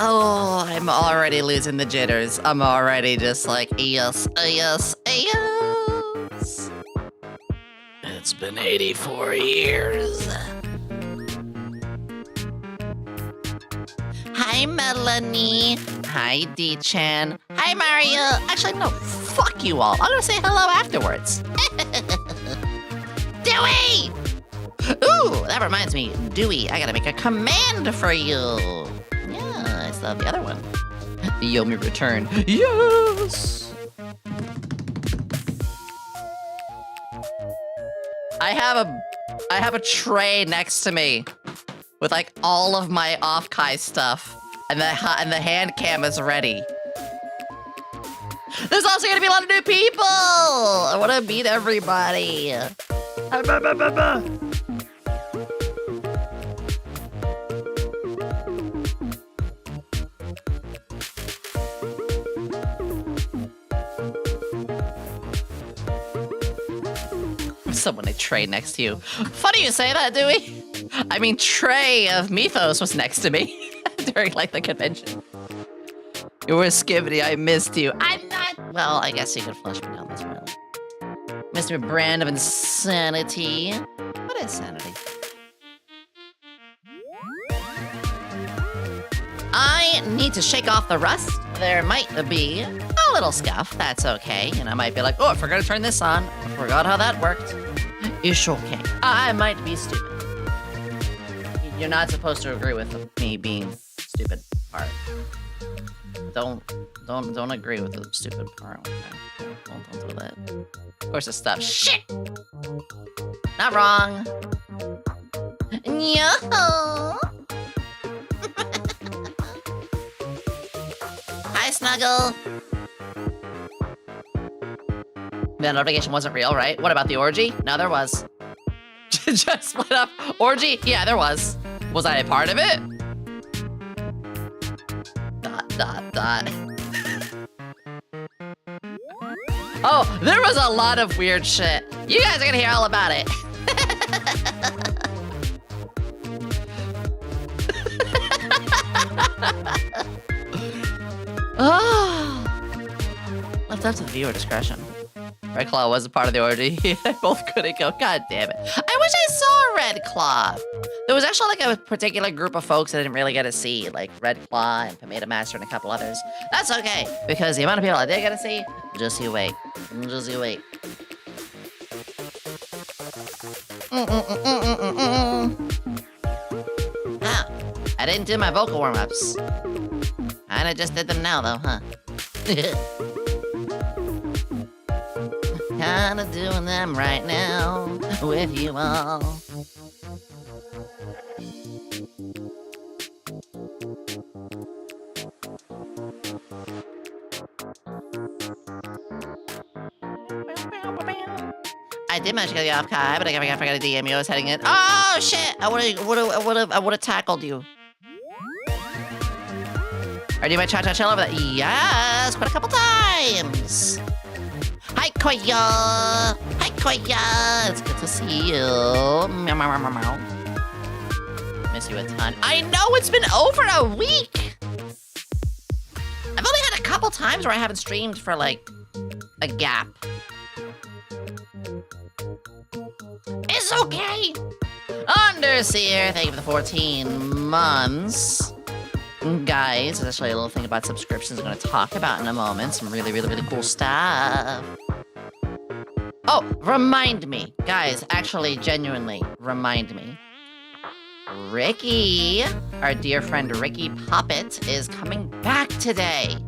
Oh, I'm already losing the jitters. I'm already just like, yes, yes, yes. It's been 84 years. Hi, Melanie. Hi, D-Chan. Hi, Mario. Actually, no, fuck you all. I'm gonna say hello afterwards. Dewey! Ooh, that reminds me. Dewey, I gotta make a command for you. Yeah, I still have the other one. Yomi return. Yes! I have a tray next to me with like all of my Offkai stuff, and the hand cam is ready. There's also gonna be a lot of new people. I want to meet everybody. Someone a tray next to you. Funny you say that, Dewey. I mean, Trey of Mythos was next to me during like the convention. You were Skibidi, I missed you. I'm not. Well, I guess you could flush me down this way. Mr. Brand of Insanity. What is sanity? I need to shake off the rust. There might be a little scuff. That's okay. And I might be like, oh, I forgot to turn this on. I forgot how that worked. It's okay. I might be stupid. You're not supposed to agree with me being stupid part. Don't agree with the stupid part. Don't do that. Of course, it's stuff. Shit! Not wrong. Yo! Hi, Snuggle. The notification wasn't real, right? What about the orgy? No, there was. Just split up. Orgy? Yeah, there was. Was I a part of it? ... Oh, there was a lot of weird shit. You guys are gonna hear all about it. Oh. Left up to the viewer discretion. Red Claw was a part of the orgy. I both couldn't go. God damn it. I wish I saw Red Claw. There was actually like a particular group of folks I didn't really get to see, like Red Claw and Pomato Master and a couple others. That's okay, because the amount of people I did get to see, just you wait. Just you wait. Ah, I didn't do my vocal warm-ups. I just did them now, though, huh? Kinda doing them right now with you all. I did manage to get the Offkai, but I forgot to DM you. I was heading in. Oh shit! I would have tackled you. Are you my cha-cha-chill over that? Yes, quite a couple times. Hi, Koya! Hi, Koya! It's good to see you. Meow, meow, meow, meow. Miss you a ton. I know, it's been over a week! I've only had a couple times where I haven't streamed for, like, a gap. It's okay! Underseer, thank you for the 14 months. Guys, there's actually a little thing about subscriptions I'm going to talk about in a moment. Some really, really, really cool stuff. Oh, remind me. Guys, actually, genuinely, remind me. Ricky, our dear friend Ricky Poppet, is coming back today.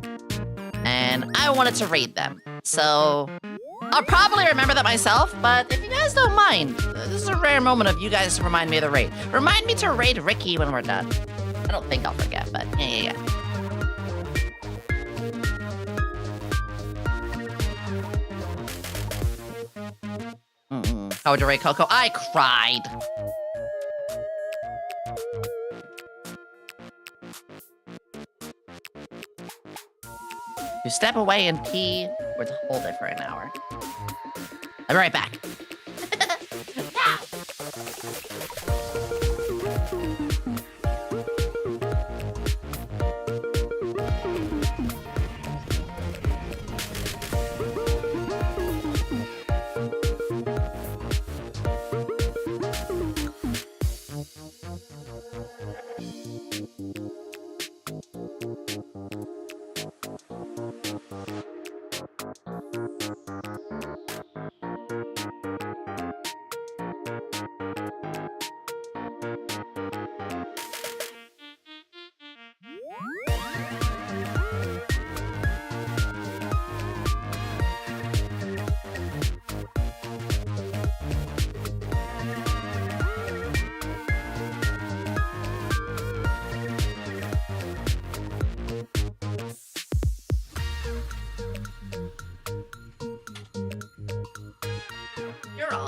And I wanted to raid them. So, I'll probably remember that myself, but if you guys don't mind, this is a rare moment of you guys to remind me of the raid. Remind me to raid Ricky when we're done. I don't think I'll forget, but yeah. How would you rate Coco? I cried. You step away and pee, or to hold it for an hour. I'll be right back.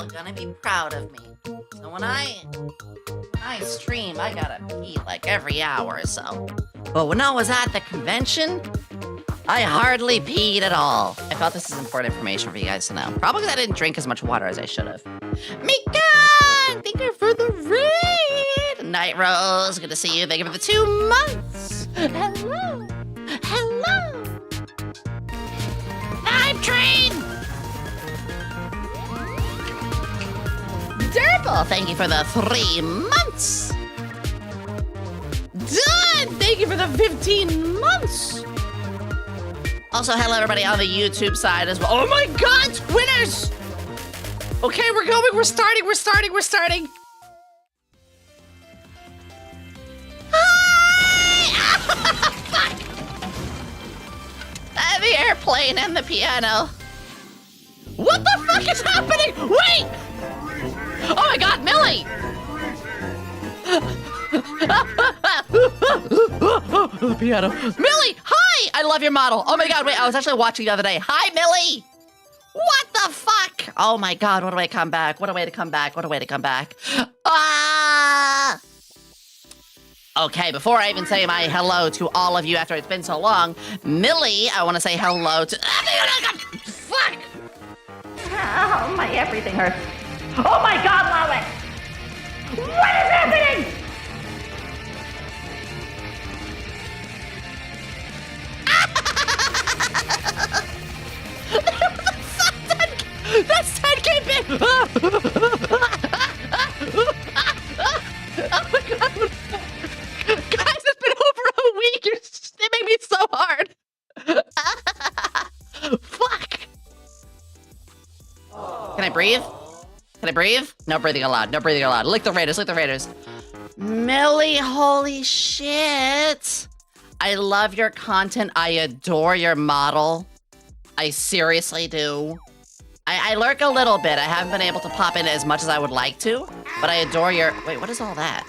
all gonna be proud of me. So when I stream, I gotta pee like every hour or so. But when I was at the convention, I hardly peed at all. I felt this is important information for you guys to know. Probably because I didn't drink as much water as I should have. Mika! Thank you for the raid! Night Rose, good to see you. Thank you for the 2 months. Hello. Hello. I'm trained. Durble, thank you for the 3 months. Done, thank you for the 15 months. Also, hello everybody on the YouTube side as well. Oh my God, Twitters! Okay, we're going, we're starting. Hi! Fuck! The airplane and the piano. What the fuck is happening? Wait! Oh my God, Millie! The piano. Millie, hi! I love your model. Oh my God, wait, I was actually watching the other day. Hi, Millie! What the fuck? Oh my God, what a way to come back. What a way to come back. What a way to come back. Ah! Okay, before I even say my hello to all of you after it's been so long, Millie, I want to say hello to... Fuck! Oh, my everything hurts. Oh my God, Lowick! What is happening? That's 10K big! Oh my God! Guys, it's been over a week! They make me so hard! Fuck! Can I breathe? Can I breathe? No breathing allowed. No breathing allowed. Lick the Raiders. Lick the Raiders. Millie, holy shit! I love your content. I adore your model. I seriously do. I lurk a little bit. I haven't been able to pop in as much as I would like to, but I adore your... Wait, what is all that?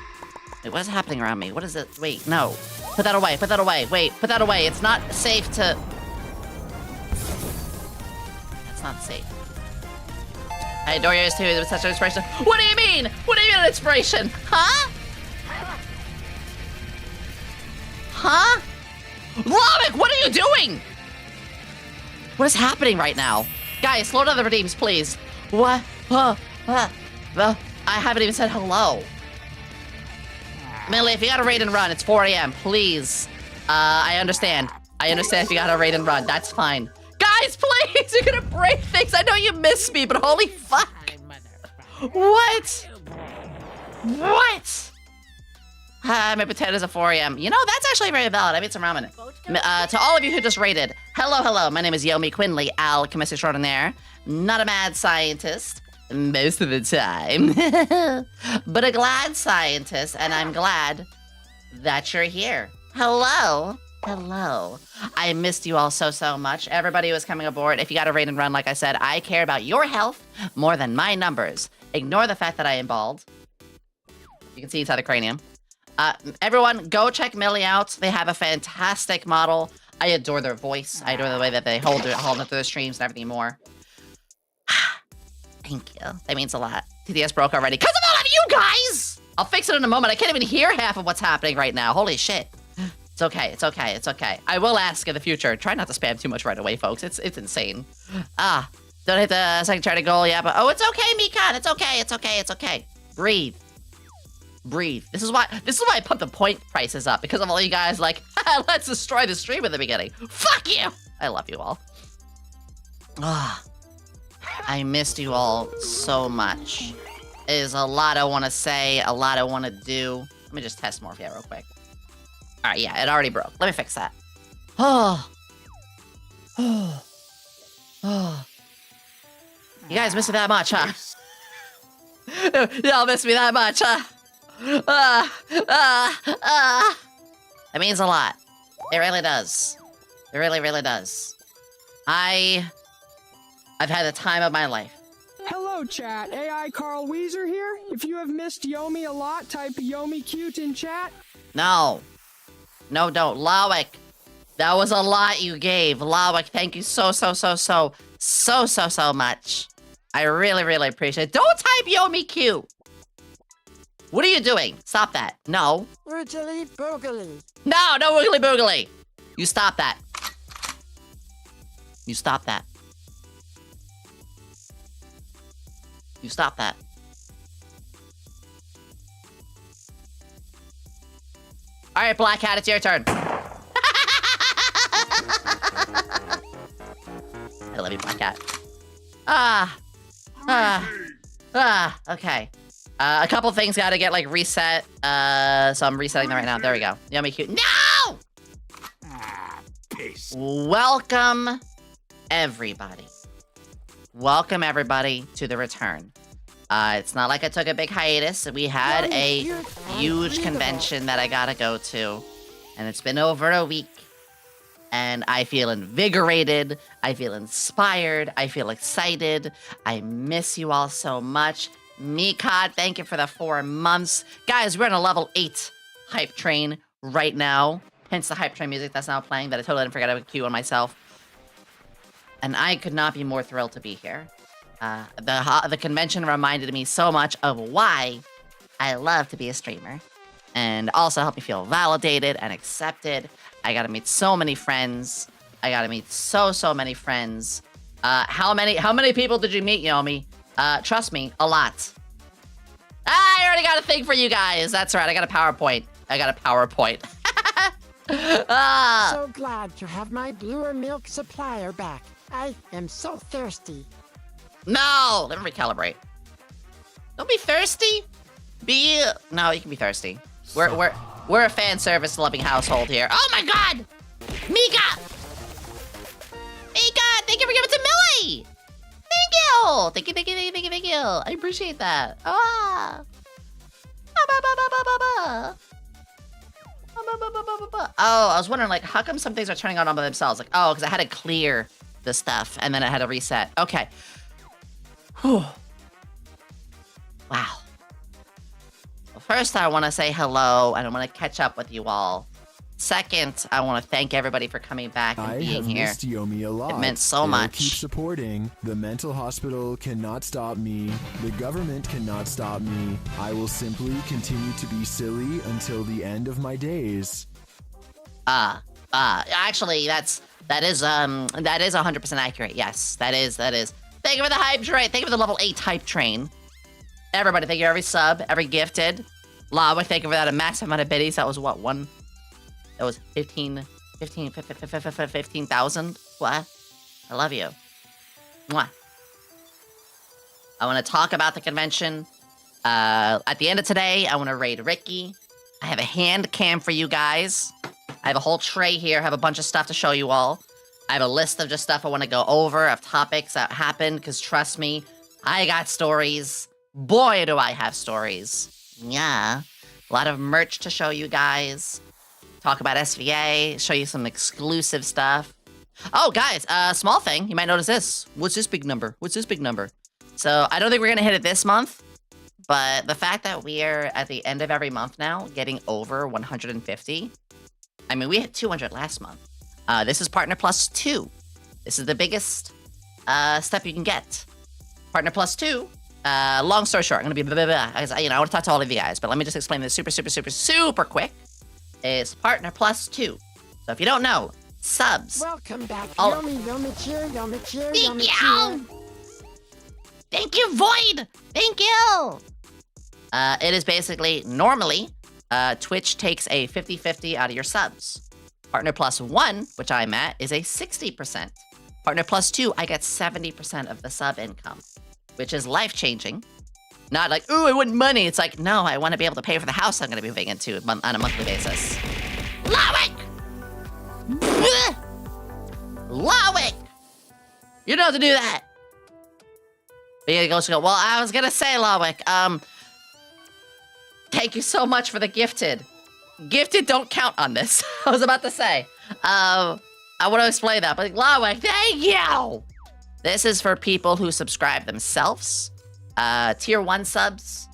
Wait, what is happening around me? What is it? Wait, no. Put that away. Put that away. Wait, put that away. It's not safe to... That's not safe. I adore yours too. It was such an inspiration. What do you mean? What do you mean an inspiration? Huh? Huh? Lowick, what are you doing? What is happening right now? Guys, slow down the redeems, please. What? I haven't even said hello. Millie, if you gotta raid and run, it's 4 AM, please. I understand. I understand if you gotta raid and run, that's fine. Guys, please, you're gonna break things. I know you miss me, but holy fuck. What? What? My potatoes at 4 AM. You know, that's actually very valid. I made some ramen. To all of you who just raided, hello. My name is Yomi Quinnley, alchemist extraordinaire. Not a mad scientist, most of the time, but a glad scientist, and I'm glad that you're here. Hello. I missed you all so much. Everybody who was coming aboard, if you got a raid and run, like I said, I care about your health more than my numbers. Ignore the fact that I am bald. You can see inside the cranium. Everyone, go check Millie out. They have a fantastic model. I adore their voice. I adore the way that they hold it through their streams and everything more. Thank you. That means a lot. TDS broke already. Because of all of you guys! I'll fix it in a moment. I can't even hear half of what's happening right now. Holy shit. It's okay. I will ask in the future. Try not to spam too much right away, folks. It's insane. Don't hit the second try to goal yet, but oh, it's okay, Mikan. It's okay. Breathe. This is why I put the point prices up, because of all you guys like, let's destroy the stream at the beginning. Fuck you! I love you all. I missed you all so much. There's a lot I want to say, a lot I want to do. Let me just test Morphia real quick. All right, yeah, it already broke. Let me fix that. You guys miss me that much, huh? Y'all miss me that much, huh? It means a lot. It really does. It really does. I've had the time of my life. Hello, chat. AI Carl Weezer here. If you have missed Yomi a lot, type Yomi cute in chat. No, don't. Lowick, that was a lot you gave. Lowick, thank you so much. I really, really appreciate it. Don't type YomiQ. What are you doing? Stop that. No. Wiggly boogly. No, no wiggly boogly. You stop that. You stop that. You stop that. All right, Black Cat, it's your turn. I love you, Black Cat. Okay. A couple things gotta get, like, reset. So I'm resetting them right now. There we go. YomiQ. No! Welcome, everybody. Welcome, everybody, to the return. It's not like I took a big hiatus. We had a huge convention that I gotta go to. And it's been over a week. And I feel invigorated. I feel inspired. I feel excited. I miss you all so much. Mikad, thank you for the 4 months. Guys, we're on a level 8 hype train right now. Hence the hype train music that's now playing that I totally didn't forget to cue on myself. And I could not be more thrilled to be here. The convention reminded me so much of why I love to be a streamer. And also helped me feel validated and accepted. I got to meet so many friends. I got to meet so many friends. How many people did you meet, Yomi? Trust me, a lot. I already got a thing for you guys. That's right, I got a PowerPoint. So glad to have my bluer milk supplier back. I am so thirsty. No, let me recalibrate. Don't be thirsty. No, you can be thirsty. We're a fan service loving household here. Oh my God, Mika, thank you for giving it to Millie. Thank you. I appreciate that. Oh, I was wondering, like, how come some things are turning on by themselves? Like, oh, because I had to clear the stuff, and then I had to reset. Okay. Whew. Wow. Well, first, I want to say hello, and I want to catch up with you all. Second, I want to thank everybody for coming back and being here. I have missed Yomi a lot. It meant so They'll much. Keep supporting. The mental hospital cannot stop me. The government cannot stop me. I will simply continue to be silly until the end of my days. Actually, that is 100% accurate. Yes, that is. Thank you for the hype train. Thank you for the level 8 hype train. Everybody, thank you for every sub, every gifted. Lava, thank you for that. A massive amount of biddies. That was what, one? That was 15,000. What? I love you. Mwah. I want to talk about the convention. At the end of today, I want to raid Ricky. I have a hand cam for you guys. I have a whole tray here. I have a bunch of stuff to show you all. I have a list of just stuff I want to go over, of topics that happened, because trust me, I got stories. Boy, do I have stories. Yeah. A lot of merch to show you guys. Talk about SVA, show you some exclusive stuff. Oh, guys, small thing. You might notice this. What's this big number? So I don't think we're going to hit it this month, but the fact that we are at the end of every month now, getting over 150. I mean, we hit 200 last month. This is Partner Plus 2. This is the biggest step you can get. Partner Plus 2. Long story short, I'm going to be I want to talk to all of you guys, but let me just explain this super quick. Is Partner Plus 2. So if you don't know, subs. Welcome back, Yomi cheer. Thank you, Void. Thank you. It is basically, normally, Twitch takes a 50-50 out of your subs. Partner Plus 1, which I'm at, is a 60%. Partner Plus 2, I get 70% of the sub income, which is life-changing. Not like, ooh, I want money. It's like, no, I want to be able to pay for the house I'm going to be moving into on a monthly basis. Lowick! Lowick! You know how to do that. But you go, well, I was going to say, Lowick, thank you so much for the gifted. Gifted don't count on this. I was about to say. I want to explain that, but Lowick, thank you! This is for people who subscribe themselves. Tier 1 subs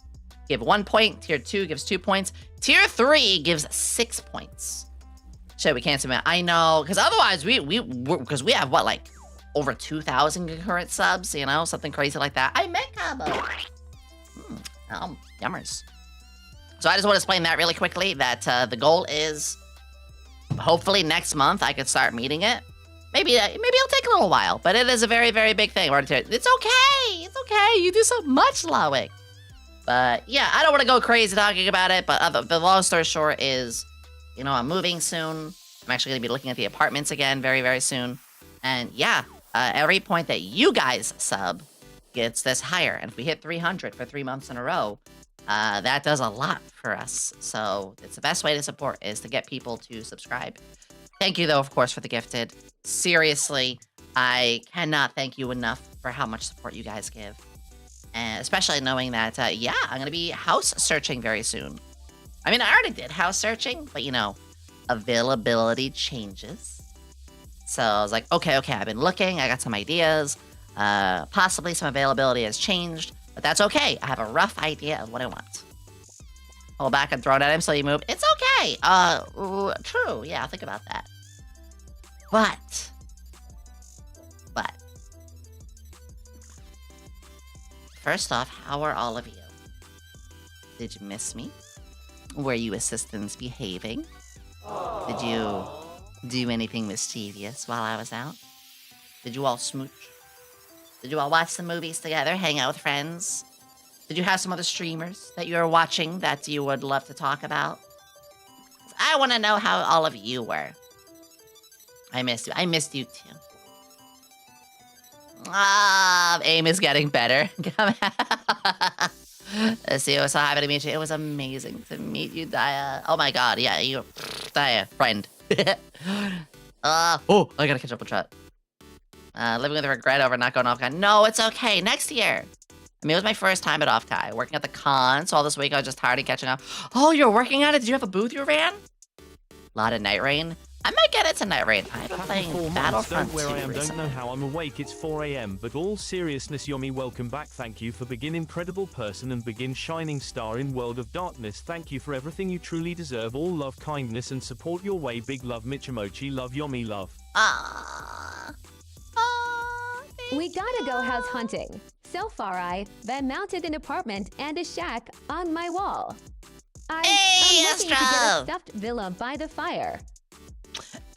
give 1 point. Tier 2 gives 2 points. Tier 3 gives 6 points. So we can't submit. I know, because otherwise because we have what, like over 2,000 concurrent subs, you know, something crazy like that. I met Cabo. Yummers. So I just want to explain that really quickly, that the goal is hopefully next month I could start meeting it. Maybe it'll take a little while, but it is a very, very big thing. It's okay. It's okay. You do so much, Lowick. But yeah, I don't want to go crazy talking about it, but the long story short is, you know, I'm moving soon. I'm actually going to be looking at the apartments again very, very soon. And yeah, every point that you guys sub gets this higher. And if we hit 300 for 3 months in a row, that does a lot for us. So it's the best way to support is to get people to subscribe. Thank you, though, of course, for the gifted. Seriously, I cannot thank you enough for how much support you guys give. And especially knowing that, yeah, I'm going to be house searching very soon. I mean, I already did house searching, but, you know, availability changes. So I was like, okay, I've been looking. I got some ideas. Possibly some availability has changed, but that's okay. I have a rough idea of what I want. Hold back and throw it at him so you move. It's okay. True. Yeah, I'll think about that. But. First off, how are all of you? Did you miss me? Were you assistants behaving? Did you do anything mischievous while I was out? Did you all smooch? Did you all watch some movies together, hang out with friends? Did you have some other streamers that you were watching that you would love to talk about? I want to know how all of you were. I missed you. I missed you too. Aim is getting better. Let's see, it was so happy to meet you. It was amazing to meet you, Daya. Oh my god, yeah, you, Daya, friend. I gotta catch up with chat. Living with regret over not going to Offkai. No, it's okay. Next year. I mean, it was my first time at Offkai. Working at the con, so all this week I was just tired of catching up. Oh, you're working at it? Did you have a booth you ran? A lot of Night Rain. I might get into Night Rain. I'm playing Battlefront 2 recently. Don't know how I'm awake. It's 4 AM. But all seriousness, Yomi, welcome back. Thank you for being incredible person and begin shining star in World of Darkness. Thank you for everything you truly deserve. All love, kindness, and support your way. Big love, Michimochi. Love, Yomi, love. We gotta go house hunting. So far, I've mounted an apartment and a shack on my wall. I'm looking to get a stuffed villa by the fire.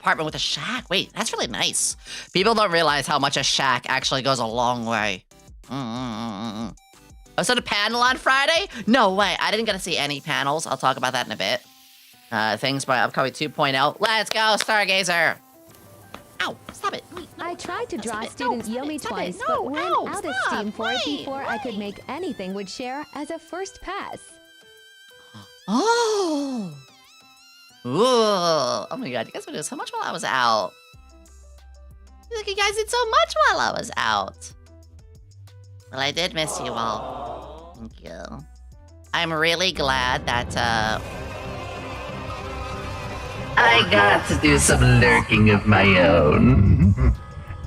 Apartment with a shack. Wait, that's really nice. People don't realize how much a shack actually goes a long way. Was it a panel on Friday? No way. I didn't get to see any panels. I'll talk about that in a bit. Things by upcoming 2.0. Let's go, Stargazer. Ow, stop it. Wait, no, I tried to draw student Yomi twice, but ran out of steam for it before I could make anything would share as a first pass. Oh. Ooh. Oh my god, you guys were doing so much while I was out. Look, you guys did so much while I was out. Well, I did miss you all. Thank you. I'm really glad that, I got to do some lurking of my own.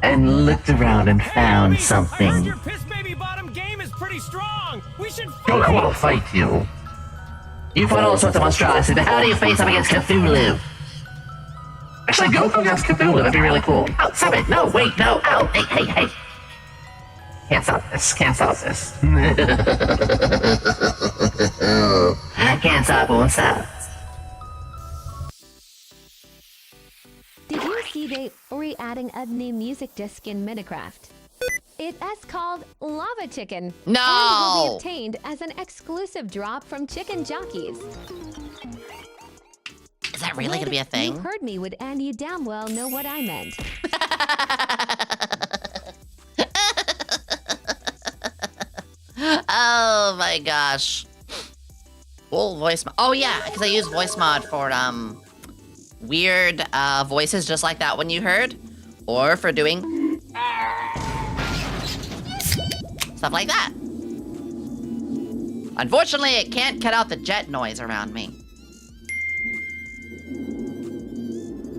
And looked around and found something. Your piss baby bottom game is pretty strong. We should fight. Oh, I will fight you. You fought all sorts of monstrosities, but how do you face up against Cthulhu? Actually, go up against Cthulhu, that'd be really cool. Oh, stop it! No, wait, no! Ow! Hey! Can't stop this, can't stop this. I can't stop, won't stop. Did you see they re-adding a new music disc in Minecraft? It's called Lava Chicken. No! And will be obtained as an exclusive drop from Chicken Jockeys. Is that really gonna be a thing? You heard me, and you damn well know what I meant. Oh my gosh. Full voice mod. Oh yeah, because I use voice mod for weird voices just like that one you heard. Or for doing stuff like that. Unfortunately, it can't cut out the jet noise around me.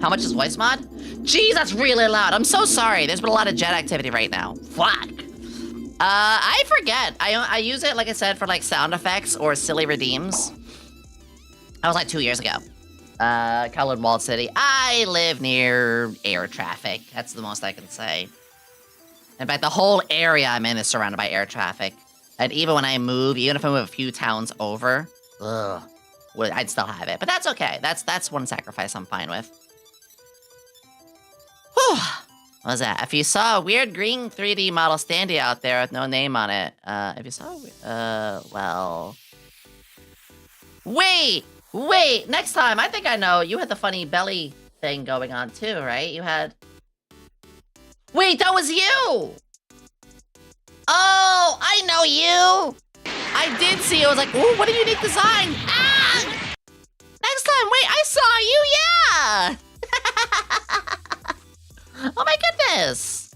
How much is voice mod? Jeez, that's really loud. I'm so sorry. There's been a lot of jet activity right now. Fuck. I forget. I use it, like I said, for like sound effects or silly redeems. That was like 2 years ago. Colored Walled City. I live near air traffic. That's the most I can say. In fact, the whole area I'm in is surrounded by air traffic. And even when I move, even if I move a few towns over, I'd still have it. But that's okay. That's one sacrifice I'm fine with. Whew. What was that? If you saw a weird green 3D model standee out there with no name on it, if you saw, well... Wait! Next time, I think I know. You had the funny belly thing going on too, right? You had... Wait, that was you! Oh, I know you! I did see it. I was like, ooh, what a unique design! Ah! Next time, wait, I saw you, yeah! Oh my goodness!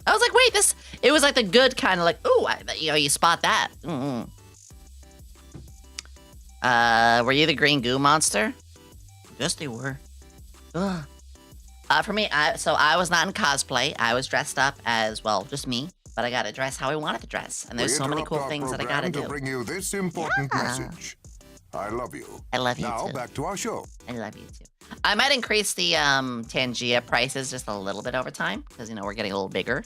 I was like, wait, this... It was like the good kind of like, ooh, you spot that. Were you the green goo monster? Yes, they were. Ugh. For me, so I was not in cosplay. I was dressed up as, well, just me. But I gotta dress how I wanted to dress. And there's so many cool things that I gotta do. To bring you this important message. I love you. I love you too. Now, back to our show. I love you too. I might increase the Tangia prices just a little bit over time. Because, you know, we're getting a little bigger.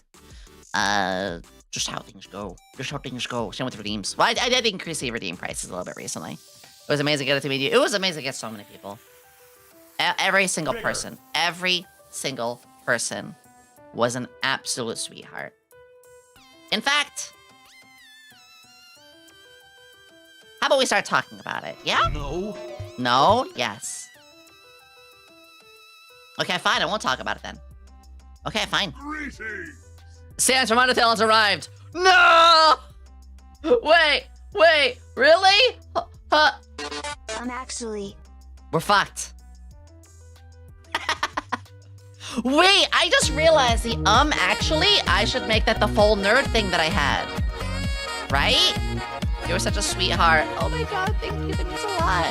Just how things go. Same with redeems. Well, I did increase the redeem prices a little bit recently. It was amazing to get it to meet you. It was amazing to get so many people. Every single person was an absolute sweetheart. In fact, how about we start talking about it? Yeah? No. No? Yes. Okay, fine. I won't talk about it then. Okay, fine. Greetings. Sans from Undertale has arrived. No! Wait, really? Actually... We're fucked. Wait, I just realized the actually, I should make that the full nerd thing that I had. Right? You were such a sweetheart. Oh my god, thank you. That means a lot.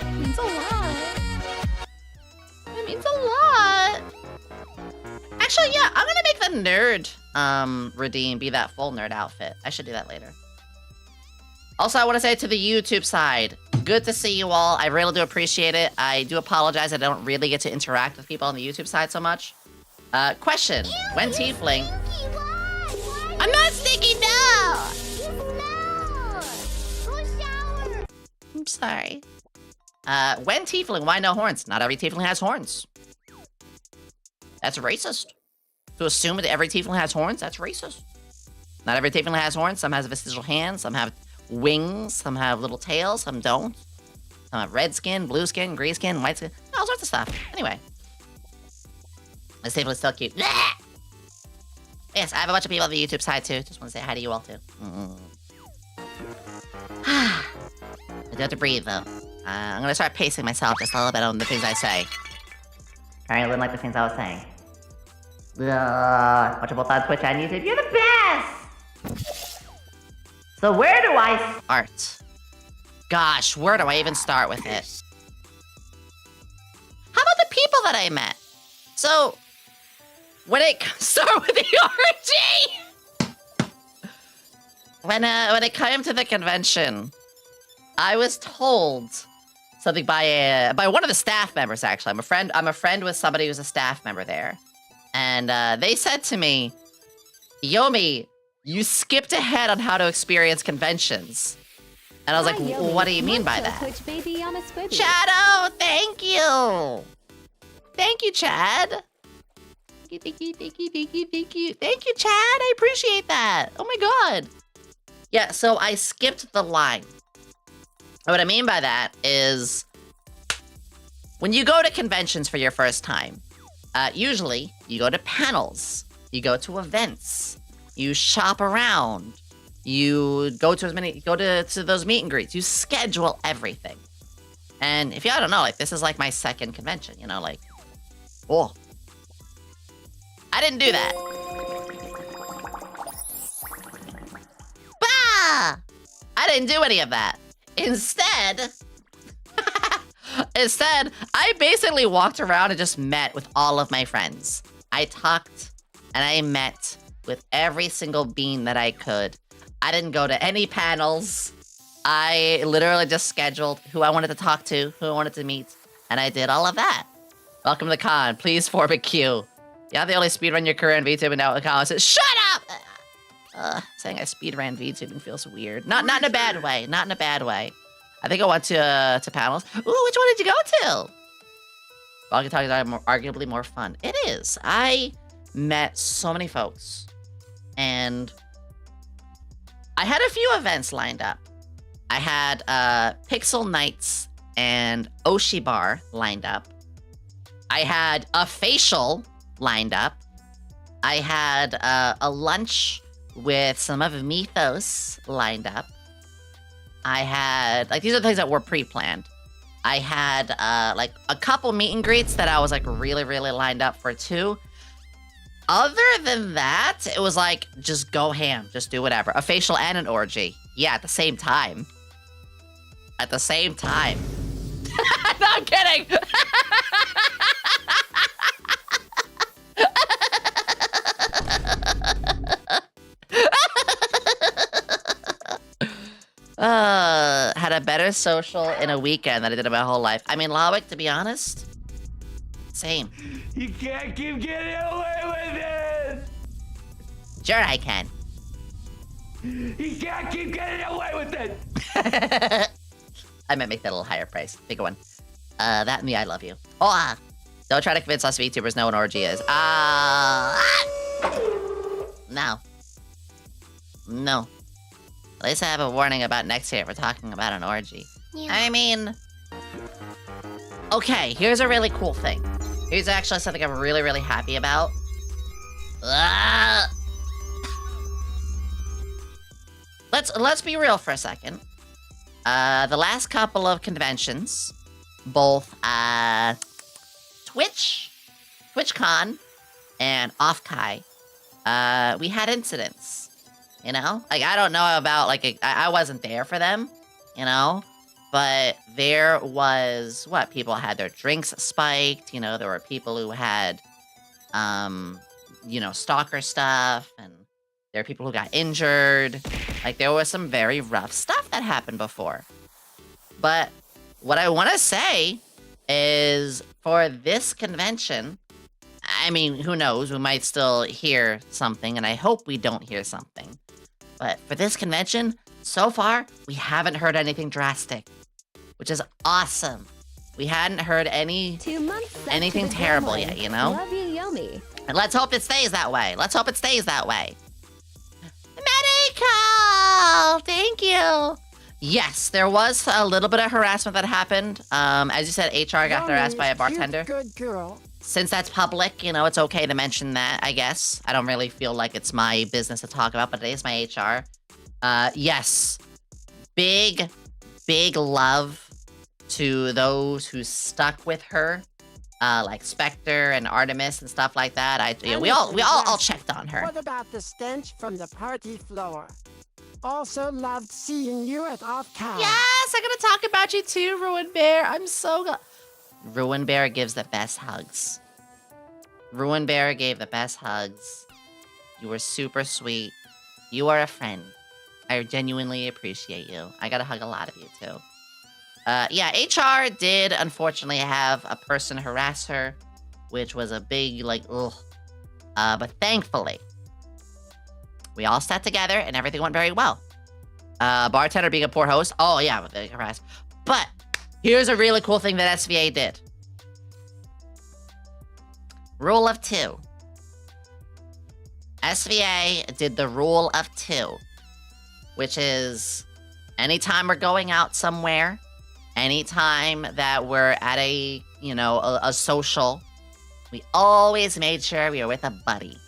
It means a lot. It means a lot. Actually, yeah, I'm gonna make the nerd redeem be that full nerd outfit. I should do that later. Also, I want to say to the YouTube side, good to see you all. I really do appreciate it. I do apologize I don't really get to interact with people on the YouTube side so much. Question. When tiefling... I'm not sticky, no! I'm sorry. When tiefling, why no horns? Not every tiefling has horns. That's racist. To assume that every tiefling has horns, that's racist. Not every tiefling has horns. Some has vestigial hands, some have wings, some have little tails, some don't. Some have red skin, blue skin, green skin, white skin, all sorts of stuff. Anyway. This tiefling is still cute. Yes, I have a bunch of people on the YouTube side too. Just want to say hi to you all too. I do have to breathe though. I'm gonna start pacing myself just a little bit on the things I say. Trying to live like the things I was saying. Watch both on Twitch and YouTube. You're the best! So where do I start? Gosh, where do I even start with it? How about the people that I met? So, when it start with the orgy. When it came to the convention, I was told something by one of the staff members. Actually, I'm a friend with somebody who's a staff member there, and they said to me, "Yomi, you skipped ahead on how to experience conventions." And I was like, Yomi. what do you mean by Monster that? Twitch baby on a Squibby. Chado, thank you. Thank you, Chad. Thank you, Chad. I appreciate that. Oh my god. Yeah, so I skipped the line. And what I mean by that is, when you go to conventions for your first time, usually you go to panels, you go to events, you shop around, you go to to those meet and greets, you schedule everything. And if y'all don't know, like, this is like my second convention, you know, like, oh. I didn't do that. Bah! I didn't do any of that. Instead, I basically walked around and just met with all of my friends. I talked and I met with every single bean that I could. I didn't go to any panels. I literally just scheduled who I wanted to talk to, who I wanted to meet, and I did all of that. Welcome to the con. Please form a queue. Yeah, they only speedrun your career in VTubing now. The comments says, shut up! Saying I speedran VTubing feels weird. Not in a bad way. Not in a bad way. I think I went to panels. Ooh, which one did you go to? Walkie talkies are arguably more fun. It is. I met so many folks, and I had a few events lined up. I had Pixel Nights and Oshi Bar lined up. I had a facial lined up. I had a lunch with some of Mythos lined up. I had, like, these are the things that were pre-planned. I had, like, a couple meet and greets that I was, like, really, really lined up for, too. Other than that, it was like, just go ham. Just do whatever. A facial and an orgy. Yeah, at the same time. At the same time. No, I'm kidding! Had a better social in a weekend than I did in my whole life. I mean, Lowick, to be honest, same. You can't keep getting away with it! Sure I can. You can't keep getting away with it! I might make that a little higher price. Bigger one. That and the I love you. Oh, don't try to convince us VTubers know what an orgy is. No. No. At least I have a warning about next year if we're talking about an orgy. Yeah. I mean... Okay, here's a really cool thing. Here's actually something I'm really, really happy about. Let's be real for a second. The last couple of conventions, both TwitchCon and Offkai, we had incidents. You know? Like, I don't know about, like, I wasn't there for them, you know? But there was, people had their drinks spiked, you know? There were people who had, you know, stalker stuff, and there were people who got injured. Like, there was some very rough stuff that happened before. But what I want to say is, for this convention, I mean, who knows? We might still hear something, and I hope we don't hear something. But for this convention, so far, we haven't heard anything drastic, which is awesome. We hadn't heard anything terrible yet, you know? Love you, Yomi. And let's hope it stays that way. Let's hope it stays that way. Medical! Thank you. Yes, there was a little bit of harassment that happened. As you said, HR got harassed by a bartender. Good girl. Since that's public, you know, it's okay to mention that, I guess. I don't really feel like it's my business to talk about, but it is my HR. Yes. Big love to those who stuck with her. Like Spectre and Artemis and stuff like that. We all checked on her. What about the stench from the party floor? Also loved seeing you at Offkai. Yes, I'm gonna talk about you too, Ruin Bear. I'm so glad. Ruin Bear gives the best hugs. Ruin Bear gave the best hugs. You were super sweet. You are a friend. I genuinely appreciate you. I gotta hug a lot of you too. Yeah, HR did unfortunately have a person harass her, which was a big, like, ugh. But thankfully, we all sat together and everything went very well. Bartender being a poor host. Oh yeah, but they harassed. But here's a really cool thing that SVA did. Rule of 2. SVA did the rule of 2, which is anytime we're going out somewhere, anytime that we're at a, you know, a social, we always made sure we were with a buddy.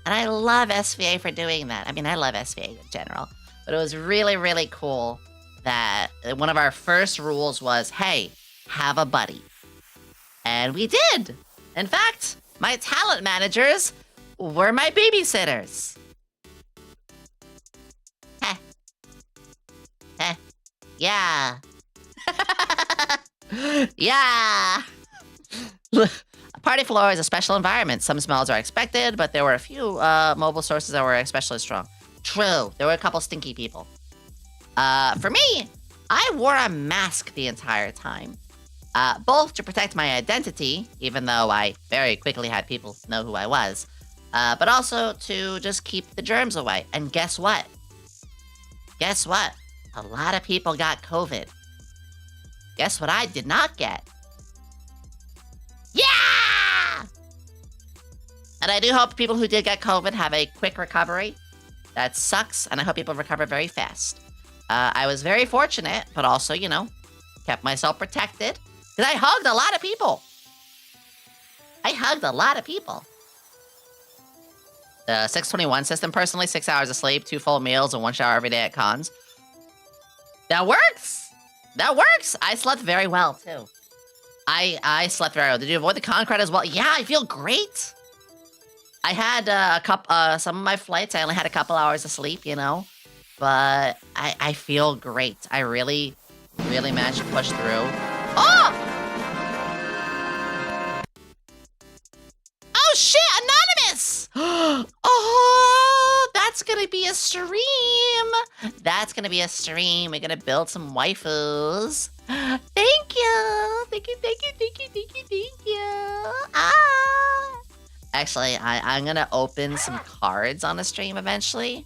And I love SVA for doing that. I mean, I love SVA in general, but it was really, really cool that one of our first rules was, hey, have a buddy. And we did. In fact, my talent managers were my babysitters. Heh. Heh. Yeah. Yeah. A party floor is a special environment. Some smells are expected, but there were a few mobile sources that were especially strong. True. There were a couple stinky people. For me, I wore a mask the entire time. both to protect my identity, even though I very quickly had people know who I was, but also to just keep the germs away. And guess what? Guess what? A lot of people got COVID. Guess what I did not get? Yeah! And I do hope people who did get COVID have a quick recovery. That sucks, and I hope people recover very fast. I was very fortunate, but also, you know, kept myself protected. Because I hugged a lot of people. I hugged a lot of people. The 621 system, personally, 6 hours of sleep, 2 full meals, and 1 shower every day at cons. That works! That works! I slept very well, too. I slept very well. Did you avoid the con crowd as well? Yeah, I feel great. I had some of my flights, I only had a couple hours of sleep, you know? But I feel great. I really managed to push through. Oh! Oh shit, anonymous! Oh, that's gonna be a stream. That's gonna be a stream. We're gonna build some waifus. Thank you. Thank you. Ah. Actually, I'm gonna open some cards on the stream eventually.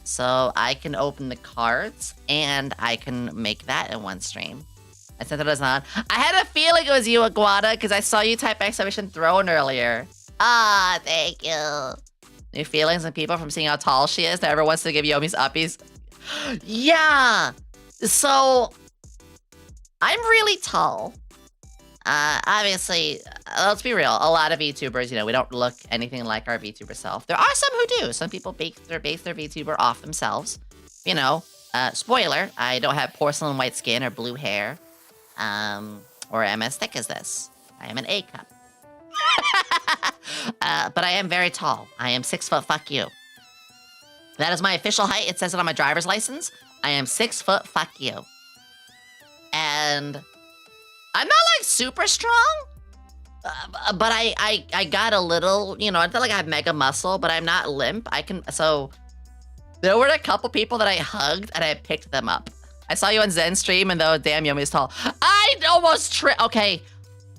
So I can open the cards and I can make that in one stream. I sent it as on. I had a feeling it was you, Iguana, because I saw you type exclamation throne earlier. Ah, thank you. New feelings and people from seeing how tall she is that everyone wants to give Yomi's uppies. Yeah. So I'm really tall. Obviously, let's be real. A lot of VTubers, you know, we don't look anything like our VTuber self. There are some who do. Some people base their VTuber off themselves. You know, spoiler, I don't have porcelain white skin or blue hair. Or am as thick as this. I am an A cup. But I am very tall. I am 6 foot, fuck you. That is my official height. It says it on my driver's license. I am 6 foot, fuck you. And I'm not like super strong, but I got a little, you know, I feel like I have mega muscle, but I'm not limp. So there were a couple people that I hugged and I picked them up. I saw you on Zen stream and though, damn, Yomi is tall. I almost okay.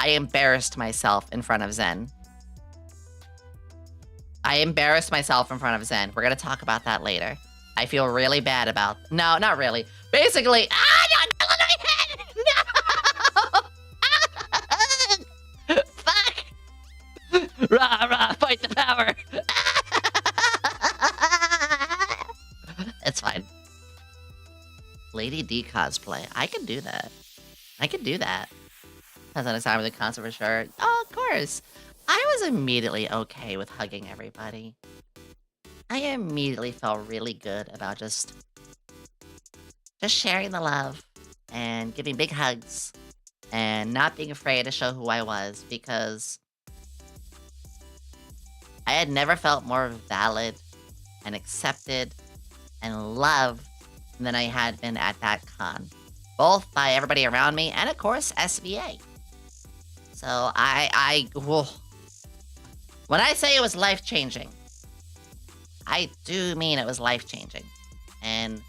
I embarrassed myself in front of Zen. I embarrassed myself in front of Zen. We're gonna talk about that later. I feel really bad about, no, not really. Basically, no, fuck! Rah, rah, fight the power! It's fine. Lady D cosplay. I can do that. I can do that. Has an time with the concert for sure. Oh, of course. I was immediately okay with hugging everybody. I immediately felt really good about just sharing the love and giving big hugs and not being afraid to show who I was because I had never felt more valid and accepted and loved than I had been at that con. Both by everybody around me and, of course, SVA. So when I say it was life-changing, I do mean it was life-changing. And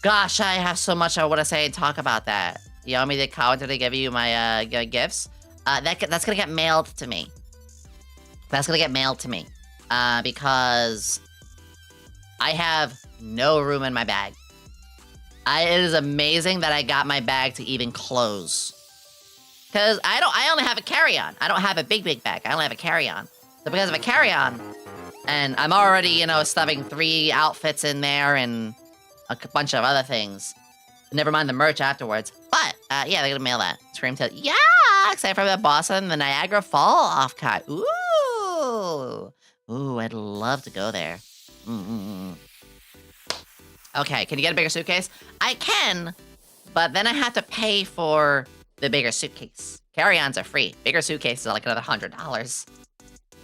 gosh, I have so much I want to say and talk about that. Yomi did comment to give you my gifts. That's gonna get mailed to me. That's gonna get mailed to me. Because I have no room in my bag. It is amazing that I got my bag to even close. Because I only have a carry-on. I don't have a big bag. I only have a carry-on. So because of a carry-on, and I'm already, you know, stuffing 3 outfits in there and a bunch of other things. Never mind the merch afterwards. But, yeah, they're gonna mail that. Screamtail. Yeah! Excited for that Boston, the Niagara Fall Offkai. Ooh! Ooh, I'd love to go there. Okay, can you get a bigger suitcase? I can, but then I have to pay for the bigger suitcase. Carry-ons are free. Bigger suitcases are like another $100.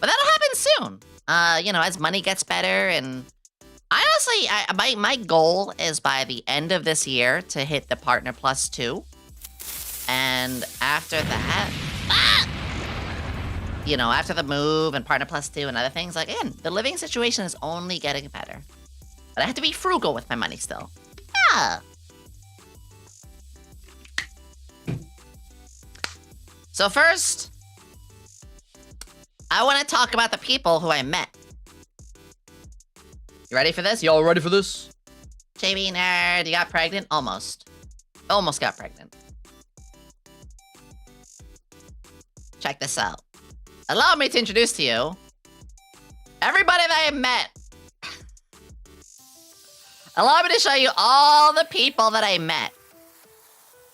But that'll happen soon. You know, as money gets better and... Honestly, my goal is by the end of this year to hit the Partner Plus 2. And after that... You know, after the move and Partner Plus 2 and other things, like, again, the living situation is only getting better. But I have to be frugal with my money still. Yeah. So first, I want to talk about the people who I met. You ready for this? Y'all ready for this? JB nerd, you got pregnant? Almost. Almost got pregnant. Check this out. Allow me to introduce to you everybody that I met. Allow me to show you all the people that I met.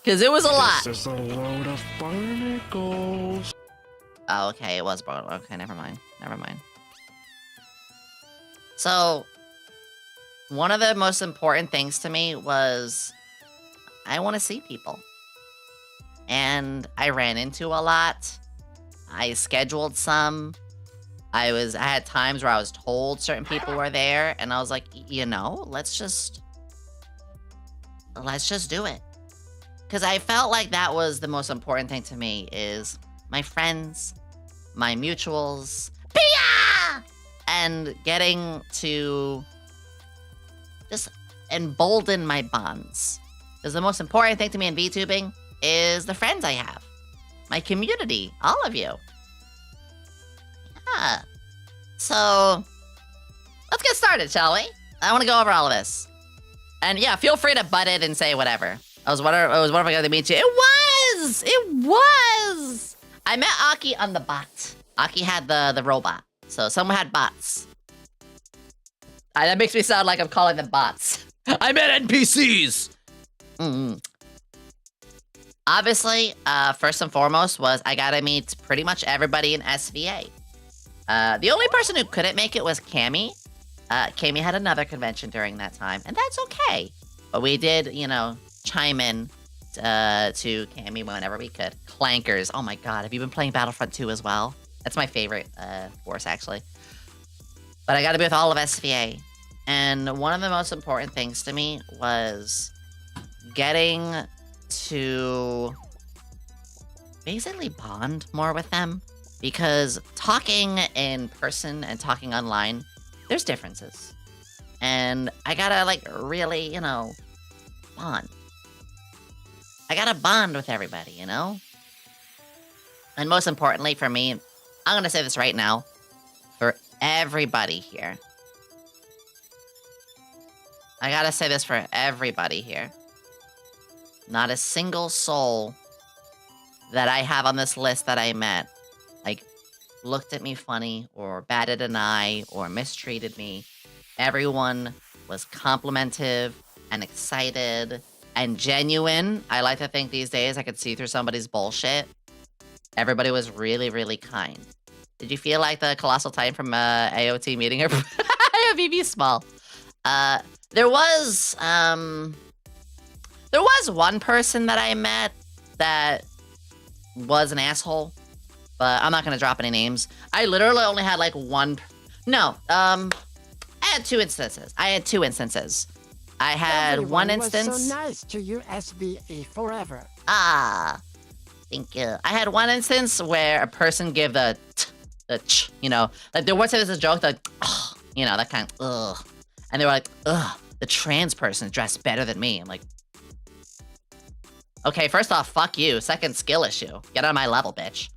Because it was a lot. This is a load of barnacles. Oh, okay, it was barnacle. Okay, never mind. Never mind. So, one of the most important things to me was I want to see people. And I ran into a lot. I scheduled some. I had times where I was told certain people were there, and I was like, you know, let's just do it. Because I felt like that was the most important thing to me is my friends, my mutuals, Pia! And getting to just embolden my bonds. Because the most important thing to me in VTubing is the friends I have. My community, all of you. Yeah. So, let's get started, shall we? I want to go over all of this. And yeah, feel free to butt in and say whatever. I was wondering if I got to meet you. It was! I met Aki on the bot. Aki had the robot. So someone had bots. That makes me sound like I'm calling them bots. I met NPCs! Obviously, first and foremost was I got to meet pretty much everybody in SVA. The only person who couldn't make it was Cammy. Cammy had another convention during that time, and that's okay. But we did, you know, chime in to Cammy whenever we could. Clankers. Oh my god, have you been playing Battlefront 2 as well? That's my favorite force, actually. But I got to be with all of SVA. And one of the most important things to me was getting to basically bond more with them. Because talking in person and talking online, there's differences. And I gotta, like, really, you know, bond. I gotta bond with everybody, you know? And most importantly for me, I'm gonna say this right now, for everybody here. I gotta say this for everybody here. Not a single soul that I have on this list that I met, like, looked at me funny, or batted an eye, or mistreated me. Everyone was complimentive, and excited, and genuine. I like to think these days I could see through somebody's bullshit. Everybody was really, really kind. Did you feel like the Colossal Titan from AOT meeting her? BB Small. There was one person that I met that was an asshole, but I'm not gonna drop any names. I literally only had like one. No, I had two instances. I had Everyone one instance. Was so nice to you, SBE, forever. Ah, thank you. I had one instance where a person gave the ch, you know, like they would say this is a joke, like, ugh, you know, that kind of, ugh. And they were like, ugh, the trans person dressed better than me. I'm like, okay, first off, fuck you. Second, skill issue. Get on my level, bitch.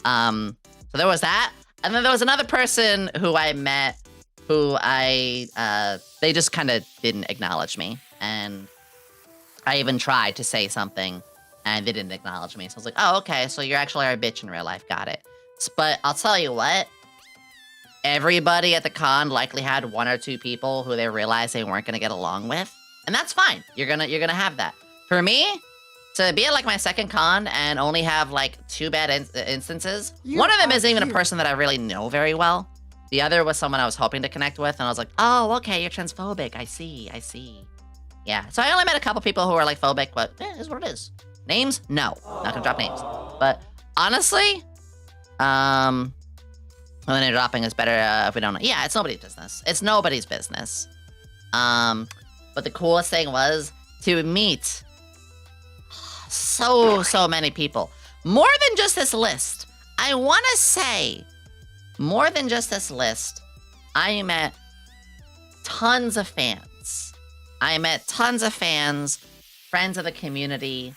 So there was that. And then there was another person who I met who they just kind of didn't acknowledge me. And I even tried to say something and they didn't acknowledge me. So I was like, oh, okay, so you're actually our bitch in real life. Got it. But I'll tell you what, everybody at the con likely had one or two people who they realized they weren't gonna get along with. And that's fine. You're gonna have that. For me, to be at like my second con and only have like two bad instances, one of them isn't even a person that I really know very well. The other was someone I was hoping to connect with, and I was like, oh, okay, you're transphobic. I see. Yeah, so I only met a couple people who are like phobic, but it is what it is. Names? No. Not gonna drop names. But honestly, and then dropping is better if we don't know. Yeah, it's nobody's business. It's nobody's business. But the coolest thing was to meet so many people. More than just this list. I want to say, more than just this list, I met tons of fans. I met tons of fans, friends of the community,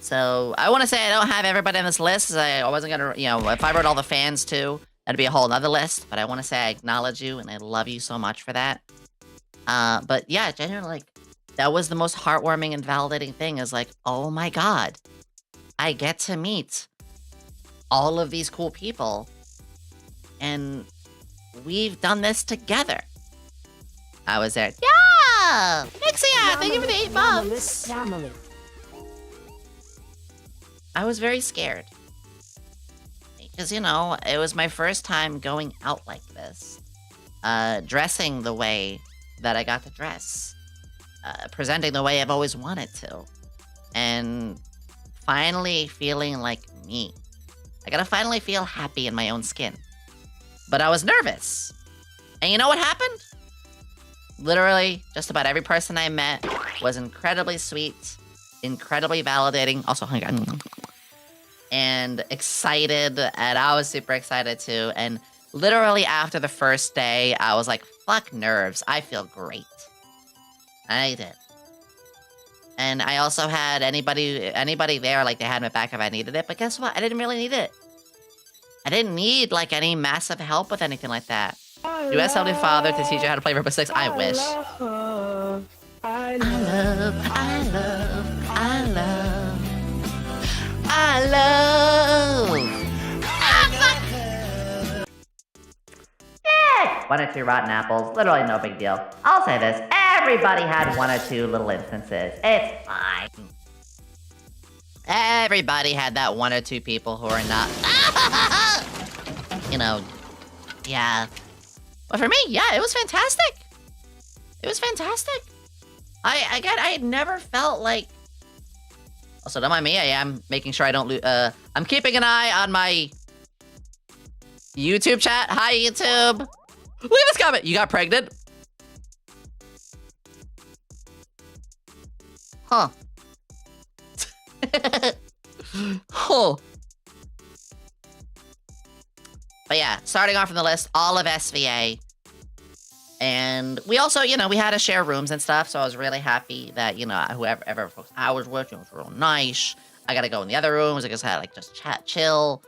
So I want to say I don't have everybody on this list. I wasn't gonna, if I wrote all the fans too, that'd be a whole nother list. But I want to say I acknowledge you and I love you so much for that. But yeah, genuinely, like, that was the most heartwarming and validating thing. Is like, oh my god, I get to meet all of these cool people, and we've done this together. I was there. Yeah, Nixia, thank you for the 8 months. I was very scared. Because, it was my first time going out like this. Dressing the way that I got to dress. Presenting the way I've always wanted to. And finally feeling like me. I gotta finally feel happy in my own skin. But I was nervous. And you know what happened? Literally, just about every person I met was incredibly sweet, incredibly validating, also hungry, and excited, and I was super excited too. And literally after the first day, I was like, fuck nerves, I feel great. I did. And I also had anybody there, like, they had my back if I needed it, but guess what? I didn't really need it. I didn't need, like, any massive help with anything like that. Do I tell my father to teach you how to play Rainbow Six? I wish. I love. Yeah! 1 or 2 rotten apples, literally no big deal. I'll say this, everybody had 1 or 2 little instances. It's fine. Everybody had that 1 or 2 people who are not, yeah. But for me, yeah, it was fantastic. It was fantastic. I had never felt like... Also, don't mind me, I am making sure I don't lose... I'm keeping an eye on my YouTube chat. Hi, YouTube. Leave this comment. You got pregnant? Huh. Huh. But yeah, starting off from the list, all of SVA. And we also, we had to share rooms and stuff, so I was really happy that, whoever folks I was with, it was real nice. I got to go in the other rooms, I just had, just chat, chill.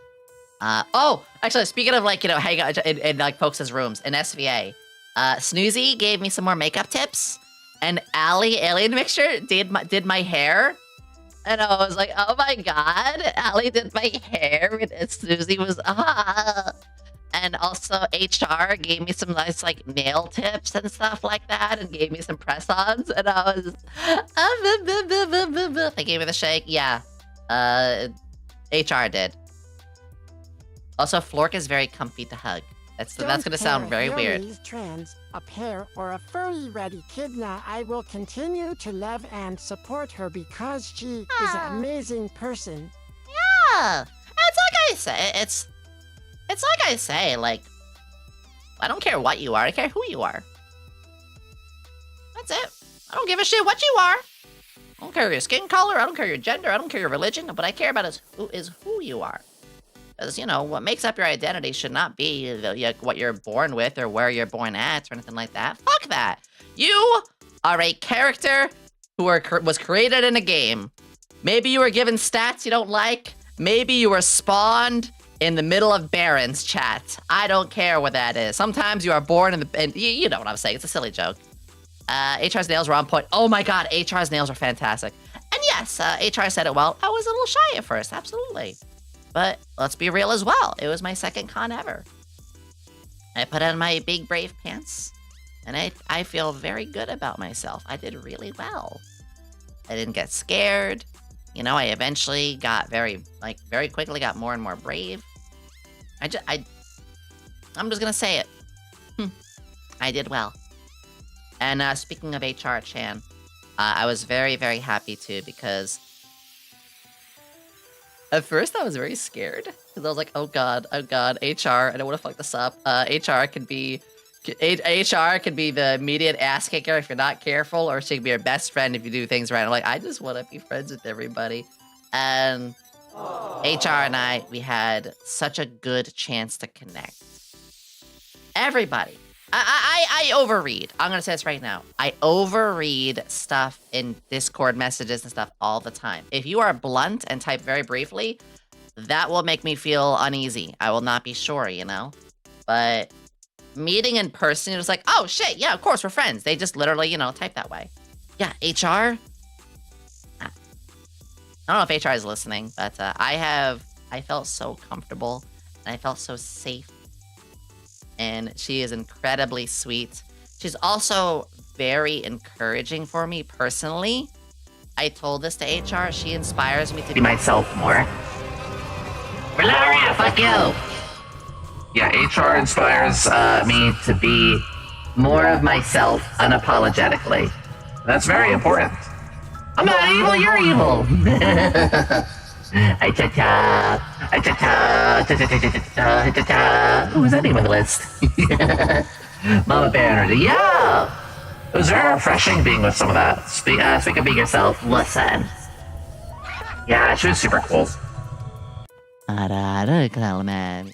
Actually, speaking of, hang out in folks' rooms, in SVA, Snoozy gave me some more makeup tips, and Allie, Alien Mixture, did my hair. And I was like, oh my god, Allie did my hair, and Snoozy was, And also HR gave me some nice, nail tips and stuff like that, and gave me some press-ons, and I was, they gave me the shake, yeah. HR did. Also, Flork is very comfy to hug. That's gonna sound very weird. Trends, a pair, or a furry-ready kidna, I will continue to love and support her because she is an amazing person. Yeah, it's like I say, it's like I say, I don't care what you are, I care who you are. That's it. I don't give a shit what you are. I don't care your skin color, I don't care your gender, I don't care your religion, but I care about is who you are. Because, what makes up your identity should not be what you're born with or where you're born at or anything like that. Fuck that. You are a character who was created in a game. Maybe you were given stats you don't like. Maybe you were spawned in the middle of Baron's chat. I don't care what that is. Sometimes you are born and you know what I'm saying. It's a silly joke. HR's nails were on point. Oh my god, HR's nails are fantastic. And yes, HR said it well. I was a little shy at first, absolutely. But let's be real as well. It was my second con ever. I put on my big brave pants, and I feel very good about myself. I did really well. I didn't get scared. I eventually got very quickly got more and more brave. I'm just gonna say it. I did well. And speaking of HR Chan, I was very, very happy too, because at first I was very scared, because I was like, oh god, HR, I don't want to fuck this up. HR can be the immediate ass kicker if you're not careful, or she can be your best friend if you do things right. I'm like, I just want to be friends with everybody. And HR and we had such a good chance to connect. Everybody. I overread. I'm gonna say this right now. I overread stuff in Discord messages and stuff all the time. If you are blunt and type very briefly, that will make me feel uneasy. I will not be sure, you know? But meeting in person, it was like, oh shit, yeah, of course, we're friends. They just literally, you know, type that way. Yeah, HR? I don't know if HR is listening, but I felt so comfortable and I felt so safe. And she is incredibly sweet. She's also very encouraging for me personally. I told this to HR, she inspires me to be myself more. Valeria, fuck you! Yeah, HR inspires me to be more of myself unapologetically. That's very important. I'm not evil, you're evil! Who's that name on the list? Mama Bear Energy. Yeah! It was very refreshing being with some of that. Speak of being yourself. Listen. Yeah, she was super cool. Calamity.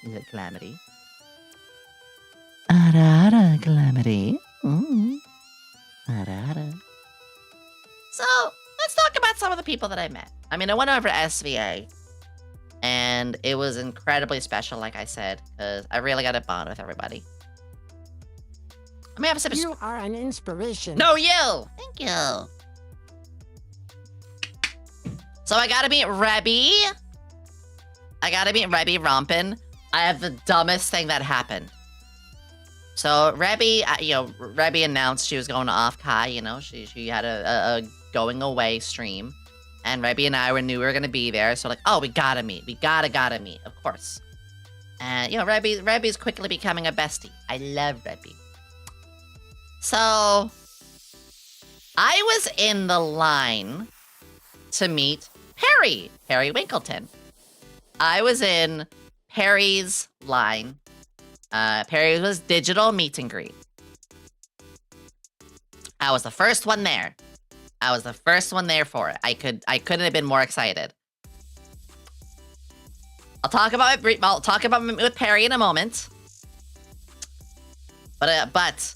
Is it Calamity? Calamity. So, let's talk about some of the people that I met. I mean, I went over to SVA, and it was incredibly special, like I said, because I really got a bond with everybody. I mean, I have a sip of... You are an inspiration. No, you! Thank you. So I gotta meet Rebby. I gotta meet Rebby Rompin. I have the dumbest thing that happened. So Rebby, Rebby announced she was going to Offkai, you know, she had a going away stream. And Rebby and I knew we were gonna be there, so like, oh, we gotta meet. We gotta meet, of course. And, you know, Rebby's quickly becoming a bestie. I love Rebby. So, I was in the line to meet Perry Winkleton. I was in Perry's line. Perry was digital meet and greet. I was the first one there. I was the first one there for it. I couldn't have been more excited. I'll talk about it with Perry in a moment. But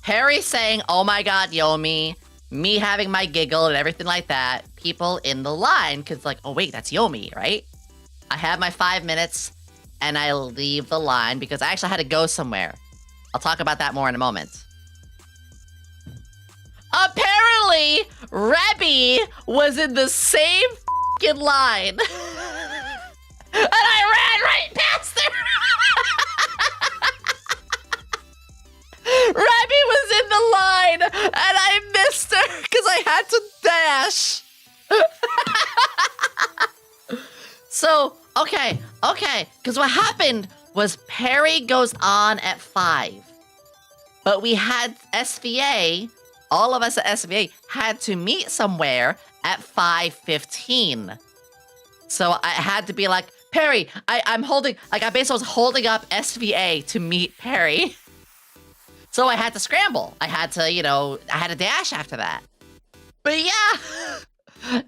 Perry saying, "Oh my God, Yomi," me having my giggle and everything like that. People in the line, cause like, oh wait, that's Yomi, right? I have my 5 minutes, and I leave the line because I actually had to go somewhere. I'll talk about that more in a moment. Apparently, Rebby was in the same f***ing line. And I ran right past her. Rebby was in the line, and I missed her because I had to dash. So, okay, because what happened was Perry goes on at 5. But we had SVA, all of us at SVA had to meet somewhere at 5:15. So I had to be like, Perry, I'm holding, like I basically was holding up SVA to meet Perry. So I had to scramble. I had to, I had to dash after that. But yeah,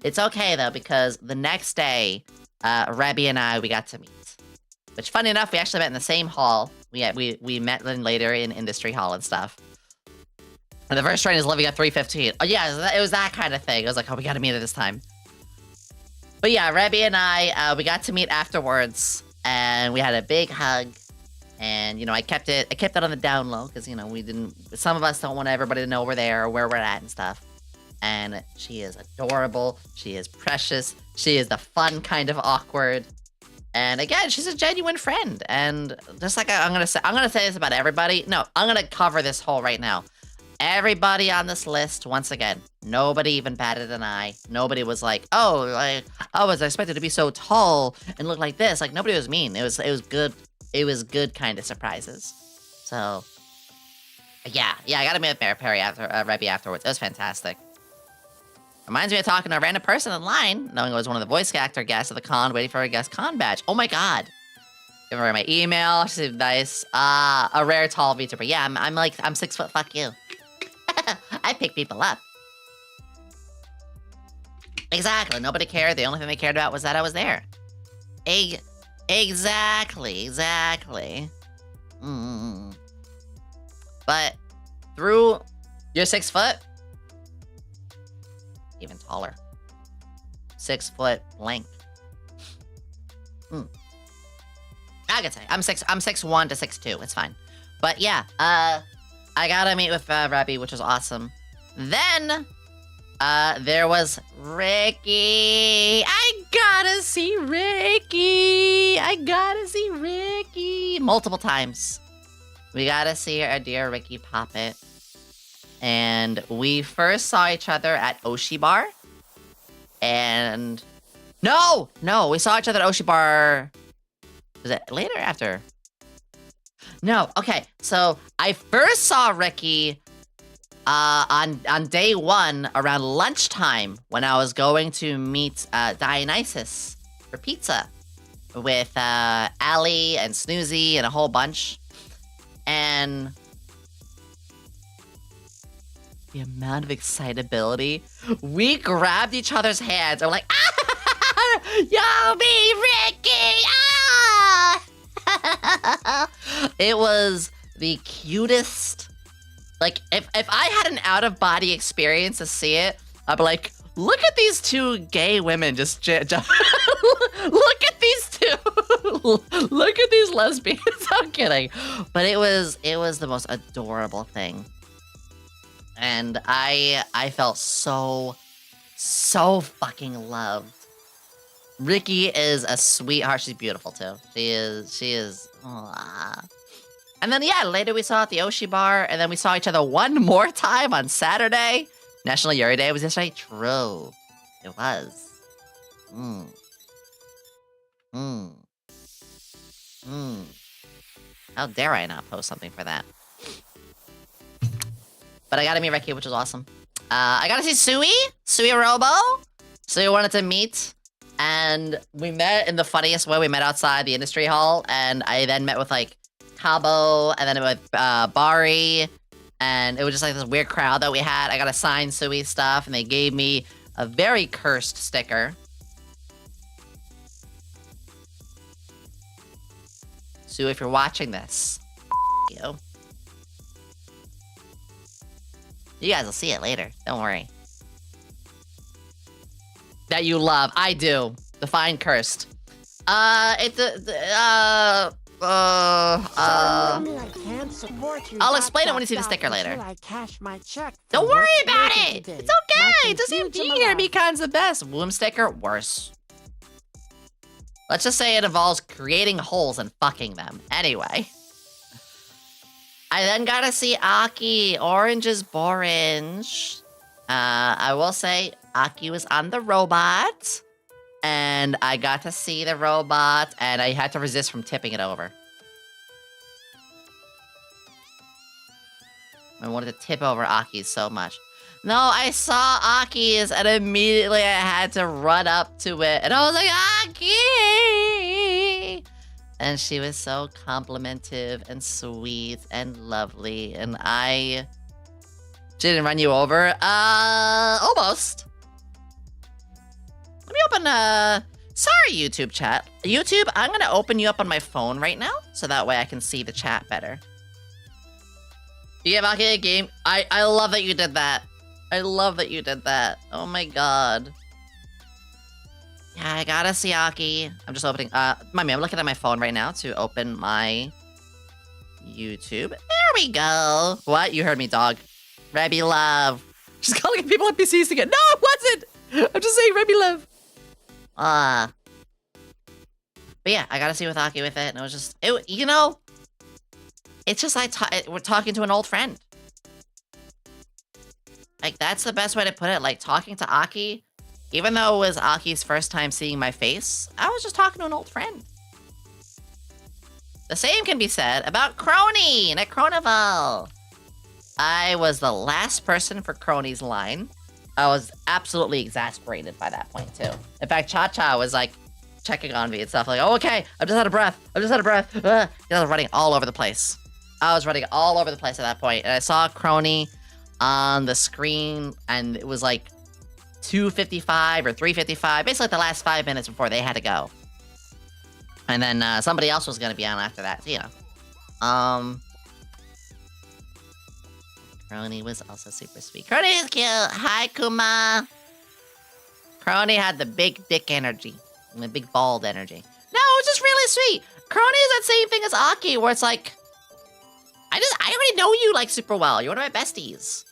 it's okay though, because the next day, Rebby and I, we got to meet. Which, funny enough, we actually met in the same hall. We met then later in Industry Hall and stuff. And the first train is leaving at 3:15. Oh yeah, it was that kind of thing. I was like, oh, we gotta meet at this time. But yeah, Rebby and I, we got to meet afterwards, and we had a big hug. And, I kept it on the down low, because, some of us don't want everybody to know we're there or where we're at and stuff. And she is adorable. She is precious. She is the fun kind of awkward. And again, she's a genuine friend. And just like I'm gonna say this about everybody. No, I'm gonna cover this whole right now. Everybody on this list, once again, nobody even batted an eye. Nobody was like, oh, I was expected to be so tall and look like this. Like, nobody was mean. It was good. It was good kind of surprises. So, yeah, I got to meet Perry after Rebby afterwards. It was fantastic. Reminds me of talking to a random person in line, knowing it was one of the voice actor guests of the con, waiting for a guest con badge. Oh my God. Give her my email. She seemed nice. A rare tall VTuber. Yeah, I'm 6 foot. Fuck you. I pick people up. Exactly. Nobody cared. The only thing they cared about was that I was there. Exactly. but through you're 6 foot, even taller. 6 foot length. I could say I'm 6'1" to 6'2". It's fine. But yeah, I gotta meet with Rebby, which was awesome. Then there was Ricky. I gotta see Ricky multiple times. We gotta see our dear Ricky Poppet. And we first saw each other at Oshi Bar. And no, we saw each other at Oshi Bar. Was it later or after? No, okay. So I first saw Ricky on day 1 around lunchtime when I was going to meet Dionysus for pizza with Allie and Snoozy and a whole bunch. And the amount of excitability. We grabbed each other's hands. And we're like, ah! Yomi, Ricky! Ah! It was the cutest. Like, if I had an out-of-body experience to see it, I'd be like, look at these 2 gay women just look at these 2. Look at these lesbians. I'm kidding. But it was the most adorable thing. And I felt so fucking loved. Ricky is a sweetheart. She's beautiful too. She is. Aww. And then yeah, later we saw at the Oshi Bar, and then we saw each other one more time on Saturday. National Yuri Day was yesterday. True, it was. How dare I not post something for that? But I got to meet Ricky, which was awesome. I got to see Sui Robo. Sui wanted to meet, and we met in the funniest way. We met outside the industry hall, and I then met with like Cabo, and then with Bari, and it was just like this weird crowd that we had. I got to sign Sui stuff, and they gave me a very cursed sticker. Sui, if you're watching this, you. You guys will see it later. Don't worry. That you love. I do. Define cursed. It's I can't support you. I'll explain it when you see the sticker later. I cash my check. Don't worry about it. It's okay. Just here becomes the best. Womb sticker, worse. Let's just say it involves creating holes and fucking them. Anyway. I then got to see Aki. Orange is Borange. I will say Aki was on the robot. And I got to see the robot. And I had to resist from tipping it over. I wanted to tip over Aki's so much. No, I saw Aki's and immediately I had to run up to it. And I was like, Aki! And she was so complimentive and sweet and lovely. And I didn't run you over. Almost. Let me open, sorry, YouTube chat. YouTube, I'm going to open you up on my phone right now. So that way I can see the chat better. You gave Aki a game? I love that you did that. I love that you did that. Oh my god. Yeah, I gotta see Aki. I'm just opening, Mommy, I'm looking at my phone right now to open my YouTube. There we go. What? You heard me, dog. Rebby Love. She's calling people NPCs again. No, it wasn't! I'm just saying Rebby Love. But yeah, I gotta see with Aki with it, and it was just, you know, it's just like we're talking to an old friend. Like, that's the best way to put it. Like, talking to Aki, even though it was Aki's first time seeing my face, I was just talking to an old friend. The same can be said about Crony at Cronival. I was the last person for Crony's line. I was absolutely exasperated by that point, too. In fact, Cha-Cha was, like, checking on me and stuff. Like, oh, okay, I'm just out of breath. I was running all over the place. I was running all over the place at that point. And I saw Crony on the screen, and it was like 2:55 or 3:55, basically the last 5 minutes before they had to go. And then somebody else was gonna be on after that, so, you know. Crony was also super sweet. Crony is cute. Hi, Kuma. Crony had the big dick energy. And the big bald energy. No, it's just really sweet. Crony is that same thing as Aki, where it's like, I already know you like super well. You're one of my besties.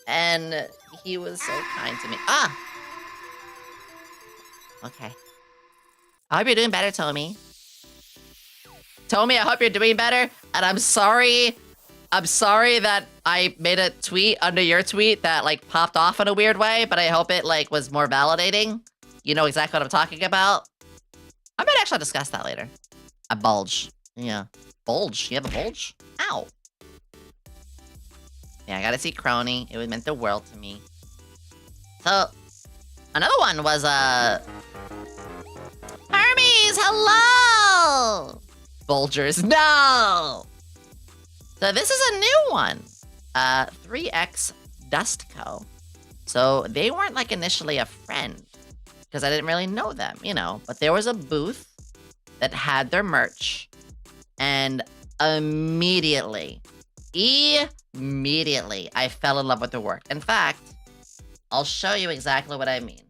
And he was so kind to me. Ah! Okay. I hope you're doing better, Tomi. Tomi, I hope you're doing better. And I'm sorry that I made a tweet under your tweet that like popped off in a weird way, but I hope it like was more validating. You know exactly what I'm talking about. I might actually discuss that later. A bulge. Yeah. Bulge. You have a bulge? Ow. Yeah, I gotta see Crony. It meant the world to me. So, another one was, Hermes, hello! Bulgers, no! So this is a new one. 3X Dust Co. So they weren't like initially a friend because I didn't really know them, you know, but there was a booth that had their merch and immediately I fell in love with their work. In fact, I'll show you exactly what I mean.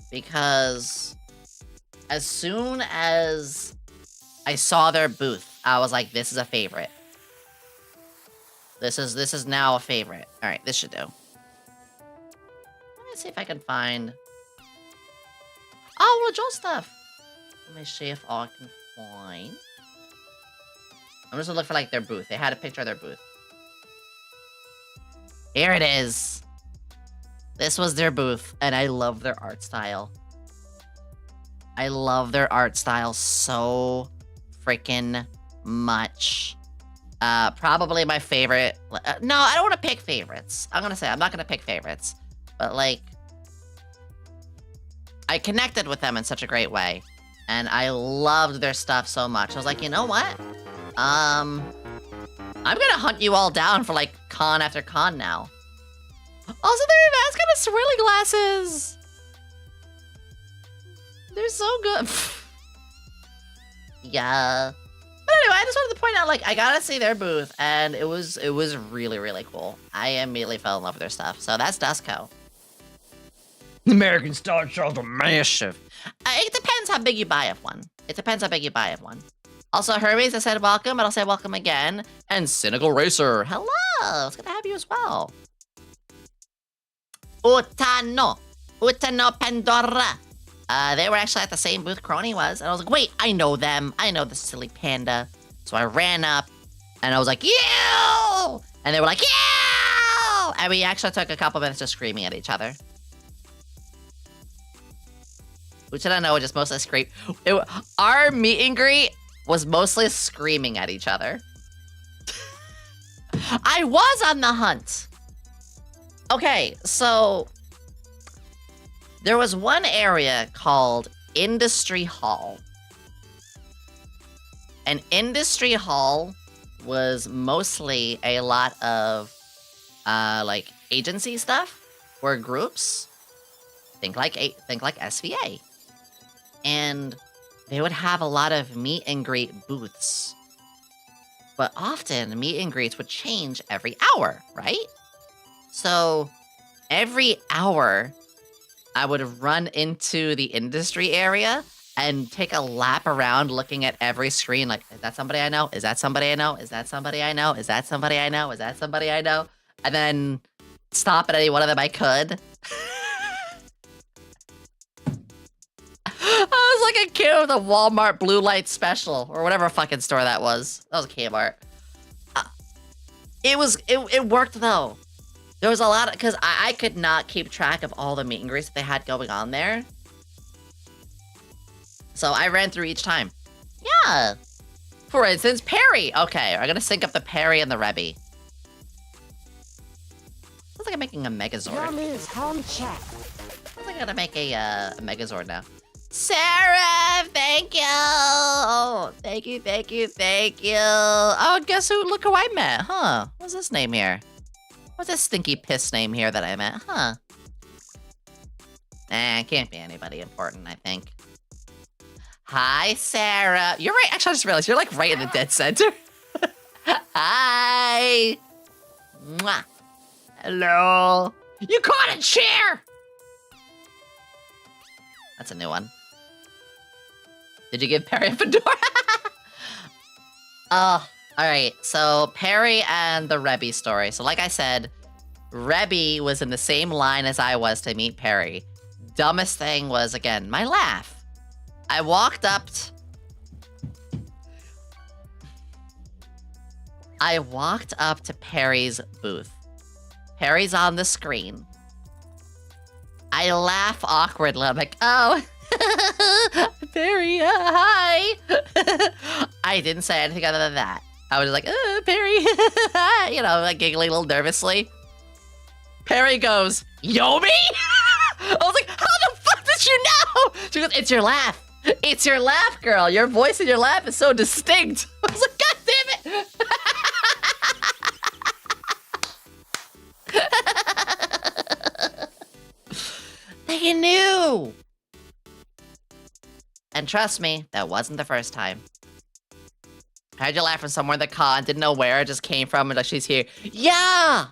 Because as soon as I saw their booth, I was like, this is a favorite. This is now a favorite. All right, this should do. Let me see if I can find... Oh, well, Joel stuff. Let me see if I can find... I'm just gonna look for, like, their booth. They had a picture of their booth. Here it is. This was their booth, and I love their art style. I love their art style so freaking much. Probably my favorite. No, I don't want to pick favorites. I'm gonna say I'm not gonna pick favorites, but like, I connected with them in such a great way, and I loved their stuff so much. I was like, you know what? I'm gonna hunt you all down for like con after con now. Also, their mascot has swirly glasses. They're so good. Yeah. But anyway, I just wanted to point out, like, I gotta see their booth, and it was really, really cool. I immediately fell in love with their stuff. So that's Dustco. American Star Charles are massive. It depends how big you buy of one. It depends how big you buy of one. Also, Hermes, I said welcome, but I'll say welcome again. And Cynical Racer, hello! It's good to have you as well. Utano Pandora. They were actually at the same booth Crony was, and I was like, wait, I know them. I know the silly panda. So I ran up, and I was like, yeah! And they were like, yeah! And we actually took a couple minutes just screaming at each other. Which I don't know, just mostly scream. Our meet and greet was mostly screaming at each other. I was on the hunt. Okay, so there was one area called Industry Hall. And Industry Hall was mostly a lot of like agency stuff or groups. Think like SVA. And they would have a lot of meet and greet booths. But often meet and greets would change every hour, right? So every hour I would run into the industry area and take a lap around looking at every screen like, is that somebody I know? Is that somebody I know? Is that somebody I know? Is that somebody I know? Is that somebody I know? And then stop at any one of them I could. I was like a kid with a Walmart blue light special or whatever fucking store that was. That was Kmart. It worked though. There was a lot of, because I could not keep track of all the meet and greets that they had going on there. So I ran through each time. Yeah. For instance, Perry. Okay, I'm gonna sync up the Perry and the Rebby. Looks like I'm making a Megazord. Yomi's home check. Looks like I'm gonna make a Megazord now. Sarah, thank you. Oh, thank you. Oh, guess who? Look who I met, huh? What's this name here? What's this stinky piss name here that I met, huh? It can't be anybody important, I think. Hi, Sarah. You're right. Actually, I just realized you're like right in the dead center. Hi. Mwah. Hello. You caught a chair! That's a new one. Did you give Perry a fedora? Oh, alright. So, Perry and the Rebby story. So, like I said, Rebby was in the same line as I was to meet Perry. Dumbest thing was, again, my laugh. I walked up to Perry's booth. Perry's on the screen. I laugh awkwardly. I'm like, oh, Perry, hi. I didn't say anything other than that. I was like, Perry, you know, like giggling a little nervously. Perry goes, Yomi? I was like, how the fuck did you know? She goes, it's your laugh. It's your laugh, girl. Your voice and your laugh is so distinct. I was like, God damn it. They knew! And trust me, that wasn't the first time. I heard you laugh from somewhere in the con, didn't know where it just came from, and like, she's here. Yeah!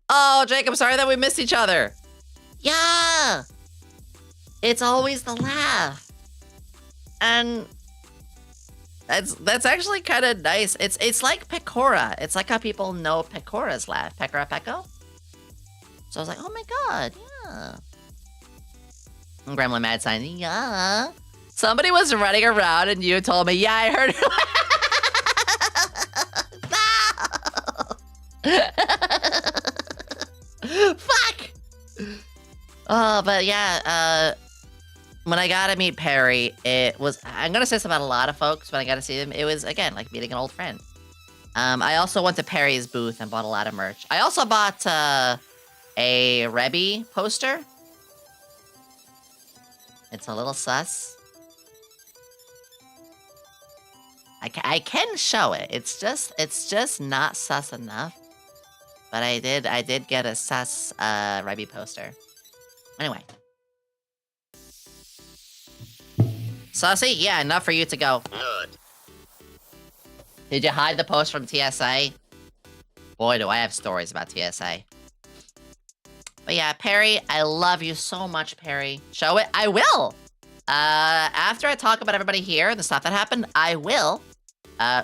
Oh, Jake, I'm sorry that we missed each other. Yeah! It's always the laugh. And that's actually kind of nice. It's like Pecora. It's like how people know Pecora's laugh. Pecora Peco? So I was like, oh my god, yeah. And Gremlin Mad Sign, yeah. Somebody was running around and you told me, yeah, I heard her. No! Fuck! Oh, but yeah, when I got to meet Perry, it was, I'm gonna say this about a lot of folks when I got to see them, it was, again, like meeting an old friend. I also went to Perry's booth and bought a lot of merch. I also bought, a Rebby poster. It's a little sus. I can show it. It's just not sus enough. But I did get a sus Rebby poster. Anyway. Sussy? Yeah, enough for you to go. Did you hide the post from TSA? Boy, do I have stories about TSA. But yeah, Perry, I love you so much, Perry. Show it? I will! After I talk about everybody here and the stuff that happened, I will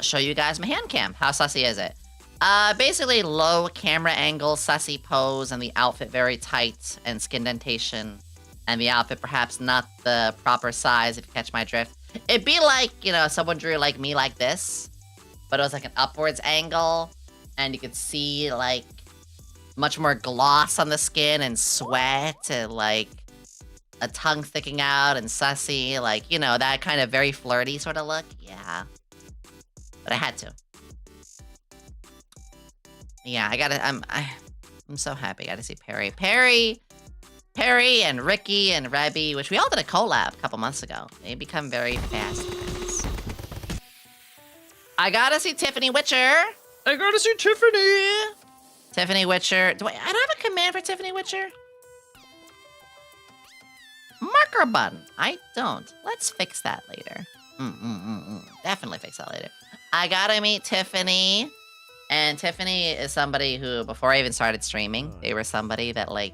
show you guys my hand cam. How sussy is it? Basically low camera angle, sussy pose, and the outfit very tight and skin dentation. And the outfit perhaps not the proper size, if you catch my drift. It'd be like, you know, someone drew like me like this, but it was like an upwards angle, and you could see like much more gloss on the skin and sweat and like a tongue sticking out and sussy, like, you know, that kind of very flirty sort of look. Yeah. But I had to. Yeah, I'm so happy I got to see Perry. Perry and Ricky and Rebby, which we all did a collab a couple months ago. They become very fast friends. I gotta see Tiffany Witcher. I gotta see Tiffany. Tiffany Witcher. I don't have a command for Tiffany Witcher? Marker button. I don't. Let's fix that later. Definitely fix that later. I gotta meet Tiffany. And Tiffany is somebody who, before I even started streaming, they were somebody that, like,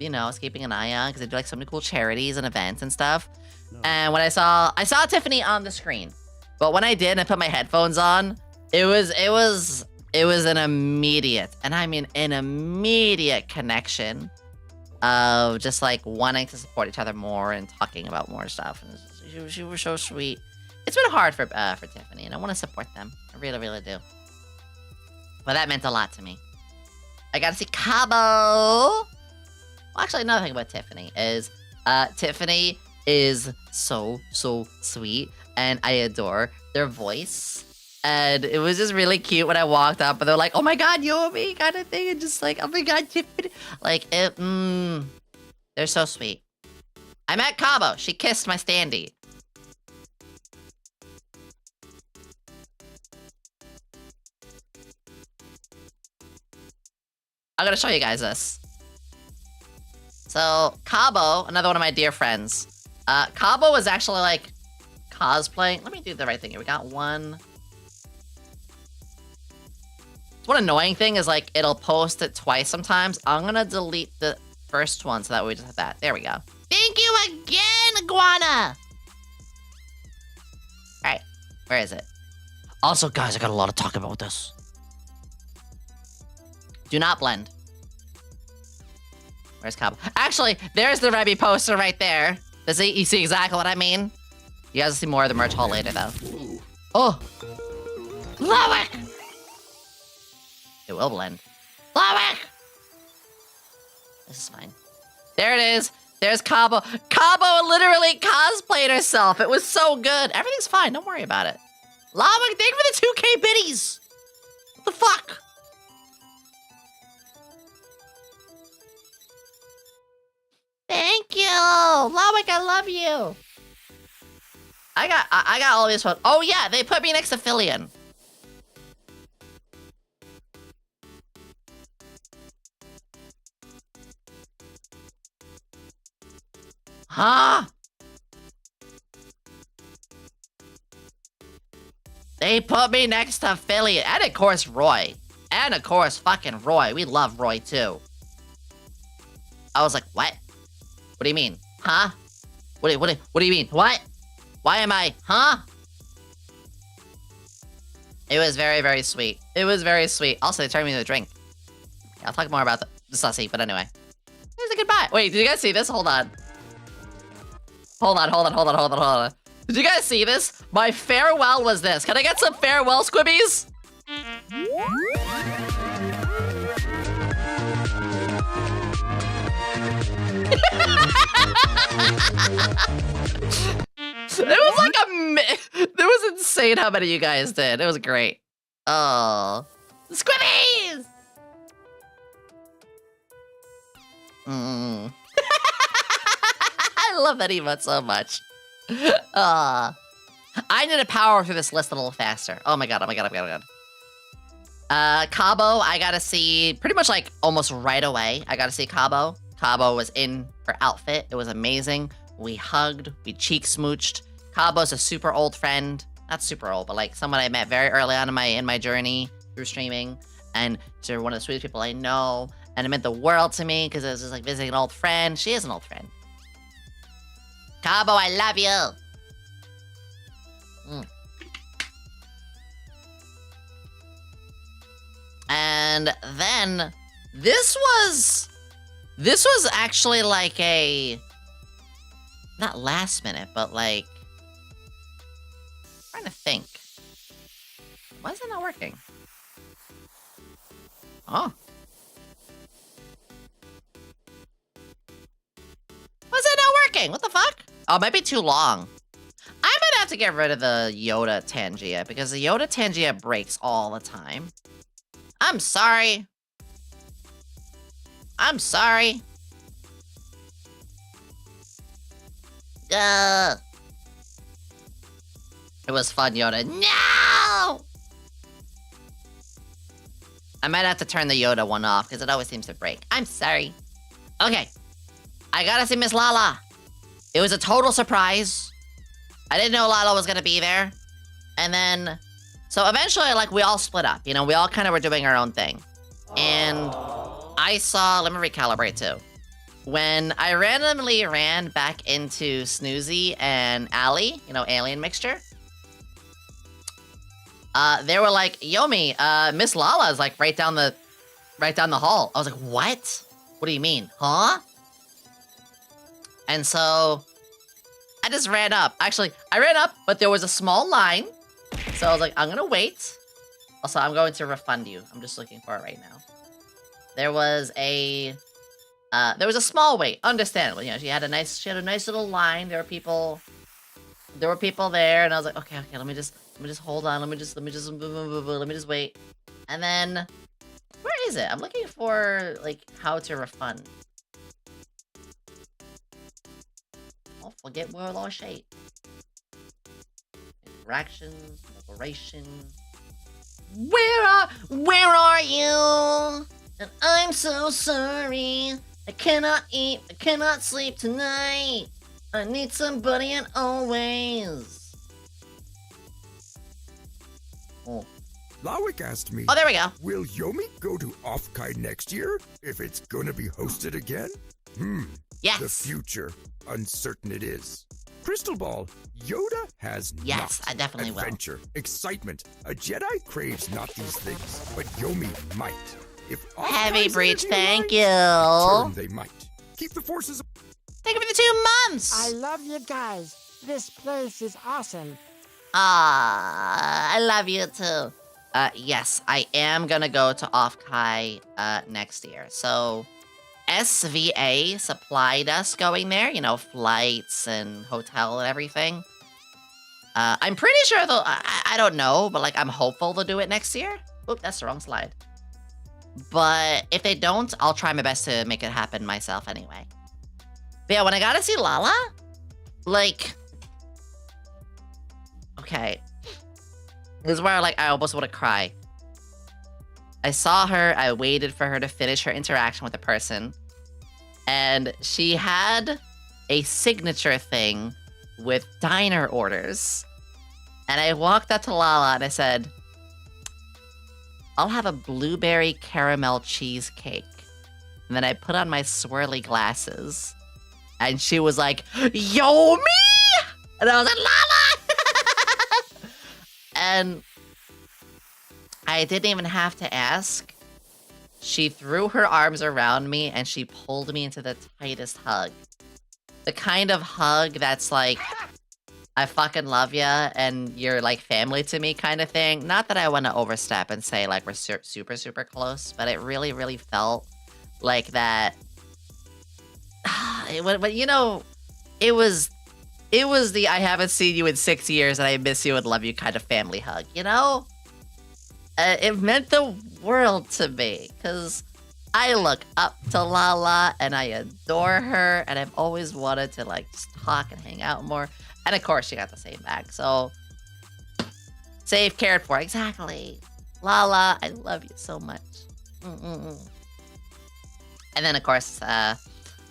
you know, I was keeping an eye on because they do like so many cool charities and events and stuff. And when I saw Tiffany on the screen, but when I did and I put my headphones on, it was an immediate, and I mean an immediate connection of just like wanting to support each other more and talking about more stuff. And she was so sweet. It's been hard for Tiffany, and I want to support them. I really, really do. But that meant a lot to me. I got to see Cabo. Well, actually, another thing about Tiffany is Tiffany is so sweet, and I adore their voice. And it was just really cute when I walked up, and they're like, "Oh my God, Yomi," kind of thing, and just like, "Oh my God, Tiffany," like it. They're so sweet. I met Cabo. She kissed my standee. I'm gonna show you guys this. So, Cabo, another one of my dear friends. Cabo was actually, like, cosplaying. Let me do the right thing here. We got one. one annoying thing is like it'll post it twice sometimes. I'm gonna delete the first one so that we just have that. There we go. Thank you again, Iguana. All right, where is it? Also, guys, I got a lot to talk about with this. Do not blend. Where's Cabo? Actually, there's the Rebby poster right there. You see exactly what I mean? You guys will see more of the merch haul later, though. Oh! Lowick! It will blend. Lowick! This is fine. There it is. There's Cabo. Cabo literally cosplayed herself. It was so good. Everything's fine. Don't worry about it. Lowick, thank you for the 2K biddies. What the fuck? Thank you, Lowick. I love you. I got all these ones. Oh yeah, they put me next to Fillion. Huh? They put me next to Fillion, and of course Roy, and of course fucking Roy. We love Roy too. I was like, what? What do you mean? Huh? What do you mean? What? Why am I? Huh? It was very, very sweet. It was very sweet. Also, they turned me into a drink. Yeah, I'll talk more about the sussy, but anyway. Here's a goodbye. Wait, did you guys see this? Hold on. Hold on. Did you guys see this? My farewell was this. Can I get some farewell squibbies? It was like it was insane how many you guys did. It was great. Oh, squibbies! I love that emote so much. I need to power through this list a little faster. Oh my god. Cabo, I gotta see pretty much like almost right away. I gotta see Cabo. Cabo was in her outfit. It was amazing. We hugged, we cheek smooched. Cabo's a super old friend. Not super old, but like someone I met very early on in my journey through streaming. And she's one of the sweetest people I know. And it meant the world to me because it was just like visiting an old friend. She is an old friend. Cabo, I love you. And then this was actually like a, not last minute, but like, I'm trying to think. Why is it not working? Oh. Why is it not working? What the fuck? Oh, it might be too long. I might have to get rid of the Yoda Tangia because the Yoda Tangia breaks all the time. I'm sorry. I'm sorry. It was fun, Yoda. No! I might have to turn the Yoda one off because it always seems to break. I'm sorry. Okay. I gotta see Miss Lala. It was a total surprise. I didn't know Lala was gonna be there. And then, so eventually, like, we all split up. You know, we all kind of were doing our own thing. And I saw, let me recalibrate too. When I randomly ran back into Snoozy and Allie, you know, Alien Mixture, they were like, Yomi, Miss Lala is like right down the hall. I was like, what? What do you mean? Huh? And so I just ran up. Actually, I ran up, but there was a small line. So I was like, I'm gonna wait. Also, I'm going to refund you. I'm just looking for it right now. There was a small wait, understandable. You know, she had a nice little line. There were people there, and I was like, okay, let me just hold on. Let me just wait. And then, where is it? I'm looking for like how to refund. I'll forget word or shape. Interactions, operation. Where are you? And I'm so sorry. I cannot eat, I cannot sleep tonight. I need somebody and always. Oh. Lowick asked me, Oh, there we go. will Yomi go to Offkai next year if it's gonna be hosted again? The Yes. future. Uncertain it is. Crystal Ball, Yoda has Yes, not. I definitely will. Adventure, excitement. A Jedi craves not these things, but Yomi might. If Heavy Offkai's breach, energy thank aligns, you. turn they might. Keep the forces. Thank you for the 2 months. I love you guys. This place is awesome. I love you too. Yes, I am gonna go to Offkai next year. So, SVA supplied us going there, you know, flights and hotel and everything. I'm pretty sure they'll, I don't know, but like I'm hopeful they'll do it next year. Oop, that's the wrong slide. But if they don't, I'll try my best to make it happen myself anyway. But yeah, when I got to see Lala, like, okay, this is where like I almost want to cry. I saw her, I waited for her to finish her interaction with the person, and she had a signature thing with diner orders. And I walked up to Lala and I said, I'll have a blueberry caramel cheesecake. And then I put on my swirly glasses. And she was like, Yomi! And I was like, Lala! And I didn't even have to ask. She threw her arms around me and she pulled me into the tightest hug. The kind of hug that's like, I fucking love ya and you're like family to me kind of thing. Not that I want to overstep and say like we're super, super close, but it really, really felt like that. But you know, it was the I haven't seen you in 6 years and I miss you and love you kind of family hug, you know? It meant the world to me because I look up to Lala and I adore her and I've always wanted to like just talk and hang out more. And of course she got the same back, so safe, cared for, exactly. Lala, I love you so much. And then of course, oh,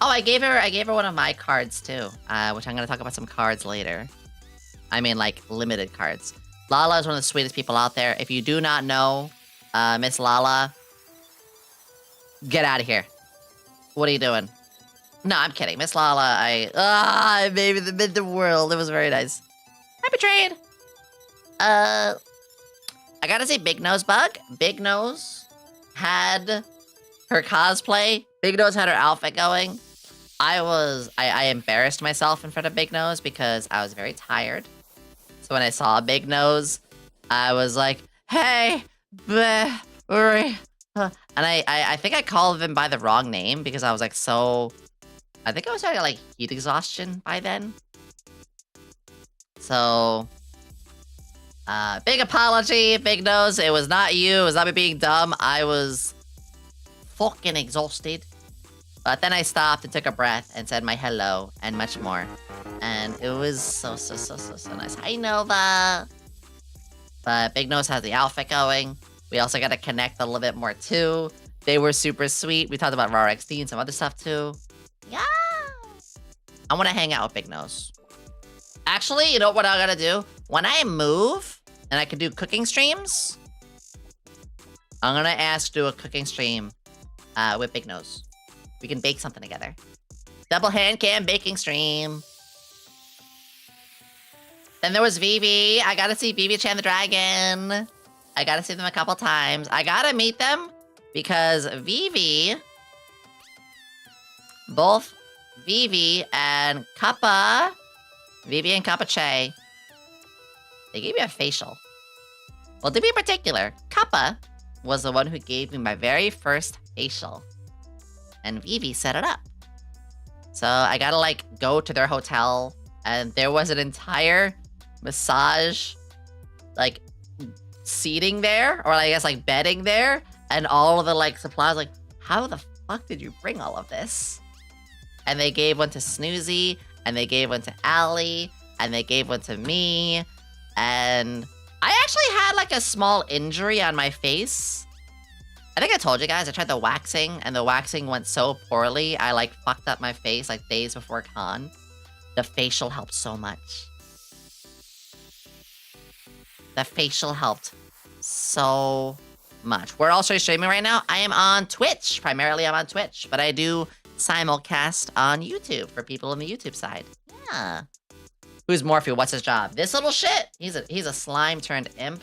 I gave her one of my cards too, which I'm gonna talk about some cards later. I mean like limited cards. Lala is one of the sweetest people out there. If you do not know Miss Lala, get out of here. What are you doing? No, I'm kidding. Miss Lala, I maybe the world. It was very nice. I betrayed. I gotta say Big Nose Bug. Big Nose had her cosplay. Big Nose had her outfit going. I embarrassed myself in front of Big Nose because I was very tired. So when I saw Big Nose, I was like, hey, and I think I called him by the wrong name because I was like so... I think I was starting to like heat exhaustion by then. So, big apology, Big Nose. It was not you. It was not me being dumb. I was fucking exhausted. But then I stopped and took a breath and said my hello and much more. And it was so nice. Hi, Nova. But Big Nose has the outfit going. We also got to connect a little bit more too. They were super sweet. We talked about Raw XD and some other stuff too. Yeah. I want to hang out with Big Nose. Actually, you know what I gotta do? When I move and I can do cooking streams, I'm gonna ask to do a cooking stream with Big Nose. We can bake something together. Double hand cam baking stream. Then there was Vivi. I gotta see Vivi Chan the Dragon. I gotta see them a couple times. I gotta meet them because Vivi... Both Vivi and Kappa Che, they gave me a facial. Well, to be particular, Kappa was the one who gave me my very first facial. And Vivi set it up. So I gotta like go to their hotel and there was an entire massage like seating there, or I guess like bedding there, and all of the like supplies. Like, how the fuck did you bring all of this? And they gave one to Snoozy, and they gave one to Allie, and they gave one to me. And I actually had like a small injury on my face. I think I told you guys, I tried the waxing, and the waxing went so poorly, I like fucked up my face like days before con. The facial helped so much. The facial helped so much. We're also streaming right now. I am on Twitch. Primarily, I'm on Twitch, but I do simulcast on YouTube for people on the YouTube side. Yeah. Who's Morphe? What's his job? This little shit. He's a slime turned imp.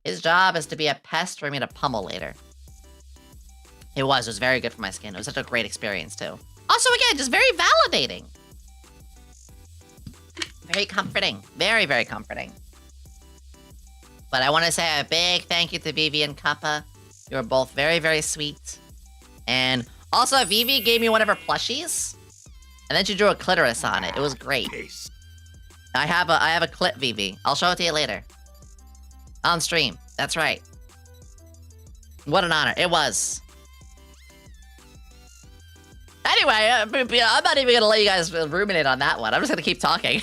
His job is to be a pest for me to pummel later. It was very good for my skin. It was such a great experience too. Also, again, just very validating. Very comforting. Very, very comforting. But I want to say a big thank you to Vivi and Kappa. You were both very, very sweet. And also, Vivi gave me one of her plushies. And then she drew a clitoris on it. It was great. I have a clip, Vivi. I'll show it to you later. On stream. That's right. What an honor. It was. Anyway, I'm not even gonna let you guys ruminate on that one. I'm just gonna keep talking.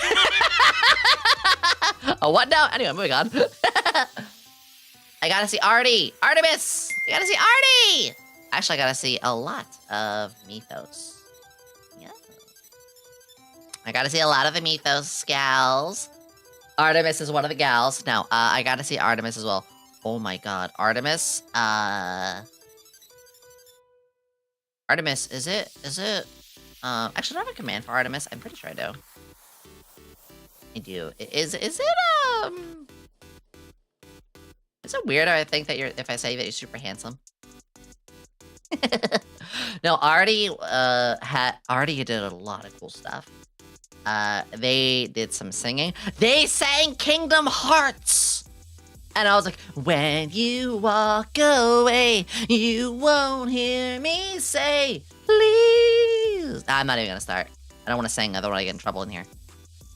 Oh, what now? Anyway, moving on. I gotta see Artie! Artemis! I gotta see Artie! Actually, I gotta see a lot of Mythos. Yeah. I gotta see a lot of the Mythos gals. Artemis is one of the gals. Now, I gotta see Artemis as well. Oh my god, Artemis, Artemis, is it, actually, do I have a command for Artemis? I'm pretty sure I do. I do. Is it weird, I think, that if I say that you're super handsome? No, Artie did a lot of cool stuff. They did some singing. They sang Kingdom Hearts! And I was like, when you walk away, you won't hear me say, please. I'm not even gonna start. I don't want to sing, otherwise I get in trouble in here.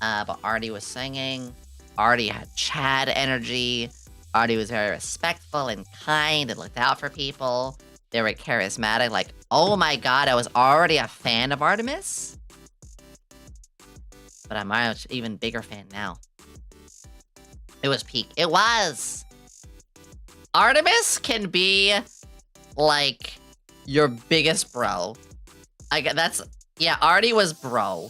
But Artie was singing. Artie had Chad energy. Artie was very respectful and kind and looked out for people. They were charismatic. Like, oh my god, I was already a fan of Artemis. But I'm an even bigger fan now. It was peak. It was! Artemis can be, like, your biggest bro. Yeah, Artie was bro.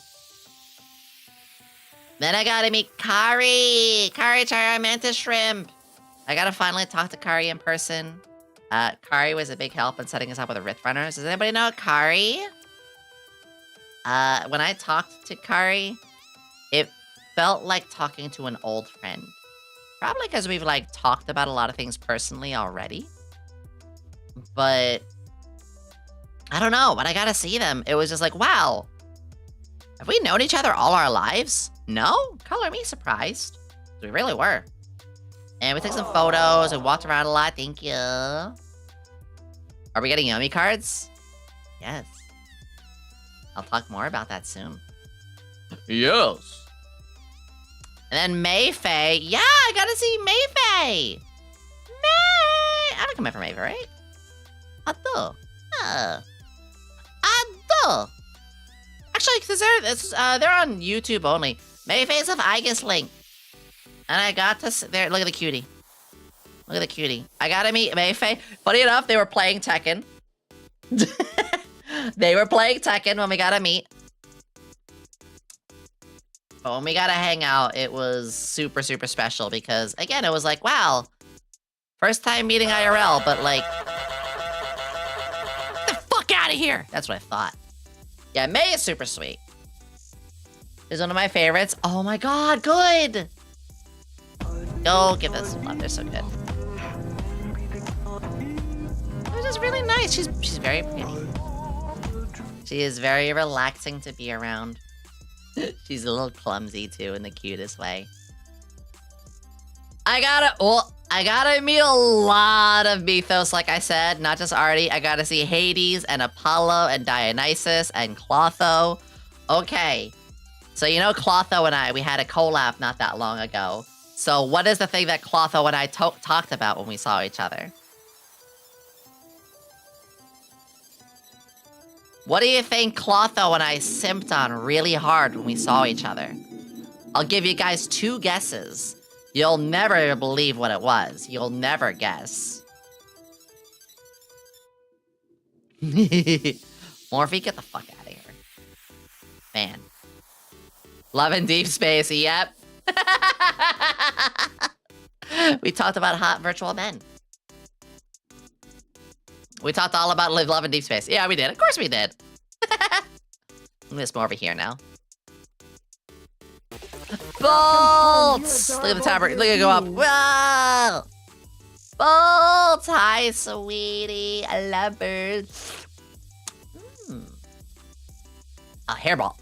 Then I gotta meet Kari! Kari Chara Mantis Shrimp! I gotta finally talk to Kari in person. Kari was a big help in setting us up with the Rift Runners. Does anybody know Kari? When I talked to Kari, it felt like talking to an old friend. Probably because we've, like, talked about a lot of things personally already. But I don't know, but I gotta see them. It was just like, wow. Have we known each other all our lives? No? Color me surprised. We really were. And we took some photos and walked around a lot. Thank you. Are we getting Yomi cards? Yes. I'll talk more about that soon. Yes. And then Mayfaye. Yeah, I gotta see Mayfaye. May. I'm coming for Mayfaye, right? Ado. Ado. Actually, because they're on YouTube only. Mayfaye's of Aegis Link. And I got to there. Look at the cutie. Look at the cutie. I gotta meet Mayfaye. Funny enough, they were playing Tekken. They were playing Tekken when we gotta meet. But when we gotta hang out, it was super, super special because, again, it was like, wow, first time meeting IRL, but like, get the fuck out of here! That's what I thought. Yeah, May is super sweet. Is one of my favorites. Oh my god, good! Go give us some love, they're so good. It was just really nice. She's very pretty. She is very relaxing to be around. She's a little clumsy too in the cutest way. I gotta meet a lot of Mythos, like I said, not just Artie. I gotta see Hades and Apollo and Dionysus and Clotho. Okay, so you know Clotho and we had a collab not that long ago. So what is the thing that Clotho and I talked about when we saw each other? What do you think Clotho and I simped on really hard when we saw each other? I'll give you guys 2 guesses. You'll never believe what it was. You'll never guess. Morphe, get the fuck out of here. Man. Love in Deep Space, yep. We talked about hot virtual men. We talked all about live, love, and deep space. Yeah, we did. Of course we did. There's more over here now. Bolts! Look at the tower. Look at it go up. Whoa! Bolts! Hi, sweetie. I love birds. A hairball.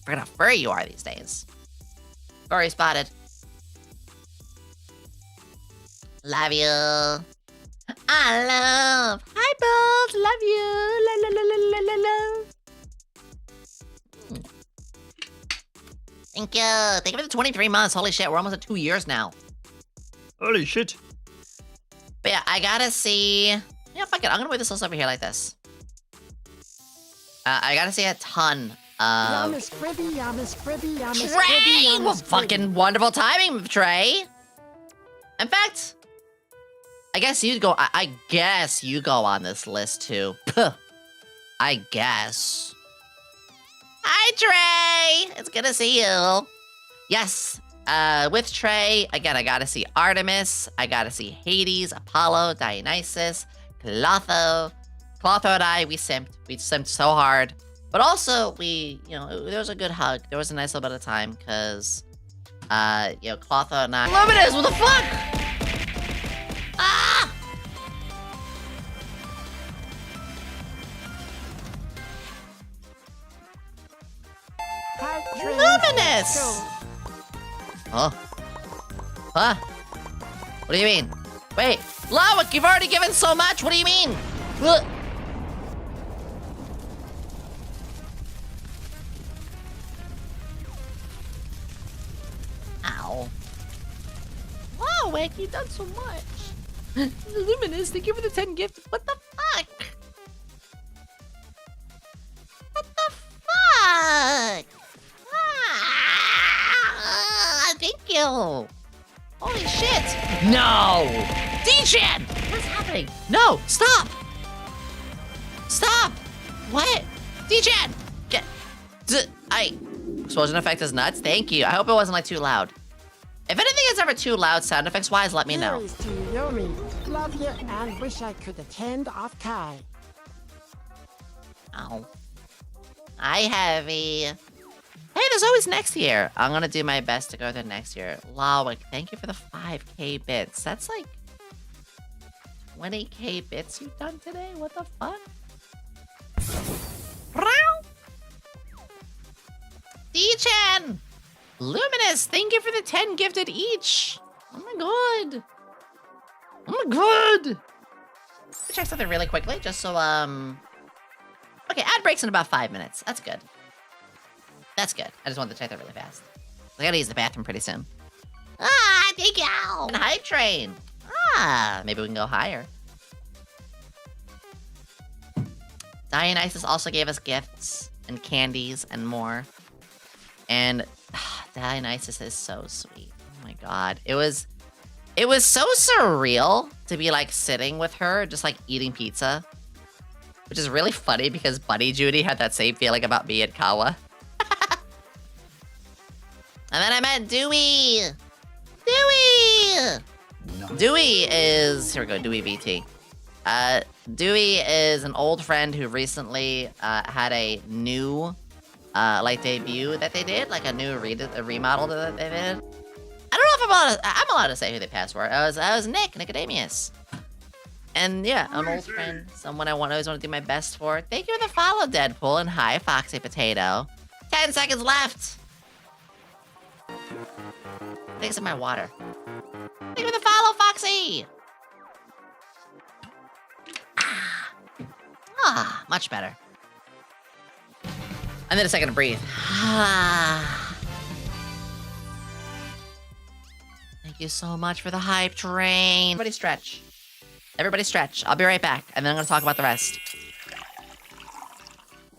Forget how furry you are these days. Furry spotted. Love you. I love. Hi, Bolts. Love you. La la la la la la. Thank you. Thank you for the 23 months. Holy shit, we're almost at 2 years now. Holy shit. But yeah, I gotta see. Yeah, fuck it. I'm gonna move this list over here like this. I gotta see a ton of. Trey! Well, fucking wonderful timing, Trey. In fact, I guess you'd go. I guess you go on this list too. Puh. I guess. Hi, Trey. It's good to see you. Yes. With Trey, again, I gotta see Artemis. I gotta see Hades, Apollo, Dionysus, Clotho. Clotho and I, we simped. We simped so hard. But also, there was a good hug. There was a nice little bit of time, because, Clotho and I... Luminous, what the fuck? Ah! Luminous! Oh. Huh? What do you mean? Wait, Lawak, you've already given so much. What do you mean? Ugh. Ow. Wow, Wick, you've done so much. Luminous, thank you for the 10 gifts. What the fuck? What the fuck? Thank you. Holy shit. No. D-Chan! What's happening? No, stop. Stop. What? D-Chan! Get... Explosion effect is nuts. Thank you. I hope it wasn't, like, too loud. If anything is ever too loud sound effects-wise, let me know. To Yomi. Love you and wish I could attend Offkai. Ow. Hi, Heavy. Hey, there's always next year. I'm gonna do my best to go there next year. Lawak, thank you for the 5K bits. That's like 20K bits you've done today? What the fuck? D-Chan! Luminous, thank you for the 10 gifted each. Oh my god. Oh my god. Let me check something really quickly, just so, Okay, ad breaks in about 5 minutes. That's good. That's good. I just wanted to check that really fast. I gotta use the bathroom pretty soon. Ah, thank you! And hype train. Ah, maybe we can go higher. Dionysus also gave us gifts and candies and more. And Dionysus is so sweet. Oh my god. It was so surreal to be like sitting with her, just like eating pizza. Which is really funny because Bunny Judy had that same feeling about me at Kawa. And then I met Dewey! Dewey! No. Dewey is... Here we go, Dewey VT. Dewey is an old friend who recently had a new, debut that they did. Like a new remodel that they did. I don't know if I'm allowed to say who they passed were. I was Nicodemus. And yeah, an old friend. Someone I always want to do my best for. Thank you for the follow, Deadpool. And hi, Foxy Potato. 10 seconds left. Thanks for my water. Thank you for the follow, Foxy! Ah, much better. And then a second to breathe. Thank you so much for the hype train. Everybody stretch. Everybody stretch. I'll be right back, and then I'm gonna talk about the rest.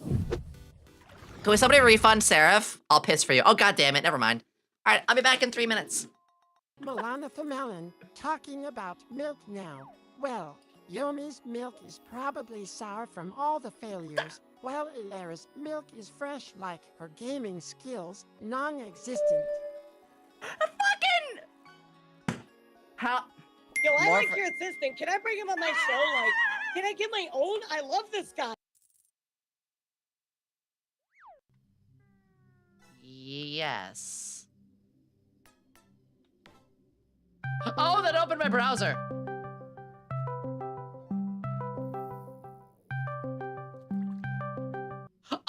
Can we somebody refund Seraph? I'll piss for you. Oh, god damn it. Never mind. All right, I'll be back in 3 minutes. Milana Melon, talking about milk now. Well, Yomi's milk is probably sour from all the failures, while Ilara's milk is fresh like her gaming skills, non-existent. How? Yo, I More like your assistant. Can I bring him on my show? Like, can I get my own? I love this guy. Yes. Oh, that opened my browser.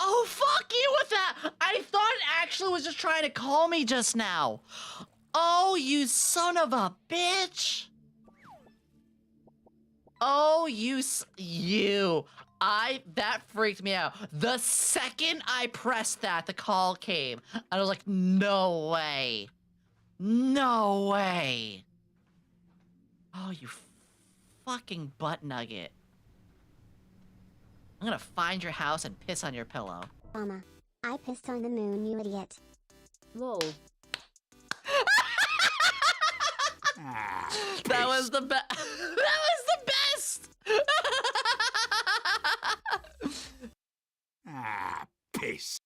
Oh, fuck you with that! I thought it actually was just trying to call me just now. Oh, you son of a bitch! Oh, that freaked me out. The second I pressed that, the call came. And I was like, no way. No way. Oh, you fucking butt nugget. I'm gonna find your house and piss on your pillow. Mama, I pissed on the moon, you idiot. Lol. That was the best. That was the best. Piss.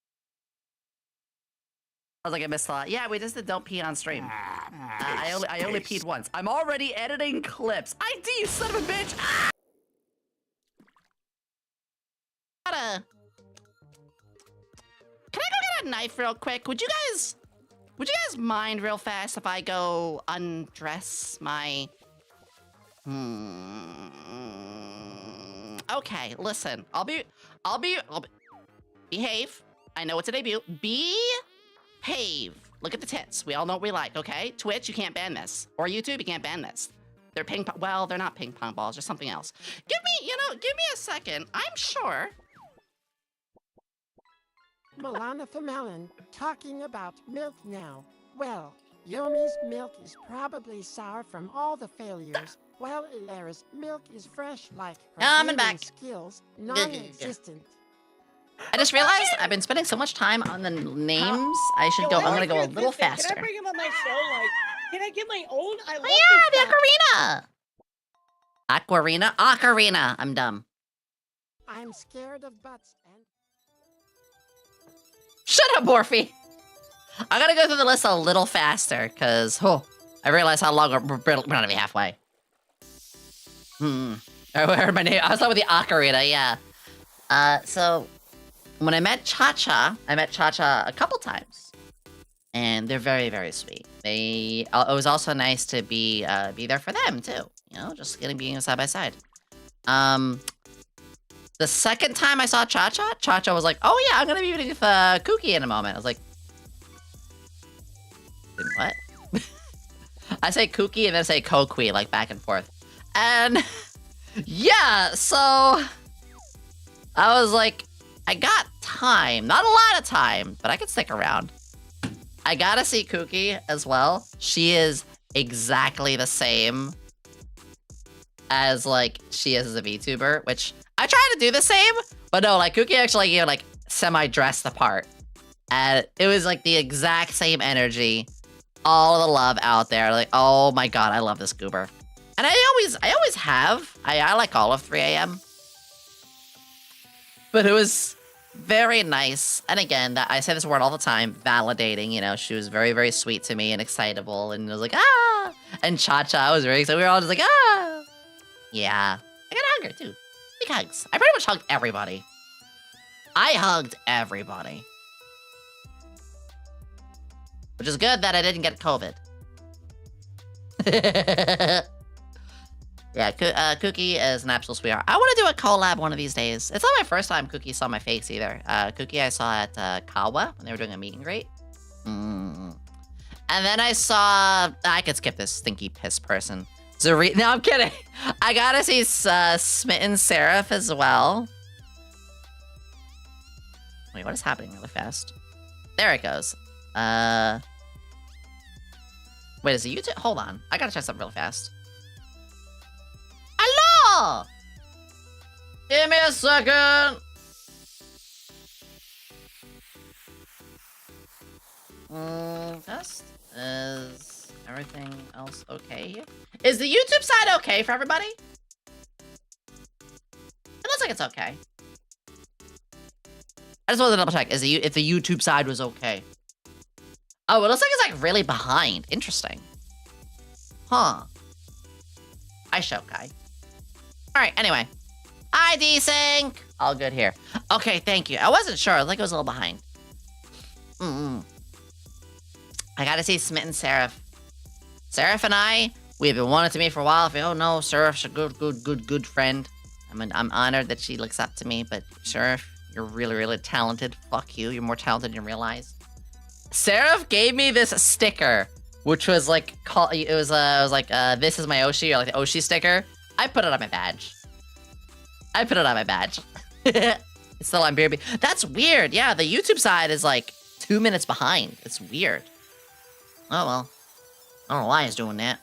I was like, I missed a lot. Yeah, we just did don't pee on stream. I only peed once. I'm already editing clips. ID, you son of a bitch. Can I go get a knife real quick? Would you guys mind real fast if I go undress my... Okay, listen. I'll behave. I know it's a debut. Behave. Look at the tits. We all know what we like, okay? Twitch, you can't ban this. Or YouTube, you can't ban this. They're ping pong... Well, they're not ping pong balls. They're something else. Give me a second. I'm sure... Milana for Melon, talking about milk now. Well, Yomi's milk is probably sour from all the failures, while Ilara's milk is fresh like her I'm back. skills non-existent. I just realized I've been spending so much time on the names. I should go. I'm gonna go a little faster. Can I bring him on my show? Like, can I get my own? I love the ocarina. Ocarina. I'm dumb. I'm scared of butts and... Shut up, Morphe. I gotta go through the list a little faster, because, I realized how long we're not even halfway. I heard my name. I was talking with the ocarina, yeah. So, when I met Cha-Cha a couple times. And they're very, very sweet. It was also nice to be there for them, too. You know, just being side by side. The second time I saw Cha-Cha was like, oh yeah, I'm gonna be meeting with Kooky in a moment. I was like, what? I say Kooky and then I say Kokui, like back and forth. And yeah, so I was like, I got time. Not a lot of time, but I could stick around. I gotta see Kooky as well. She is exactly the same as like she is as a VTuber, which I try to do the same, but no, like Kooky actually, like semi-dressed the part. And it was like the exact same energy. All the love out there. Like, oh my god, I love this goober. And I always have. I like all of 3 AM. But it was very nice. And again, I say this word all the time, validating, you know, she was very, very sweet to me and excitable. And it was like, ah! And Cha-Cha was very excited. We were all just like, ah! Yeah. I got a hug her too. Big hugs. I pretty much hugged everybody. I hugged everybody. Which is good that I didn't get COVID. Yeah, Kooky is an absolute sweetheart. I want to do a collab one of these days. It's not my first time Kooky saw my face either. Kooky I saw at Kawa when they were doing a meet and greet. And then I saw... I could skip this stinky piss person. No, I'm kidding. I gotta see Smitten Seraph as well. Wait, what is happening really fast? There it goes. Wait, is it YouTube? Hold on. I gotta check something really fast. Hello! Give me a second. Test. Is everything else okay here? Is the YouTube side okay for everybody? It looks like it's okay. I just wanted to double check. If the YouTube side was okay. Oh, it looks like it's like really behind. Interesting. Huh. I Shokai. Alright, anyway. Hi, Desync! All good here. Okay, thank you. I wasn't sure. I think I was a little behind. I gotta see Smitten Seraph. Seraph and I, we've been wanting to meet for a while. Oh no, Seraph's a good friend. I'm honored that she looks up to me, but Seraph, you're really talented. Fuck you, you're more talented than you realize. Seraph gave me this sticker, which was like, it was like, this is my Oshi, or like the Oshi sticker. I put it on my badge. It's still on BRB. That's weird. Yeah, the YouTube side is like 2 minutes behind. It's weird. Oh well. I don't know why he's doing that.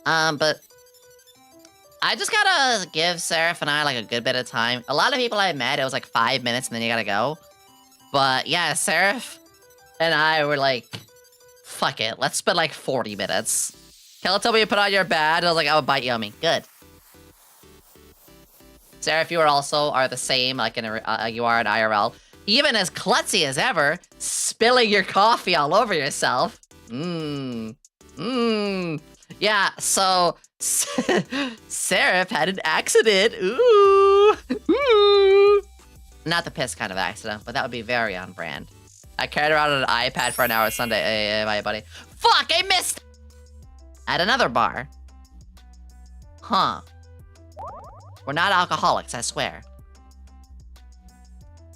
But I just gotta give Seraph and I like a good bit of time. A lot of people I met, it was like 5 minutes and then you gotta go. But yeah, Seraph and I were like, fuck it, let's spend like 40 minutes. Kella told me to put on your badge. I was like, I would bite Yomi. Good. Seraph, you are the same, like you are in IRL. Even as klutzy as ever, spilling your coffee all over yourself. Yeah, so Seraph had an accident. Ooh. Not the piss kind of accident, but that would be very on brand. I carried around an iPad for an hour Sunday. Hey, bye, buddy. Fuck, I missed! At another bar. Huh. We're not alcoholics, I swear.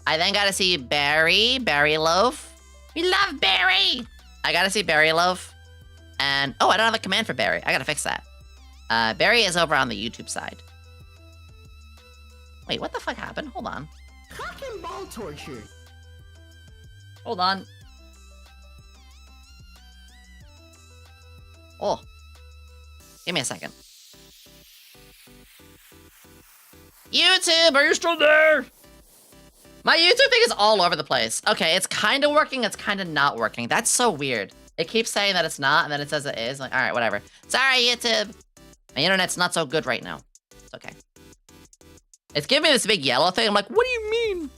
I then gotta see Barry Loaf. We love Barry! I gotta see Barry Loaf. And, oh, I don't have a command for Barry. I gotta fix that. Barry is over on the YouTube side. Wait, what the fuck happened? Hold on. Cock and ball torture. Hold on. Oh. Give me a second. YouTube, are you still there? My YouTube thing is all over the place. Okay, it's kind of working, it's kind of not working. That's so weird. It keeps saying that it's not, and then it says it is. Like, all right, whatever. Sorry, YouTube. My internet's not so good right now. It's okay. It's giving me this big yellow thing. I'm like, what do you mean?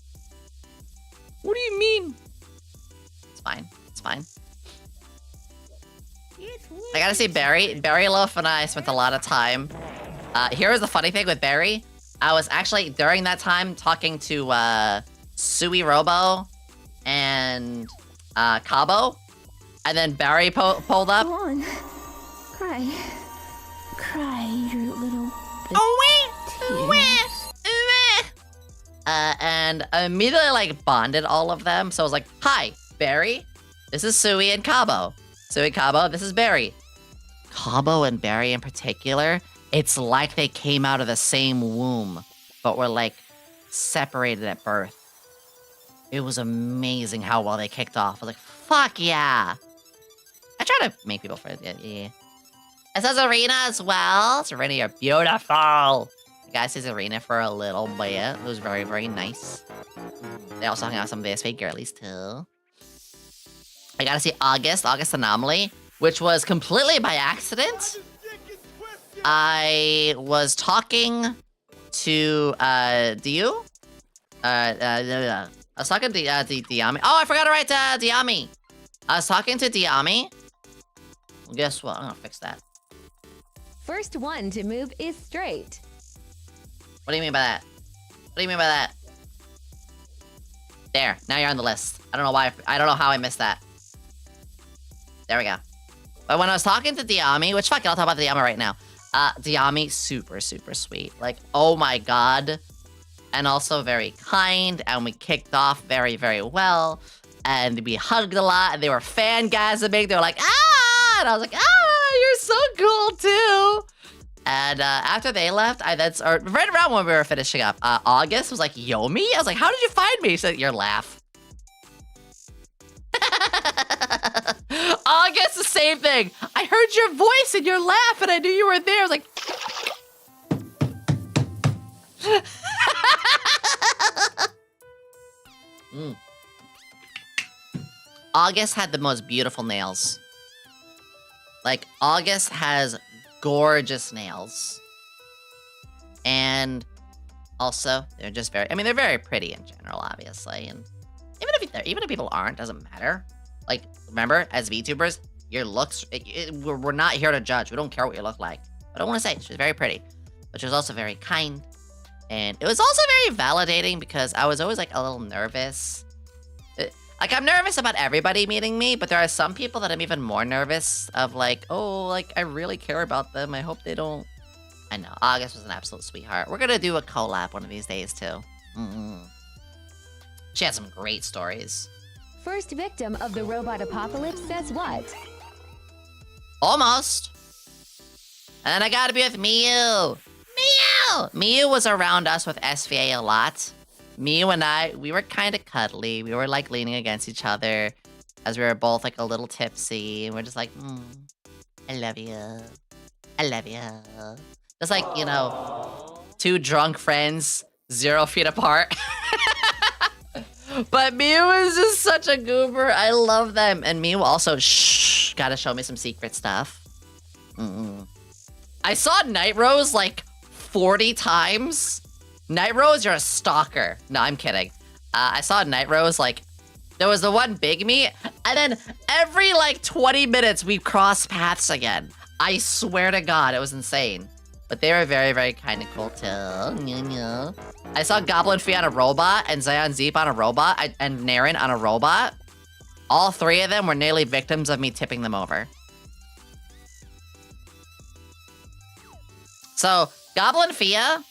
What do you mean? It's fine. It's fine. I gotta see Barry. Barry Loaf and I spent a lot of time. Here's the funny thing with Barry. I was actually, during that time, talking to Sui Robo and Cabo. And then Barry pulled up. Go on. Cry. Cry your little and I immediately like bonded all of them. So I was like, hi, Barry. This is Sui and Cabo. Sui Cabo, this is Barry. Cabo and Barry in particular, it's like they came out of the same womb, but were like separated at birth. It was amazing how well they kicked off. I was like, fuck yeah. I try to make people friends. Yeah. It says Arena as well. Serena, you're beautiful. You guys see Serena for a little bit. It was very, very nice. They also hung out with some VSP girlies too. I gotta see August Anomaly, which was completely by accident. I was talking to, Diu? I was talking to Diami. Oh, I forgot to write Diami. I was talking to Diami. Guess what? I'm gonna fix that. First one to move is straight. What do you mean by that? What do you mean by that? There, now you're on the list. I don't know why, I don't know how I missed that. There we go. But when I was talking to Diami, which fuck it, I'll talk about Diami right now. Diami, super, super sweet. Like, oh my god. And also very kind, and we kicked off very, very well. And we hugged a lot, and they were fangasming. They were like, ah! And I was like, ah, you're so cool too. And after they left, I then, or right around when we were finishing up, August was like, Yomi? I was like, how did you find me? She said, your laugh. August, the same thing. I heard your voice and your laugh, and I knew you were there. I was like, August had the most beautiful nails. Like, August has gorgeous nails. And also, they're just very, I mean, they're very pretty in general, obviously. And even if people aren't, doesn't matter. Like, remember, as VTubers, your looks, we're not here to judge. We don't care what you look like. But I want to say, she was very pretty. But she was also very kind. And it was also very validating because I was always like a little nervous. Like, I'm nervous about everybody meeting me, but there are some people that I'm even more nervous of, like, oh, like, I really care about them. I hope they don't... I know, August was an absolute sweetheart. We're gonna do a collab one of these days, too. She had some great stories. First victim of the robot apocalypse says what? Almost. And I gotta be with Miyu. Miyu! Miyu was around us with SVA a lot. Miyu and I, we were kind of cuddly. We were like leaning against each other as we were both like a little tipsy. And we're just like, I love you. I love you. Just like, you know, two drunk friends, 0 feet apart. But Miyu is just such a goober. I love them. And Miyu also, gotta show me some secret stuff. I saw Night Rose like 40 times. Night Rose, you're a stalker. No, I'm kidding. I saw Night Rose, like, there was the one big me, and then every, like, 20 minutes, we crossed paths again. I swear to God, it was insane. But they were very, very kind and cool, too. I saw Goblin Fee on a robot, and Zion Zeep on a robot, and Naren on a robot. All 3 of them were nearly victims of me tipping them over. So, Goblin Fia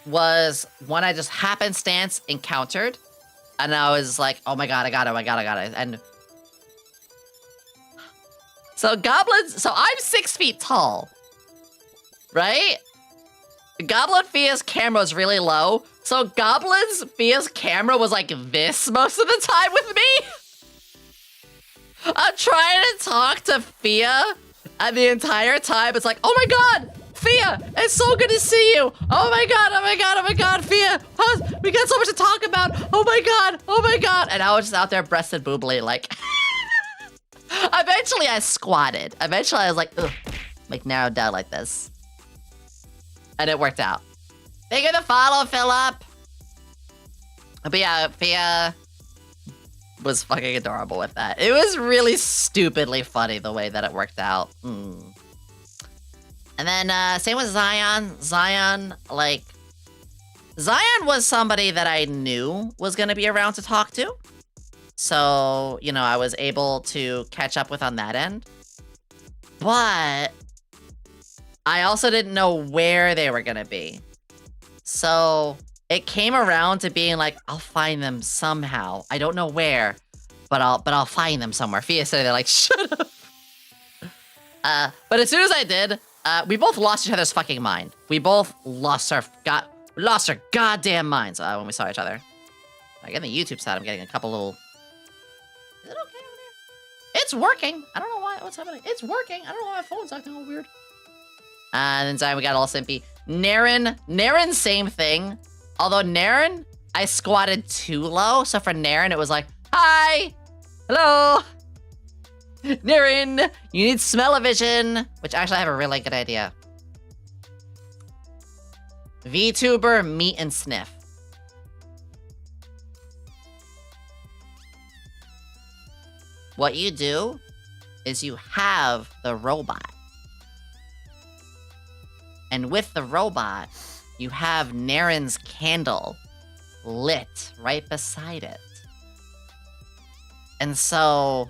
was one I just happenstance encountered. And I was like, oh my god, I got it. And so goblins, so I'm 6 feet tall, right? Goblin Fia's camera was really low. So Goblin's Fia's camera was like this most of the time with me. I'm trying to talk to Fia, and the entire time it's like, oh my god, Fia, it's so good to see you. Oh my god, Fia. We got so much to talk about. Oh my god. And I was just out there breasted boobly, like. Eventually I squatted. Eventually I was like, ugh, like narrowed down like this. And it worked out. Thank you for the follow, Philip. But yeah, Fia was fucking adorable with that. It was really stupidly funny the way that it worked out. And then, same with Zion. Zion was somebody that I knew was gonna be around to talk to. So, you know, I was able to catch up with on that end. But I also didn't know where they were gonna be. So it came around to being like, I'll find them somehow. I don't know where, but I'll find them somewhere. Fia said they're like, shut up. But as soon as I did, we both lost each other's fucking mind. We both lost our goddamn minds when we saw each other. Like in the YouTube side, I'm getting a couple little. Is it okay over there? It's working. I don't know why. What's happening? It's working. I don't know why my phone's acting all weird. And then Zion, we got all simpy. Naren, same thing. Although Naren, I squatted too low. So for Naren, it was like, hi, hello. Naren, you need smell-o-vision, which actually I have a really good idea. VTuber meet and sniff. What you do is you have the robot. And with the robot, you have Naren's candle lit right beside it. And so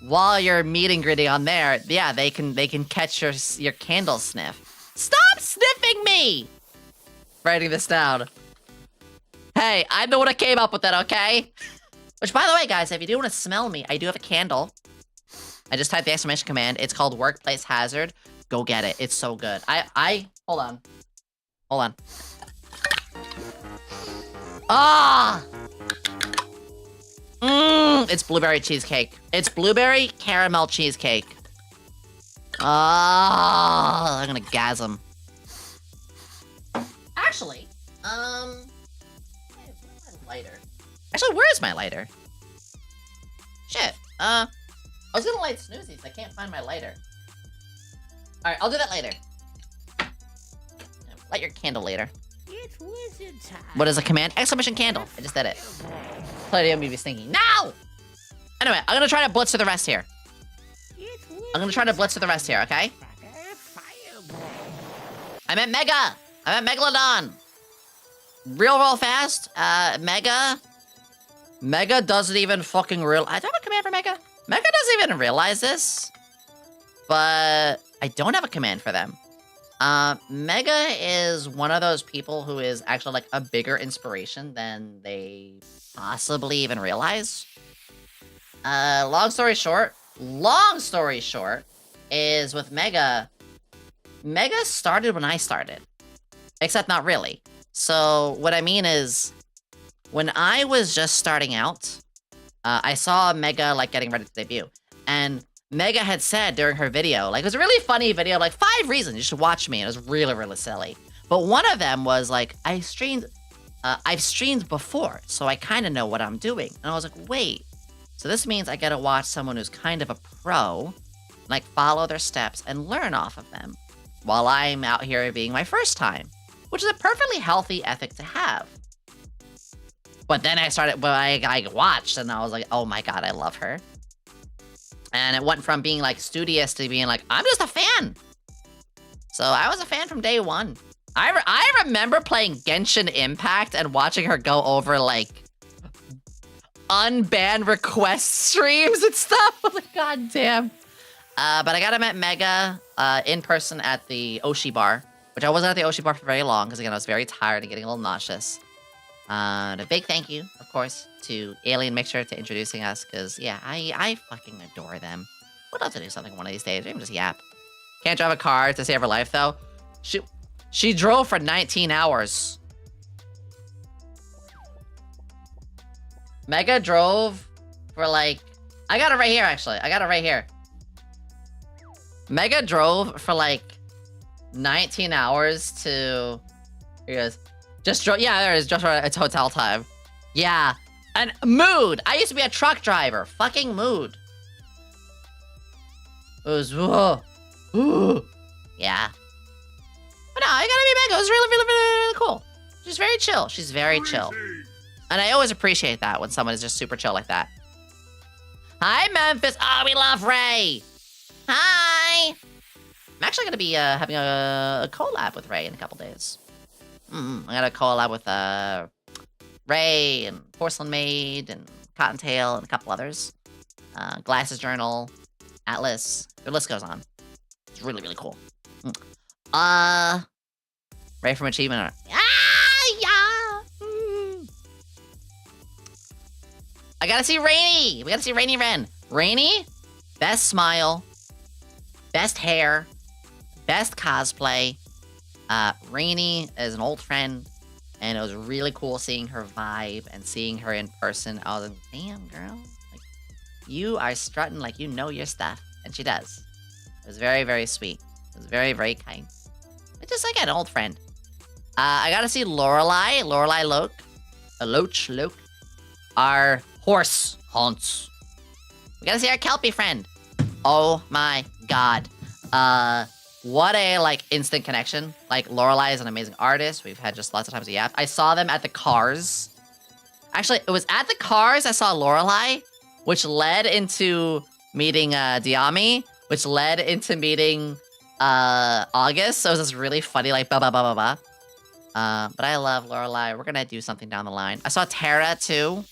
while you're meet and greeting on there, yeah, they can catch your candle sniff. Stop sniffing me! Writing this down. Hey, I'm the one that came up with that, okay? Which, by the way, guys, if you do want to smell me, I do have a candle. I just typed the exclamation command. It's called Workplace Hazard. Go get it. It's so good. Hold on. Ah! It's blueberry cheesecake. It's blueberry caramel cheesecake. Ah, I'm gonna gasm. Actually, where's my lighter? Actually, where is my lighter? Shit. I was gonna light snoozies. I can't find my lighter. Alright, I'll do that later. Light your candle later. It's wizard time. What is a command? Exclamation candle. I just did it. Palladium be stinky. No! Anyway, I'm gonna try to blitz through the rest here. I'm gonna try to blitz to the rest here, okay? I'm at Mega! I'm at Megalodon! Real fast, Mega doesn't even fucking realize. I don't have a command for Mega. Mega doesn't even realize this. But I don't have a command for them. Mega is one of those people who is actually like a bigger inspiration than they possibly even realize. Long story short is with Mega started when I started. Except not really. So what I mean is, when I was just starting out, I saw Mega like getting ready to debut, and Mega had said during her video, like, it was a really funny video, like 5 reasons you should watch me. And it was really silly. But one of them was like, I've streamed before, so I kind of know what I'm doing. And I was like, wait, so this means I gotta watch someone who's kind of a pro, like follow their steps and learn off of them, while I'm out here being my first time. Which is a perfectly healthy ethic to have. But then I watched and I was like, oh my god, I love her. And it went from being like studious to being like, I'm just a fan. So I was a fan from day one. I remember playing Genshin Impact and watching her go over like unbanned request streams and stuff. I was like, god damn. But I got him at Mega in person at the Oshi bar. Which I wasn't at the Oshi bar for very long, because again, I was very tired and getting a little nauseous. A big thank you, of course, to Alien Mixture to introducing us, because, yeah, I fucking adore them. We'll have to do something one of these days, or even just yap. Can't drive a car to save her life, though. She drove for 19 hours. Mega drove for, like... I got it right here, actually. I got it right here. Mega drove for, like... 19 hours to... Here it is. Just drove... Yeah, there it is. Just for its hotel time. Yeah. And mood! I used to be a truck driver. Fucking mood. It was... Whoa. Ooh. Yeah. But no, I gotta be Mega. It was really cool. She's very chill. She's very chill. And I always appreciate that when someone is just super chill like that. Hi, Memphis. Oh, we love Ray. Hi. I'm actually going to be having a collab with Ray in a couple days. I got a collab with Ray and Porcelain Maid and Cottontail and a couple others. Glasses Journal, Atlas, the list goes on. It's really cool. Ray from Achievement. Yeah! I gotta see Rainy! We gotta see Rainy Ren. Rainy, best smile, best hair, best cosplay. Rainy is an old friend, and it was really cool seeing her vibe and seeing her in person. I was like, damn, girl. Like, you are strutting like you know your stuff. And she does. It was very sweet. It was very kind. It's just like an old friend. I gotta see Lorelei Loach, our horse haunts. We gotta see our Kelpie friend. Oh my god. What a, like, instant connection. Like, Lorelei is an amazing artist. We've had just lots of times to yap. I saw them at the Cars. Actually, it was at the Cars I saw Lorelei, which led into meeting Diami, which led into meeting August. So it was this really funny, like, But I love Lorelei. We're gonna do something down the line. I saw Tara, too,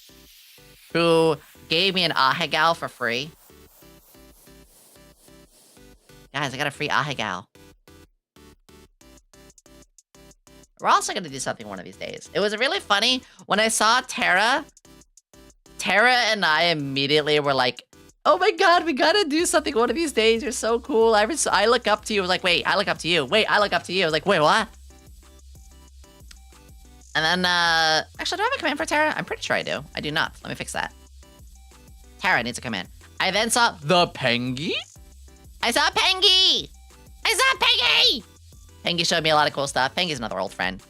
who gave me an Ahegao for free. Guys, I got a free Ahegao. We're also gonna do something one of these days. It was really funny. When I saw Tara and I immediately were like, oh my god, we gotta do something one of these days. You're so cool. I look up to you. I was like, wait, I look up to you. Wait, I look up to you. I was like, wait, what? And then, actually, do I have a command for Tara? I'm pretty sure I do. I do not. Let me fix that. Tara needs a command. I then saw the Pengy. I saw Pengy! Pengy showed me a lot of cool stuff. Pengy's another old friend.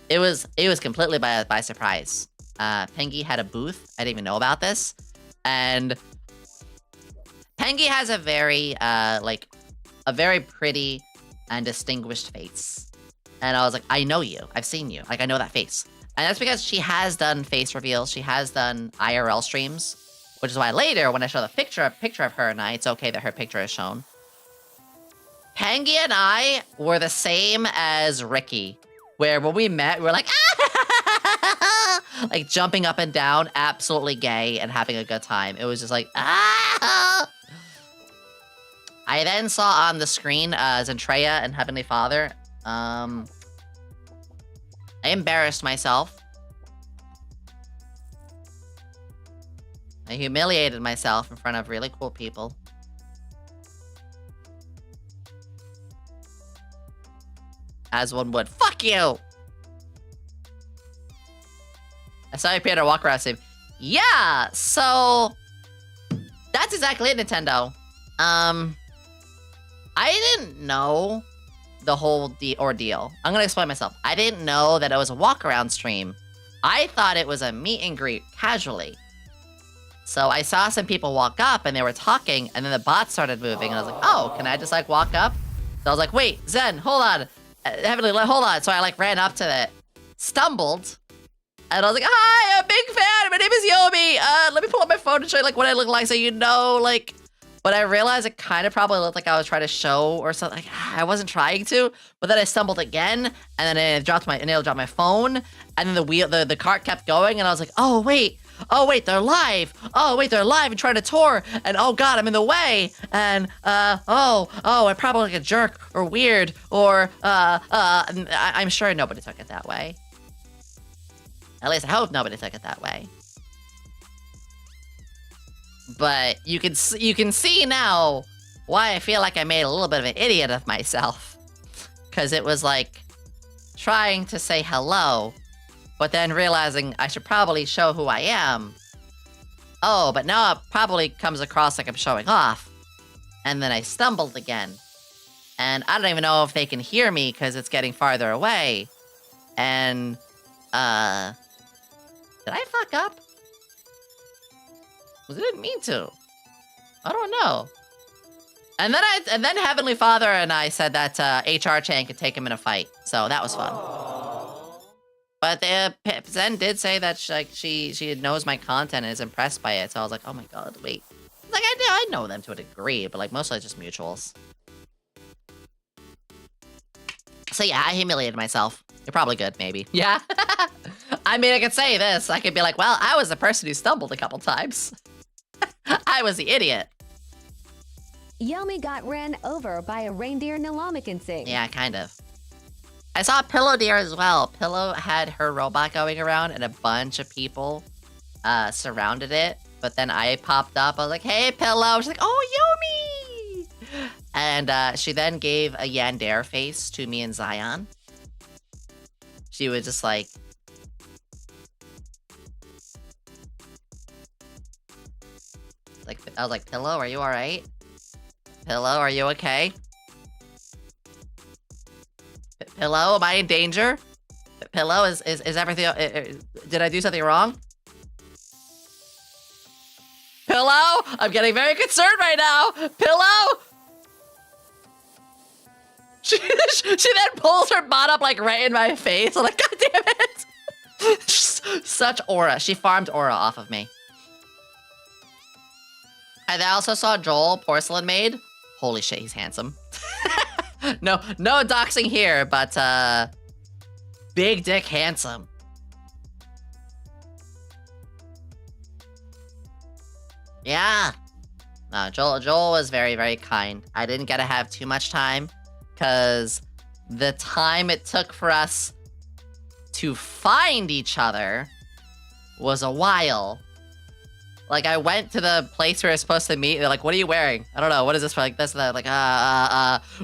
It was completely by surprise. Pengy had a booth. I didn't even know about this. And Pengy has a very, a very pretty and distinguished face. And I was like, I know you. I've seen you. Like, I know that face. And that's because she has done face reveals. She has done IRL streams. Which is why later, when I show the picture of her and I, it's okay that her picture is shown. Pangy and I were the same as Ricky, where when we met, we were like, ah! Like jumping up and down, absolutely gay and having a good time. It was just like, ah! I then saw on the screen Zentreya and Heavenly Father. I embarrassed myself. I humiliated myself in front of really cool people. As one would. Fuck you! I saw you Peter walk around saying, yeah, so that's exactly it, Nintendo. I didn't know the whole ordeal. I'm gonna explain myself. I didn't know that it was a walk-around stream. I thought it was a meet and greet casually. So I saw some people walk up and they were talking, and then the bot started moving, and I was like, oh, can I just like walk up? So I was like, wait, Zen, hold on. Heavenly, hold on. So I like ran up to it, stumbled, and I was like, hi, I'm a big fan. My name is Yomi. Let me pull up my phone and show you like what I look like so you know, like. But I realized it kind of probably looked like I was trying to show or something. Like, I wasn't trying to, but then I stumbled again, and then it dropped my phone, and then the cart kept going, and I was like, oh wait, they're live. Oh wait, they're live and trying to tour, and oh god, I'm in the way, and I'm probably like a jerk or weird or I'm sure nobody took it that way. At least I hope nobody took it that way. But you can see now why I feel like I made a little bit of an idiot of myself. Because it was like trying to say hello, but then realizing I should probably show who I am. Oh, but now it probably comes across like I'm showing off. And then I stumbled again. And I don't even know if they can hear me because it's getting farther away. And, did I fuck up? I didn't mean to. I don't know. And then Heavenly Father and I said that HR Chan could take him in a fight, so that was fun. But Zen did say that she knows my content and is impressed by it, so I was like, oh my god, wait. Like I know them to a degree, but like mostly just mutuals. So yeah, I humiliated myself. You're probably good, maybe. Yeah. I mean, I could say this. I could be like, well, I was the person who stumbled a couple times. I was the idiot. Yomi got ran over by a reindeer Nalamakinsing. Yeah, kind of. I saw Pillow Deer as well. Pillow had her robot going around and a bunch of people surrounded it. But then I popped up. I was like, hey, Pillow. She's like, oh, Yomi! And she then gave a Yandere face to me and Zion. She was just like... I was like, Pillow, are you alright? Pillow, are you okay? Pillow, am I in danger? Pillow, is everything... did I do something wrong? Pillow? I'm getting very concerned right now! Pillow? She then pulls her bot up like right in my face. I'm like, god damn it! Such aura. She farmed aura off of me. I also saw Joel, Porcelain Maid. Holy shit, he's handsome. No doxing here, but big dick handsome. Yeah. No, Joel was very, very kind. I didn't get to have too much time because the time it took for us to find each other was a while. Like, I went to the place we were supposed to meet. They're like, what are you wearing? I don't know. What is this for? Like, this, that. Like,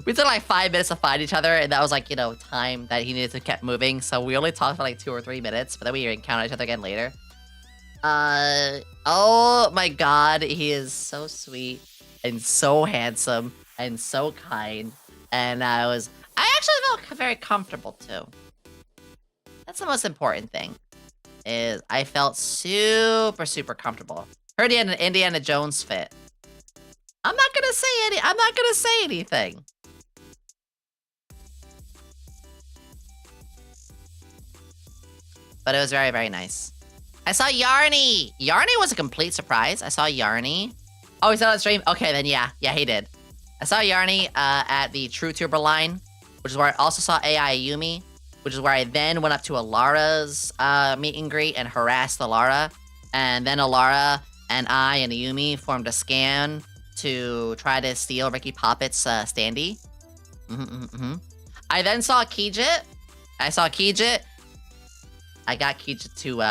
we took like 5 minutes to find each other. And that was like, you know, time that he needed to keep moving. So we only talked for like 2 or 3 minutes. But then we encountered each other again later. Oh my god. He is so sweet. And so handsome. And so kind. And I actually felt very comfortable too. That's the most important thing. Is I felt super, super comfortable. Heard he had an Indiana Jones fit. I'm not gonna say anything. But it was very, very nice. I saw Yarny. Yarny was a complete surprise. I saw Yarny. Oh, he's on the stream? Okay, then yeah. Yeah, he did. I saw Yarny at the TrueTuber line, which is where I also saw AI Yumi, which is where I then went up to Alara's meet and greet and harassed Alara. And then Alara and I and Yumi formed a scan to try to steal Ricky Poppet's standee. I then saw Kijit. I saw Kijit. I got Kijit to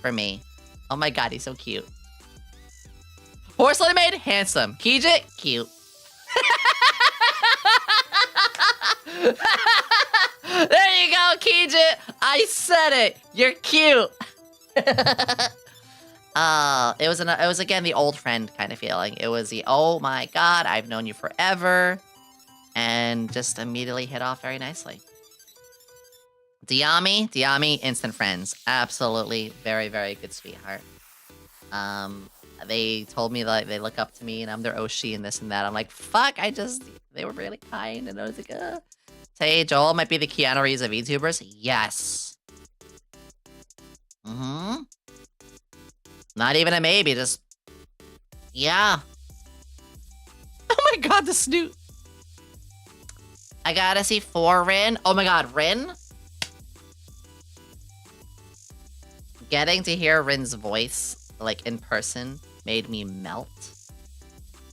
for me. Oh my god, he's so cute. Porcelain Maid, handsome. Kijit, cute. There you go, Kijit. I said it. You're cute. It was again the old friend kind of feeling. It was the, oh my god, I've known you forever, and just immediately hit off very nicely. Diami, instant friends. Absolutely, very, very good sweetheart. They told me that they look up to me and I'm their Oshi and this and that. I'm like, fuck, they were really kind, and I was like, Say, Joel might be the Keanu Reeves of VTubers? Yes. Not even a maybe, just... Yeah. Oh my god, the snoot! I gotta see 4 Rin. Oh my god, Rin? Getting to hear Rin's voice, like, in person, made me melt.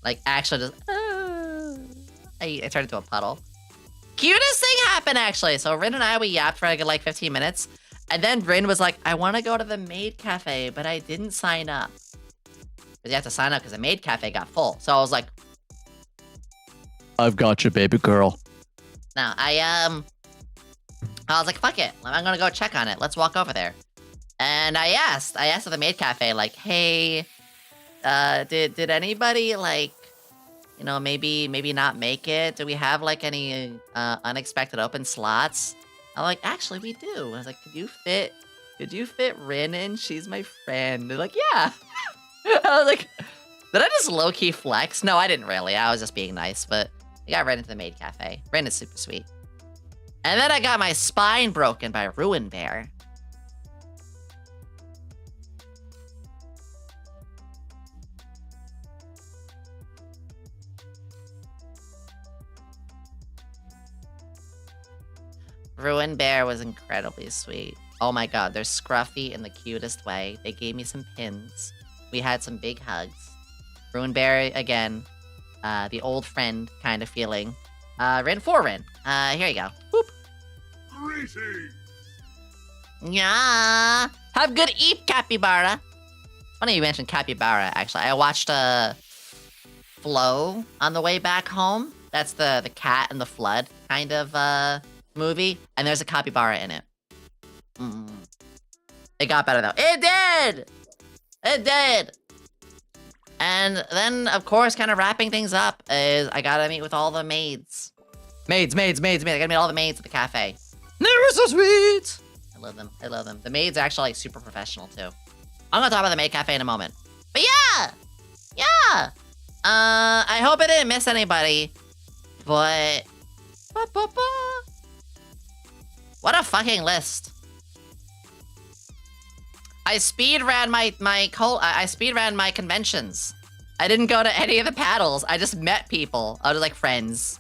Like, actually just... I turned into a puddle. Cutest thing happened, actually. So Rin and I, we yapped for like 15 minutes. And then Rin was like, I want to go to the maid cafe, but I didn't sign up. Because you have to sign up because the maid cafe got full. So I was like... I've got you, baby girl. Now, I was like, fuck it. I'm going to go check on it. Let's walk over there. And I asked at the maid cafe, like, hey, did anybody, like, you know, maybe not make it? Do we have, like, any unexpected open slots? I'm like, actually, we do. I was like, could you fit Rin in? She's my friend. They're like, yeah. I was like, did I just low-key flex? No, I didn't really. I was just being nice, but I got Rin into the maid cafe. Rin is super sweet. And then I got my spine broken by Ruin Bear. Ruin Bear was incredibly sweet. Oh my god, they're scruffy in the cutest way. They gave me some pins. We had some big hugs. Ruin Bear, again, the old friend kind of feeling. Rin for Rin. Here you go. Boop. Greetings. Yeah. Have good eat, Capybara. Funny you mentioned Capybara, actually. I watched Flow on the way back home. That's the cat and the flood kind of movie, and there's a capybara in it. It got better though. It did! It did! And then, of course, kind of wrapping things up is I gotta meet with all the maids. Maids. I gotta meet all the maids at the cafe. They were so sweet! I love them. The maids are actually like super professional too. I'm gonna talk about the maid cafe in a moment. But yeah! I hope I didn't miss anybody, but... What a fucking list. I speedran I speedran my conventions. I didn't go to any of the paddles. I just met people. I was like friends.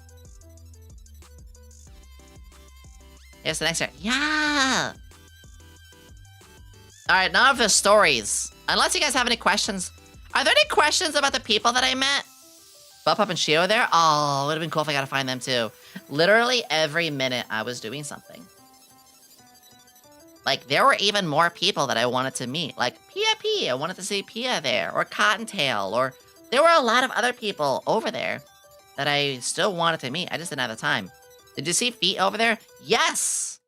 Here's the next year. Yeah! Alright, now for stories. Unless you guys have any questions. Are there any questions about the people that I met? Bup and Shio there? Oh, it would have been cool if I got to find them too. Literally every minute I was doing something. Like, there were even more people that I wanted to meet. Like, Pia P, I wanted to see Pia there. Or Cottontail. Or there were a lot of other people over there that I still wanted to meet. I just didn't have the time. Did you see feet over there? Yes!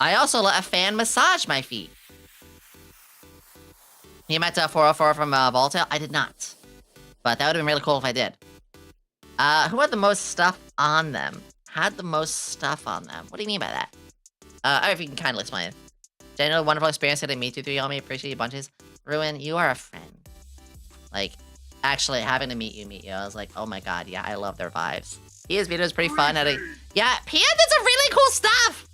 I also let a fan massage my feet. You met 404 from Voltail? I did not. But that would have been really cool if I did. Who had the most stuff on them? Had the most stuff on them? What do you mean by that? I don't know if you can kind of explain it. General wonderful experience getting to meet you through Yomi. Appreciate you bunches. Ruin, you are a friend. Like, actually having to meet you. I was like, oh my god, yeah, I love their vibes. Pia's video is pretty fun. Yeah, Pia did some really cool stuff!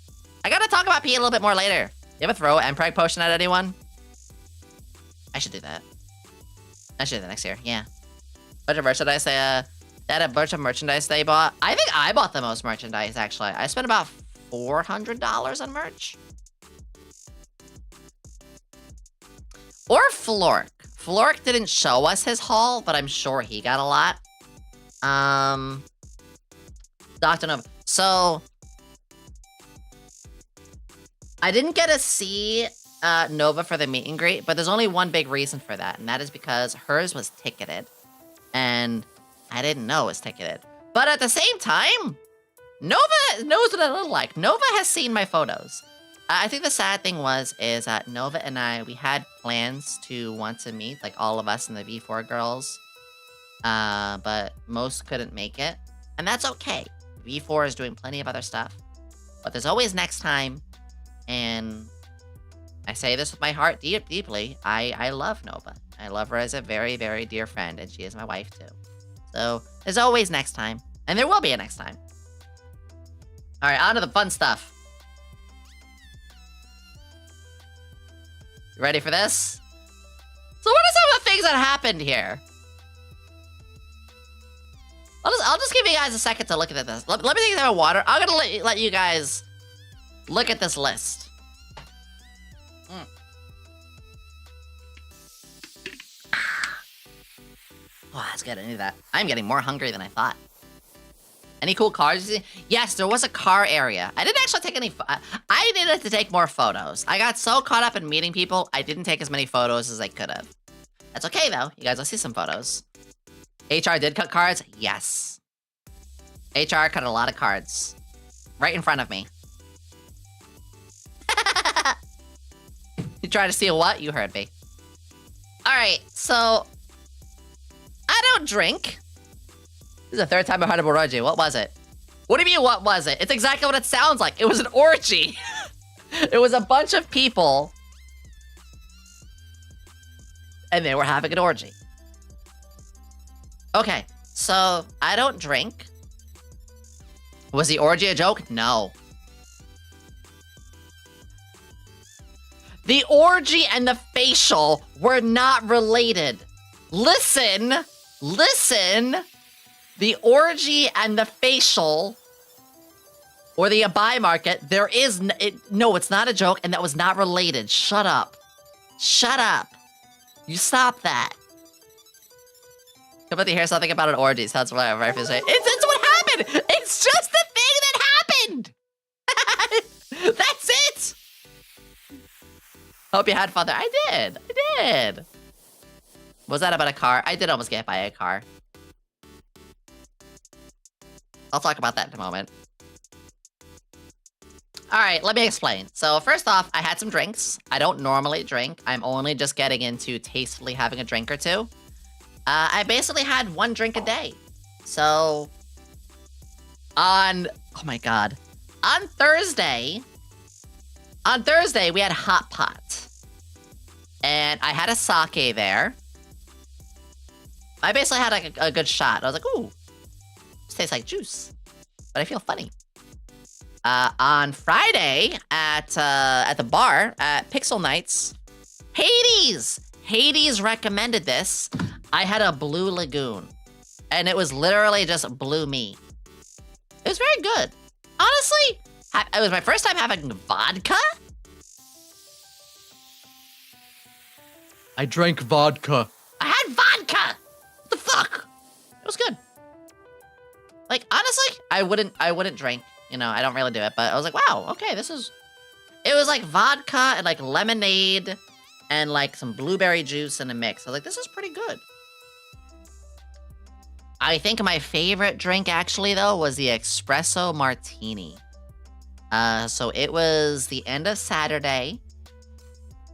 I gotta talk about Pia a little bit more later. You ever throw an Empreg potion at anyone? I should do that. I should do that next year, yeah. What should I say? That a bunch of merchandise they bought. I think I bought the most merchandise, actually. I spent about $400 on merch. Or Flork. Flork didn't show us his haul, but I'm sure he got a lot. Dr. Nova. So, I didn't get to see Nova for the meet and greet, but there's only one big reason for that, and that is because hers was ticketed. And I didn't know it was ticketed. But at the same time, Nova knows what I look like. Nova has seen my photos. I think the sad thing is that Nova and I, we had plans to want to meet, like all of us and the V4 girls. But most couldn't make it. And that's okay. V4 is doing plenty of other stuff. But there's always next time. And I say this with my heart deeply. I love Nova. I love her as a very, very dear friend. And she is my wife too. So there's always next time. And there will be a next time. Alright, on to the fun stuff. You ready for this? So what are some of the things that happened here? I'll just give you guys a second to look at this. Let me take a sip of water. I'm gonna let you guys look at this list. Oh, that's good. I need that. I'm getting more hungry than I thought. Any cool cars? Yes, there was a car area. I didn't actually take any. I needed to take more photos. I got so caught up in meeting people, I didn't take as many photos as I could have. That's okay though. You guys will see some photos. HR did cut cards? Yes. HR cut a lot of cards. Right in front of me. You try to steal what? You heard me. Alright, so... I don't drink. This is the third time I heard of an orgy. What was it? What do you mean, what was it? It's exactly what it sounds like. It was an orgy. It was a bunch of people. And they were having an orgy. Okay, so I don't drink. Was the orgy a joke? No. The orgy and the facial were not related. Listen. The orgy and the facial, or the abai market, there is no, it's not a joke, and that was not related. Shut up. Shut up. You stop that. How about to hear something about an orgy? Sounds right for say. It's what happened. It's just the thing that happened. That's it. Hope you had fun there. I did. Was that about a car? I did almost get hit by a car. I'll talk about that in a moment. Alright, let me explain. So first off, I had some drinks. I don't normally drink. I'm only just getting into tastefully having a drink or two. I basically had one drink a day. So, oh my god. On Thursday, we had hot pot. And I had a sake there. I basically had like a good shot. I was like, ooh, this tastes like juice. But I feel funny. On Friday at the bar at Pixel Nights, Hades recommended this. I had a Blue Lagoon, and it was literally just blue me. It was very good. Honestly, it was my first time having vodka. I drank vodka. I had vodka. What the fuck? It was good. Like honestly, I wouldn't drink. You know, I don't really do it, but I was like, wow, okay, this is... It was like vodka and like lemonade and like some blueberry juice in a mix. I was like, this is pretty good. I think my favorite drink actually though was the espresso martini. So it was the end of Saturday.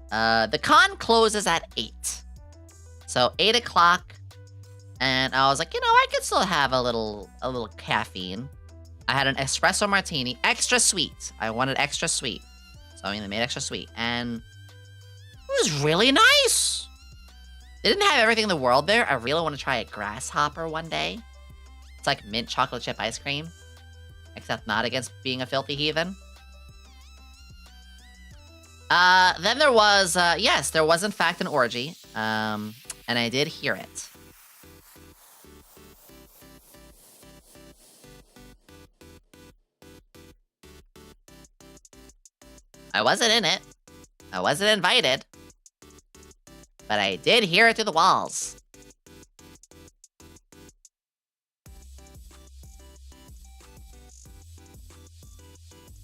The con closes at 8. So 8 o'clock. And I was like, you know, I could still have a little caffeine. I had an espresso martini, extra sweet. I wanted extra sweet. So they made extra sweet. And it was really nice. They didn't have everything in the world there. I really want to try a grasshopper one day. It's like mint chocolate chip ice cream. Except not against being a filthy heathen. Then there was, yes, there was in fact an orgy. And I did hear it. I wasn't in it. I wasn't invited. But I did hear it through the walls.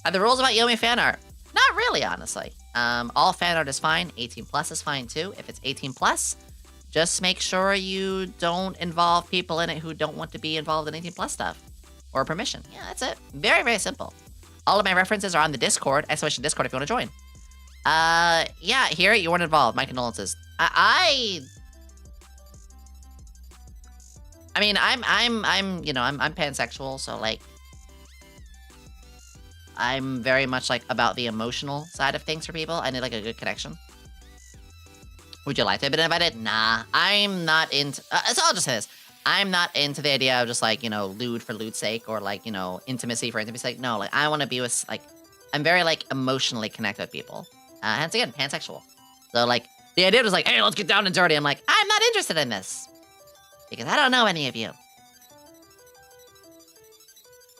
Are the rules about Yomi fan art? Not really, honestly. All fan art is fine. 18 plus is fine too. If it's 18 plus, just make sure you don't involve people in it who don't want to be involved in 18 plus stuff. Or permission. Yeah, that's it. Very, very simple. All of my references are on the Discord. Exclamation Discord if you want to join. Yeah, here you weren't involved. My condolences. I mean, I'm, you know, I'm pansexual, so like, I'm very much like about the emotional side of things for people. I need like a good connection. Would you like to have been invited? Nah, I'm not into, so I'll just say this. I'm not into the idea of just like, you know, lewd for lewd's sake or like, you know, intimacy for intimacy's sake. No, like I want to be with like, I'm very like emotionally connected with people. Hence again, pansexual. So like, the idea was like, hey, let's get down and dirty. I'm like, I'm not interested in this. Because I don't know any of you.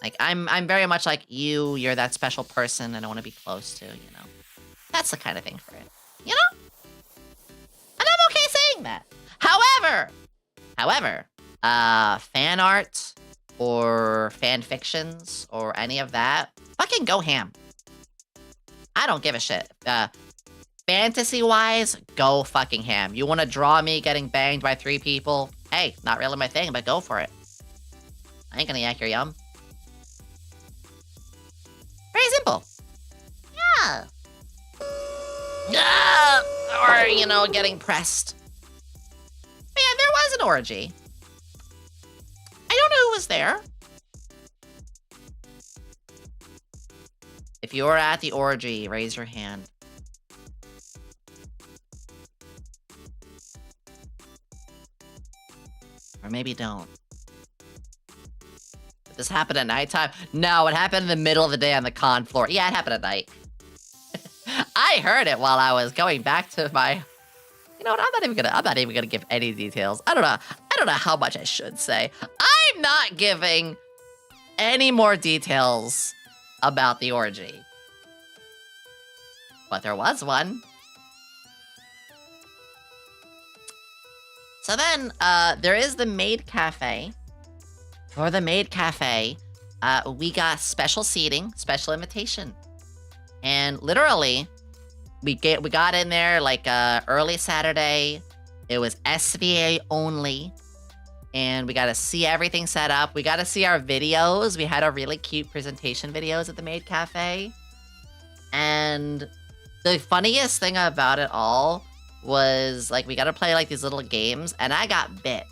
Like, I'm very much like you're that special person and I want to be close to, you know. That's the kind of thing for it. You know? And I'm okay saying that. However, fan art or fan fictions or any of that, fucking go ham. I don't give a shit. Fantasy-wise, go fucking ham. You want to draw me getting banged by 3 people? Hey, not really my thing, but go for it. I ain't gonna yak your yum. Very simple. Yeah. Or, you know, getting pressed. But yeah, there was an orgy. I don't know who was there. If you were at the orgy, raise your hand. Or maybe don't. Did this happen at nighttime? No, it happened in the middle of the day on the con floor. Yeah, it happened at night. I heard it while I was going back to my... You know what, I'm not even gonna give any details. I don't know how much I should say. I'm not giving any more details about the orgy. But there was one. So then, there is the maid cafe. For the maid cafe, we got special seating, special invitation. And literally, we got in there like early Saturday. It was SVA only. And we got to see everything set up. We got to see our videos. We had our really cute presentation videos at the maid cafe. And the funniest thing about it all was like we got to play like these little games and I got bit.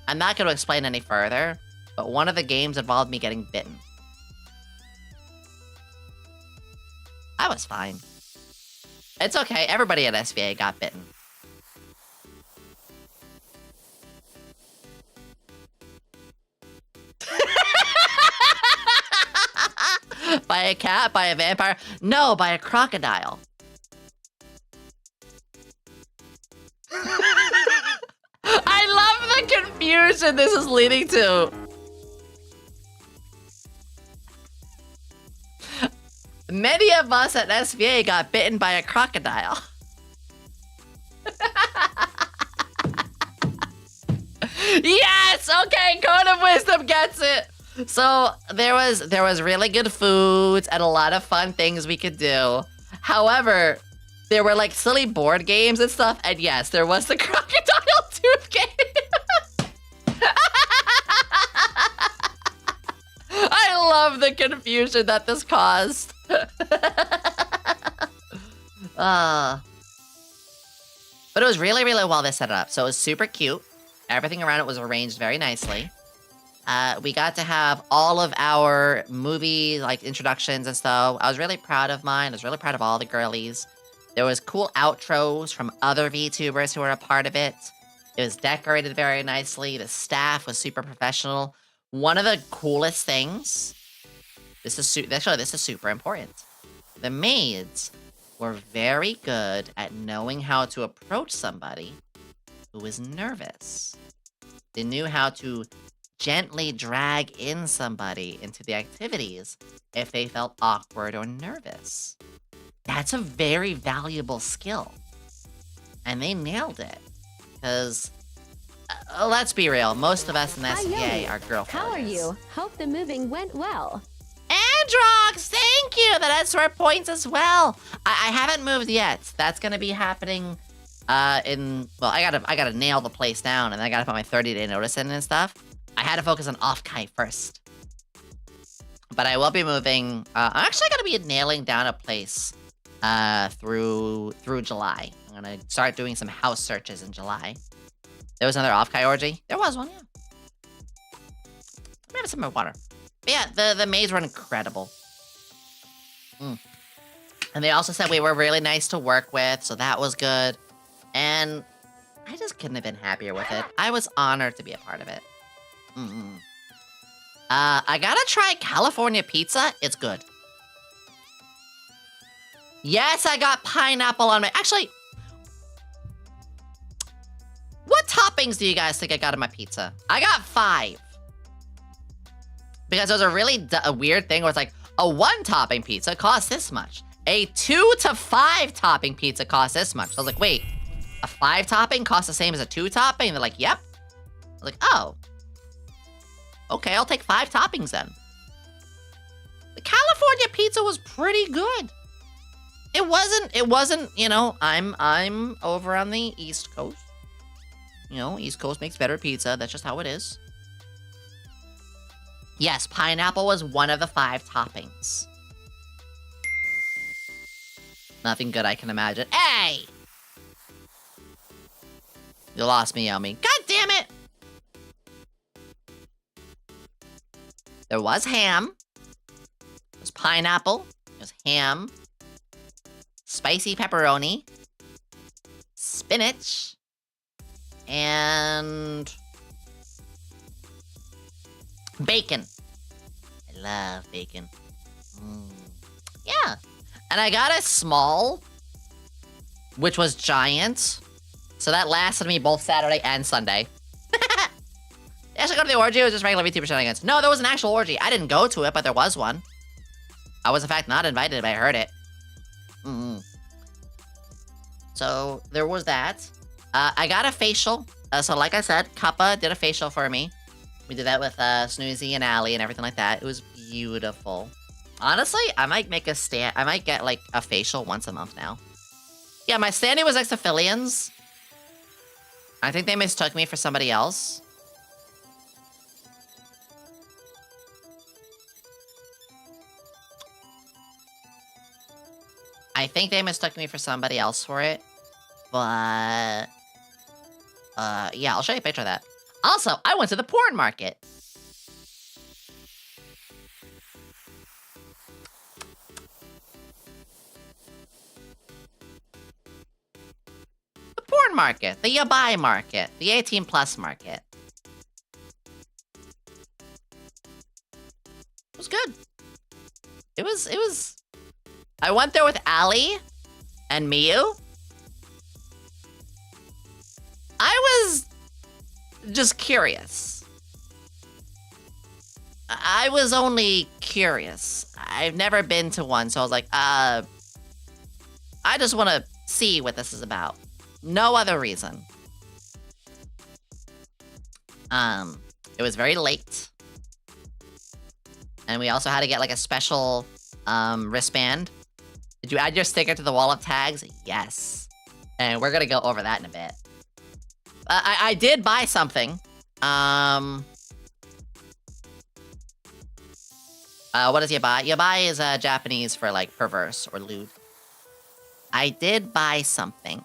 I'm not going to explain any further, but one of the games involved me getting bitten. I was fine. It's okay, everybody at SVA got bitten. By a cat? By a vampire? No, by a crocodile. I love the confusion this is leading to. Many of us at SVA got bitten by a crocodile. Yes! Okay, Code of Wisdom gets it! So, there was really good foods and a lot of fun things we could do. However, there were like silly board games and stuff, and yes, there was the crocodile tooth game. I love the confusion that this caused. But it was really, really well they set it up. So it was super cute. Everything around it was arranged very nicely. We got to have all of our movie like introductions and stuff. I was really proud of mine. I was really proud of all the girlies. There was cool outros from other VTubers who were a part of it. It was decorated very nicely. The staff was super professional. One of the coolest things, this is super important. The maids were very good at knowing how to approach somebody who was nervous. They knew how to gently drag in somebody into the activities if they felt awkward or nervous. That's a very valuable skill. And they nailed it. Because, let's be real, most of us in Hi, SEA Yomi. are girlfriends. How are you? Hope the moving went well. Androx, thank you! That adds to our points as well. I haven't moved yet. That's gonna be happening well, I gotta nail the place down, and then I gotta put my 30-day notice in and stuff. I had to focus on Offkai first. But I will be moving, I'm actually gonna be nailing down a place through July. I'm gonna start doing some house searches in July. There was another Offkai orgy? There was one, yeah. Maybe some more water. But yeah, the maids were incredible. And they also said we were really nice to work with, so that was good. And I just couldn't have been happier with it. I was honored to be a part of it. I gotta try California pizza. It's good. Yes, I got pineapple on my... Actually, what toppings do you guys think I got on my pizza? I got 5. Because there was a really weird thing where it's like, a 1-topping pizza costs this much. A 2 to 5 topping pizza costs this much. So I was like, wait, a 5 topping costs the same as a 2 topping? And they're like, yep. I was like, oh. Okay, I'll take 5 toppings then. The California pizza was pretty good. It wasn't, you know, I'm over on the East Coast. You know, East Coast makes better pizza. That's just how it is. Yes, pineapple was one of the 5 toppings. Nothing good I can imagine. Hey! You lost me, Yomi. God damn it! There was ham. There was pineapple. There was ham. Spicy pepperoni. Spinach. And... bacon. I love bacon. Yeah. And I got a small, which was giant. So that lasted me both Saturday and Sunday. Actually, go to the orgy, it was just regular VTuber shenanigans. No, there was an actual orgy. I didn't go to it, but there was one. I was, in fact, not invited, but I heard it. So, there was that. I got a facial. So, like I said, Kappa did a facial for me. We did that with Snoozy and Allie and everything like that. It was beautiful. Honestly, I might make a stand. I might get, like, a facial once a month now. Yeah, my standing was next to Fillions. I think they mistook me for somebody else. I think they mistook me for somebody else for it. But... yeah, I'll show you a picture of that. Also, I went to the porn market. The porn market. The yabai market. The 18+ market. It was good. It was... I went there with Allie and Miyu. I was just curious. I was only curious. I've never been to one, so I was like, I just want to see what this is about. No other reason. It was very late. And we also had to get like a special wristband. Did you add your sticker to the wall of tags? Yes. And we're gonna go over that in a bit. I did buy something. What does yabai? Yabai is Japanese for like perverse or lewd. I did buy something.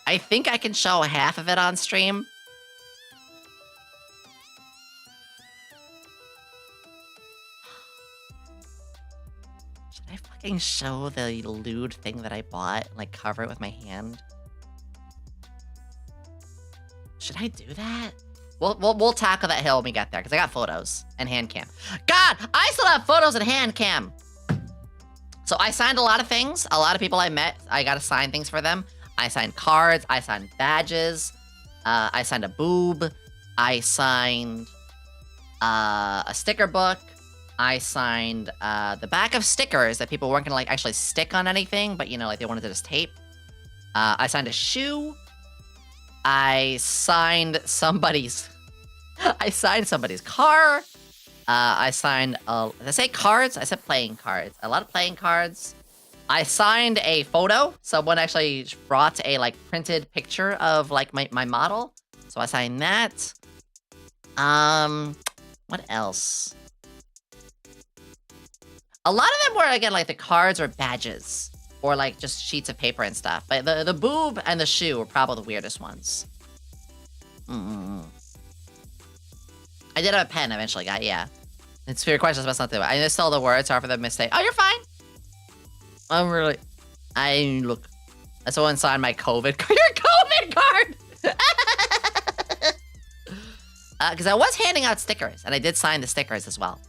I think I can show half of it on stream. Show the lewd thing that I bought and like cover it with my hand? Should I do that? We'll tackle that hill when we get there because I got photos and hand cam. God, I still have photos and hand cam. So I signed a lot of things. A lot of people I met, I got to sign things for them. I signed cards. I signed badges. I signed a boob. I signed a sticker book. I signed the back of stickers that people weren't gonna like actually stick on anything, but you know, like they wanted to just tape. I signed a shoe. I signed somebody's. I signed somebody's car. I signed. Did I say cards? I said playing cards. A lot of playing cards. I signed a photo. Someone actually brought a like printed picture of like my model. So I signed that. What else? A lot of them were, again, like the cards or badges. Or like just sheets of paper and stuff. But the boob and the shoe were probably the weirdest ones. I did have a pen eventually, guy, yeah. It's for your questions about something. I missed all the words, sorry for the mistake. Oh, you're fine. I'm really... look. Someone signed my COVID card. Your COVID card! Because I was handing out stickers, and I did sign the stickers as well.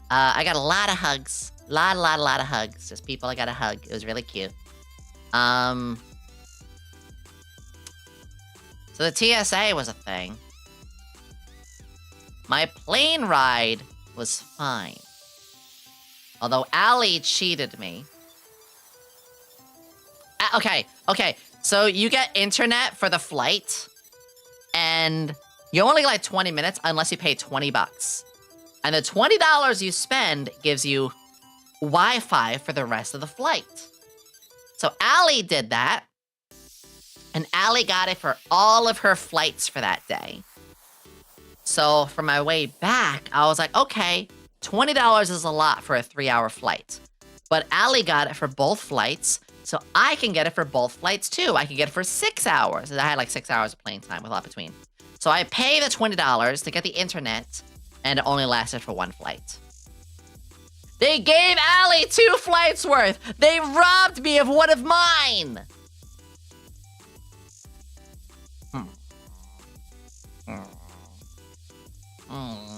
I got a lot of hugs. Lot of hugs. Just people I got a hug. It was really cute. So the TSA was a thing. My plane ride was fine. Although Allie cheated me. Okay. So you get internet for the flight, and you only get like 20 minutes unless you pay $20. And the $20 you spend gives you Wi-Fi for the rest of the flight. So Allie did that, and Allie got it for all of her flights for that day. So for my way back, I was like, okay, $20 is a lot for a 3-hour flight. But Allie got it for both flights, so I can get it for both flights too. I can get it for 6 hours. I had like 6 hours of plane time with a lot between. So I pay the $20 to get the internet, and it only lasted for one flight. They gave Allie 2 flights worth! They robbed me of one of mine!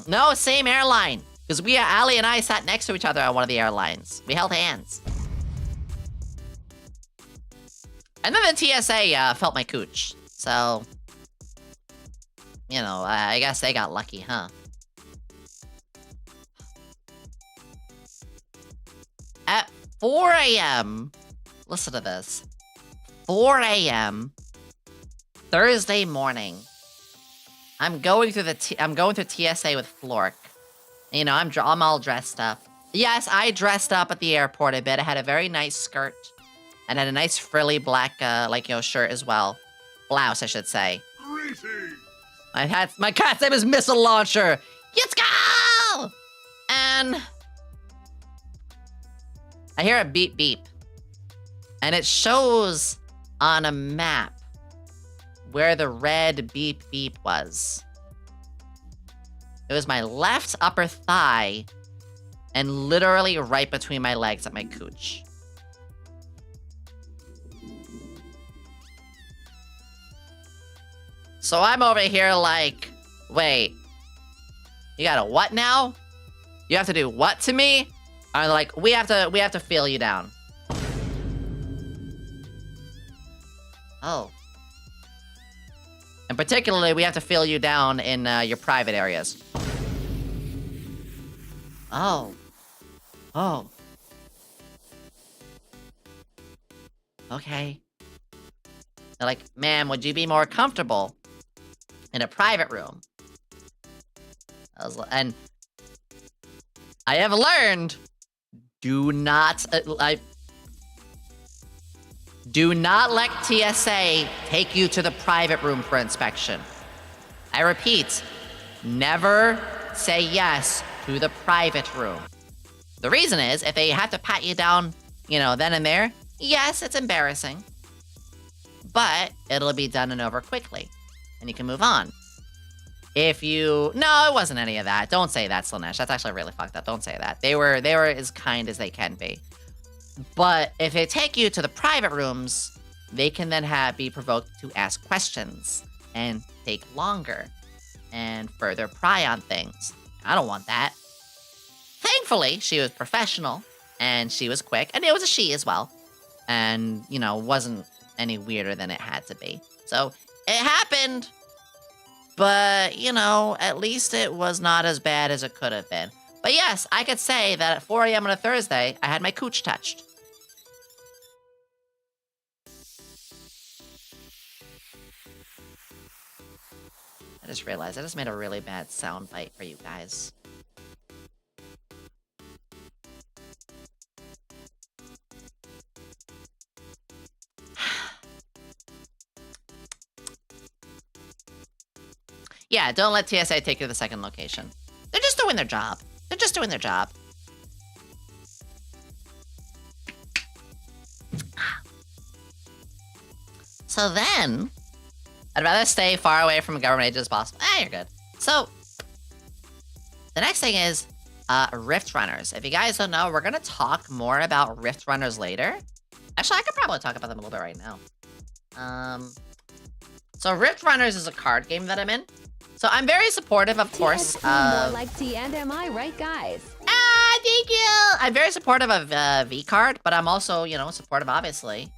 No, same airline. Because Allie and I sat next to each other on one of the airlines. We held hands. And then the TSA felt my cooch. So, you know, I guess they got lucky, huh? At 4 a.m., listen to this. 4 a.m. Thursday morning. I'm going through TSA with Flork. You know, I'm all dressed up. Yes, I dressed up at the airport a bit. I had a very nice skirt. And had a nice frilly black, shirt as well. Blouse, I should say. Greetings! My cat's name is Missile Launcher. Let's go! And I hear a beep beep. And it shows on a map where the red beep beep was. It was my left upper thigh and literally right between my legs at my cooch. So I'm over here like, wait, you got a what now? You have to do what to me? And they're like, we have to feel you down. Oh. And particularly, we have to feel you down in your private areas. Oh. Oh. Okay. They're like, ma'am, would you be more comfortable in a private room? And I have learned, do not let TSA take you to the private room for inspection. I repeat, never say yes to the private room. The reason is, if they have to pat you down, then and there, yes, it's embarrassing. But it'll be done and over quickly, and you can move on. No, it wasn't any of that. Don't say that, Slanesh. That's actually really fucked up. Don't say that. They were as kind as they can be. But if they take you to the private rooms, they can then be provoked to ask questions and take longer and further pry on things. I don't want that. Thankfully, she was professional and she was quick, and it was a she as well. And, wasn't any weirder than it had to be. So, it happened, but, you know, at least it was not as bad as it could have been. But yes, I could say that at 4 a.m. on a Thursday, I had my cooch touched. I just realized I just made a really bad sound bite for you guys. Yeah, don't let TSA take you to the second location. They're just doing their job. They're just doing their job. So then, I'd rather stay far away from a government agent as possible. You're good. So, the next thing is Rift Runners. If you guys don't know, we're going to talk more about Rift Runners later. Actually, I could probably talk about them a little bit right now. So Rift Runners is a card game that I'm in. So I'm very supportive, of course. More like T and MI, right, guys? Thank you! I'm very supportive of V-Card, but I'm also, you know, supportive, obviously,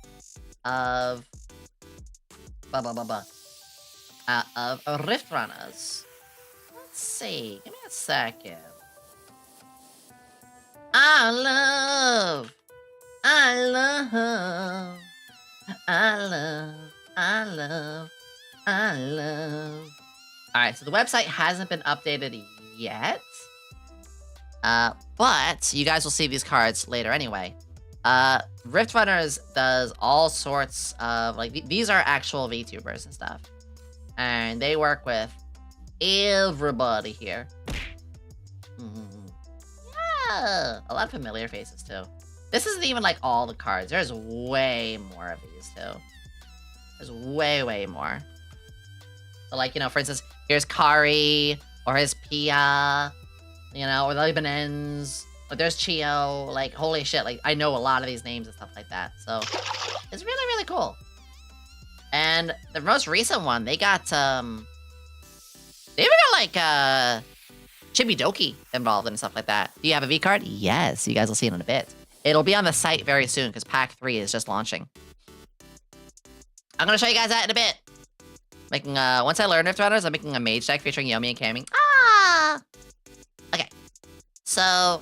of... of Rift Runners. Let's see. Give me a second. I love... Alright, so the website hasn't been updated yet. But you guys will see these cards later anyway. Rift Runners does all sorts of, like, these are actual VTubers and stuff. And they work with everybody here. Yeah, a lot of familiar faces too. This isn't even like all the cards. There's way more of these too. There's way more. So like, you know, for instance, here's Kari, or here's Pia, you know, or the Libanens, but there's Chio, like, holy shit, like, I know a lot of these names and stuff like that, so it's really cool. And the most recent one, they got, they even got, like, Chibidoki involved and stuff like that. Do you have a V-card? Yes, you guys will see it in a bit. It'll be on the site very soon, because Pack 3 is just launching. I'm gonna show you guys that in a bit. Making, once I learn Rift Runners, I'm making a mage deck featuring Yomi and Camming. Okay. So,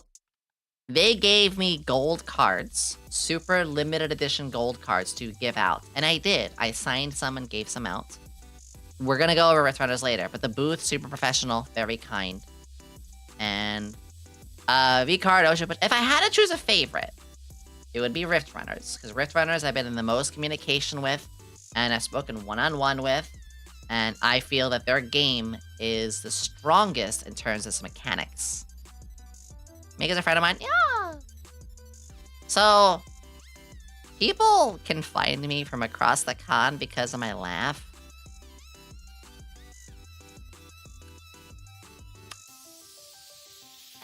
they gave me gold cards, super limited edition gold cards to give out. And I did. I signed some and gave some out. We're gonna go over Rift Runners later, but the booth, super professional, very kind. And, V-card, Ocean, but if I had to choose a favorite, it would be Rift Runners. Because Rift Runners I've been in the most communication with, and I've spoken one-on-one with. And I feel that their game is the strongest in terms of its mechanics. Meg is a friend of mine? Yeah! So, people can find me from across the con because of my laugh.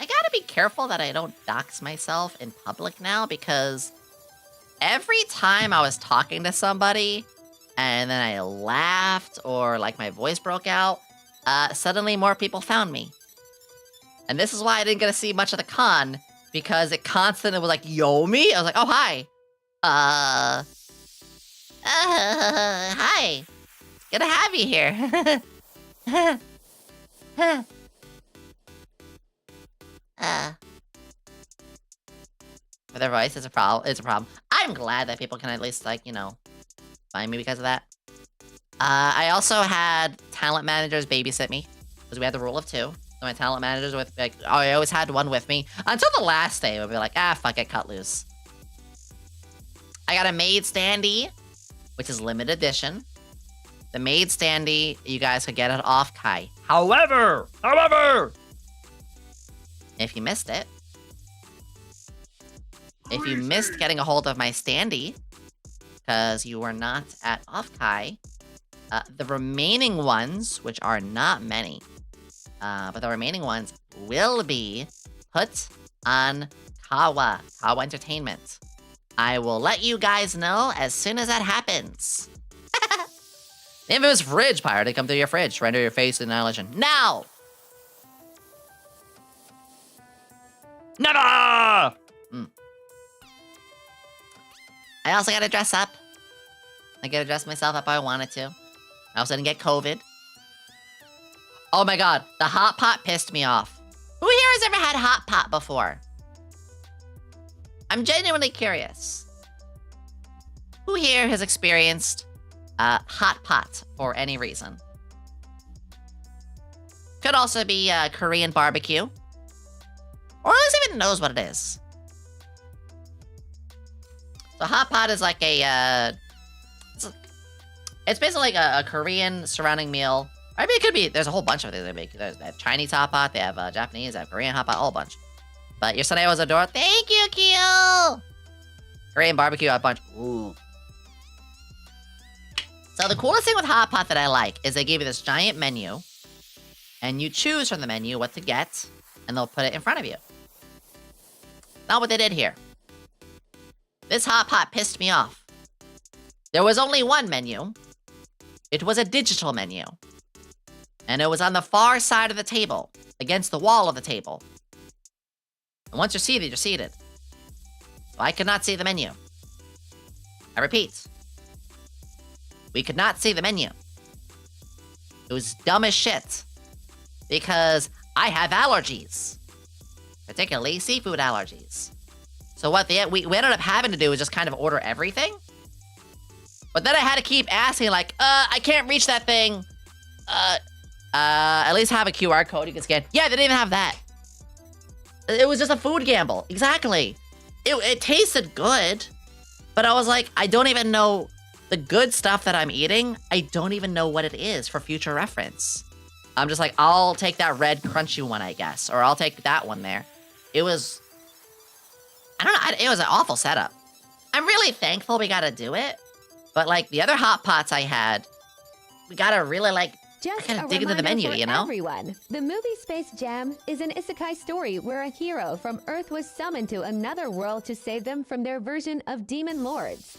I gotta be careful that I don't dox myself in public now, because every time I was talking to somebody, and then I laughed, or like my voice broke out, suddenly more people found me. And this is why I didn't get to see much of the con, because it constantly was like, Yomi? I was like, oh, hi. Hi. Good to have you here. For their voice, it's a problem. I'm glad that people can at least, like, you know, find me because of that. I also had talent managers babysit me, because we had the rule of 2. So my talent managers with, like, I always had one with me until the last day. We'd be like, fuck it, cut loose. I got a maid standee, which is limited edition. The maid standee, you guys could get it off Kai. However, if you missed it, if you missed getting a hold of my standee, because you were not at Offkai, the remaining ones, which are not many, but the remaining ones will be put on Kawa Entertainment. I will let you guys know as soon as that happens. The infamous fridge pirate to come through your fridge, render your face in annihilation. Now! Never! I also gotta dress up. I could have dressed myself up if I wanted to. I also didn't get COVID. Oh my god, the hot pot pissed me off. Who here has ever had hot pot before? I'm genuinely curious. Who here has experienced hot pot for any reason? Could also be Korean barbecue. Or at least even knows what it is. So hot pot is like a, it's basically like a Korean surrounding meal. I mean, it could be, there's a whole bunch of things they make. They have Chinese hot pot, they have Japanese, they have Korean hot pot, a whole bunch. But your Sunday was adorable. Thank you, Keel! Korean barbecue, a bunch. Ooh. So the coolest thing with hot pot that I like is they give you this giant menu, and you choose from the menu what to get, and they'll put it in front of you. Not what they did here. This hot pot pissed me off. There was only one menu. It was a digital menu. And it was on the far side of the table, against the wall of the table. And once you're seated, you're seated. So I could not see the menu. I repeat. We could not see the menu. It was dumb as shit. Because I have allergies. Particularly seafood allergies. So what we ended up having to do was just kind of order everything. But then I had to keep asking, like, I can't reach that thing. At least have a QR code you can scan. Yeah, they didn't even have that. It was just a food gamble. Exactly. It tasted good. But I was like, I don't even know the good stuff that I'm eating. I don't even know what it is for future reference. I'm just like, I'll take that red crunchy one, I guess. Or I'll take that one there. It was... I don't know. It was an awful setup. I'm really thankful we got to do it. But, like, the other hot pots I had, we got to really, like, kind of dig into the menu, you know? Everyone, the movie Space Jam is an isekai story where a hero from Earth was summoned to another world to save them from their version of demon lords.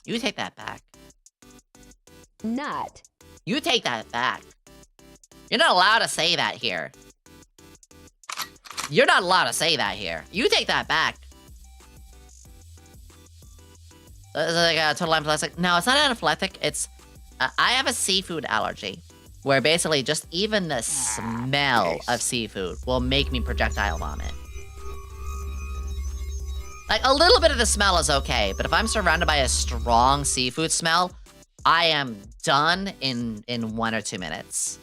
You take that back. Not. You take that back. You're not allowed to say that here. You're not allowed to say that here. You take that back. Is it like a total anaphylactic? No, it's not anaphylactic. It's... I have a seafood allergy. Where basically just even the smell of seafood will make me projectile vomit. Like, a little bit of the smell is okay. But if I'm surrounded by a strong seafood smell... I am done in 1 or 2 minutes.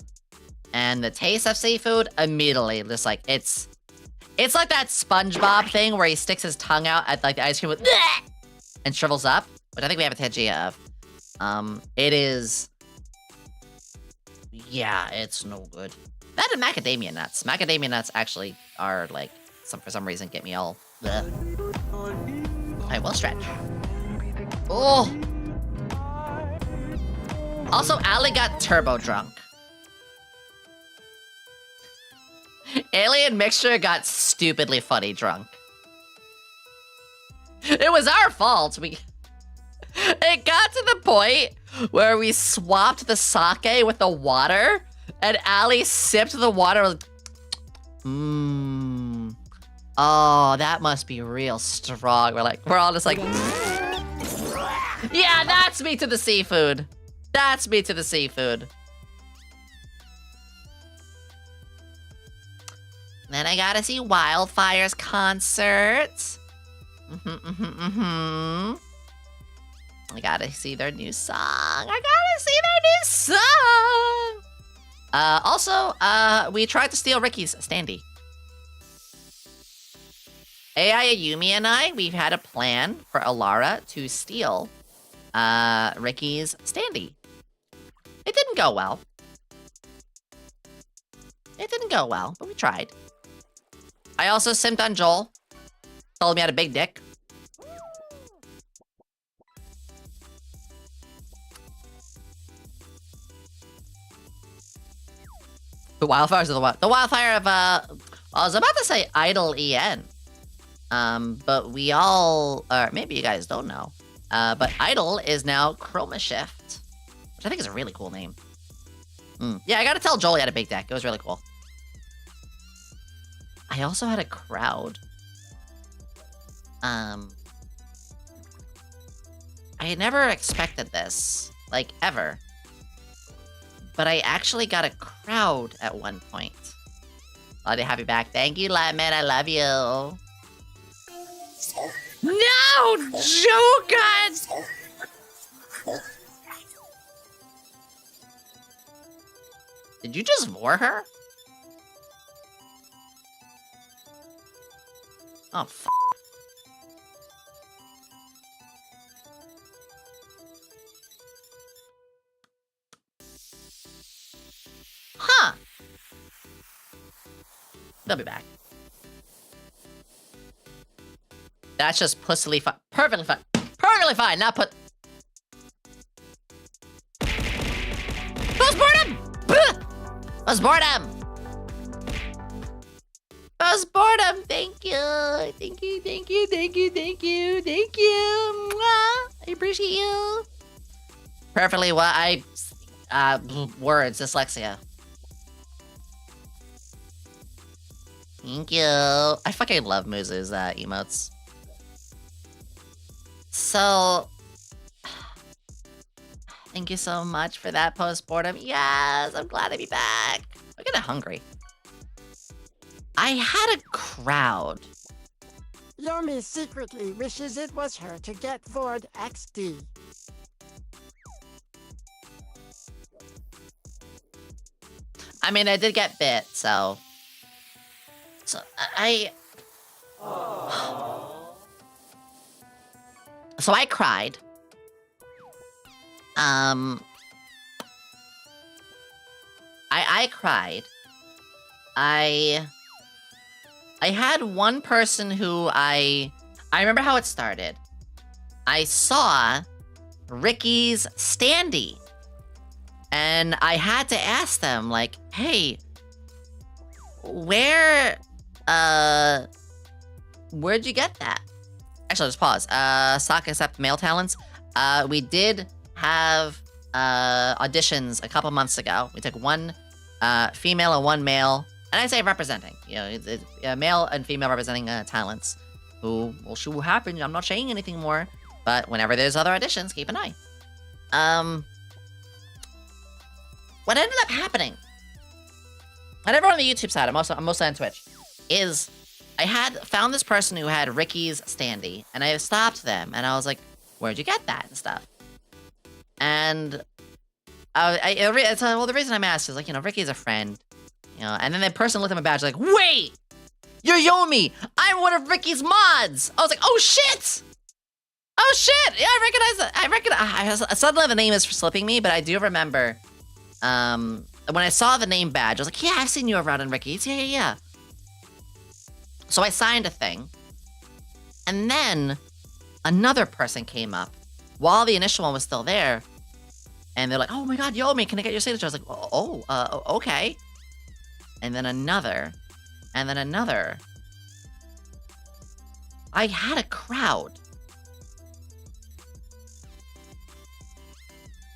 And the taste of seafood, immediately, just like, it's like that SpongeBob thing where he sticks his tongue out at like the ice cream with and shrivels up, which I think we have a Tegea of. It is, yeah, it's no good. That and macadamia nuts. Macadamia nuts actually are like, for some reason, get me all, I will stretch. Oh. Also, Ali got turbo drunk. Alien Mixture got stupidly funny drunk. It was our fault. It got to the point where we swapped the sake with the water, and Ali sipped the water. Oh, that must be real strong. We're all just like, yeah, that's me to the seafood. That's me to the seafood. Then I gotta see Wildfire's concert. I gotta see their new song. Also, we tried to steal Ricky's standee. AI Yumi and I, we've had a plan for Alara to steal Ricky's standee. It didn't go well. But we tried. I also simped on Joel. Told me I had a big dick. The wildfires of the wildfire of I was about to say Idle EN. But we all, or maybe you guys don't know. But Idle is now Chroma Shift, which I think is a really cool name. Yeah, I gotta tell Joel he had a big deck. It was really cool. I also had a crowd. I had never expected this, like, ever. But I actually got a crowd at one point. Glad to have you back. Thank you, Lemon. I love you. No! Jogan! Did you just vor her? Oh, f***. Huh. They'll be back. That's just pussily fine. Perfectly fine. Perfectly fine. Not put... Postmortem! Postmortem! Postmortem! Thank you! Thank you, thank you, thank you, thank you, thank you! Mwah! I appreciate you! Perfectly what words, dyslexia. Thank you. I fucking love Muzu's emotes. So... Thank you so much for that postmortem. Yes, I'm glad to be back. I'm getting hungry. I had a crowd. Yomi secretly wishes it was her to get Ford XD. I mean, I did get bit, so... So, So I cried. I cried. I had one person who I remember how it started. I saw Ricky's standee. And I had to ask them, like, hey, where'd you get that? Actually, just pause. Sock accept male talents. We did have auditions a couple months ago. We took one female and one male, and I say representing, you know, male and female representing talents. Who will see what happens. I'm not saying anything more, but whenever there's other auditions, keep an eye. What ended up happening, and everyone on the YouTube side, I'm mostly on Twitch, is I had found this person who had Ricky's standee, and I stopped them, and I was like, where'd you get that and stuff? And well, the reason I'm asked is, like, you know, Ricky's a friend, you know, and then the person looked at my badge like, wait, you're Yomi, I'm one of Ricky's mods. I was like, oh shit! Oh shit! Yeah, I recognize that. Suddenly the name is slipping me, but I do remember, when I saw the name badge, I was like, yeah, I've seen you around in Ricky's, yeah. So I signed a thing, and then another person came up while the initial one was still there, and they're like, oh my god, Yomi, can I get your signature? I was like, okay. And then another, and then another. I had a crowd.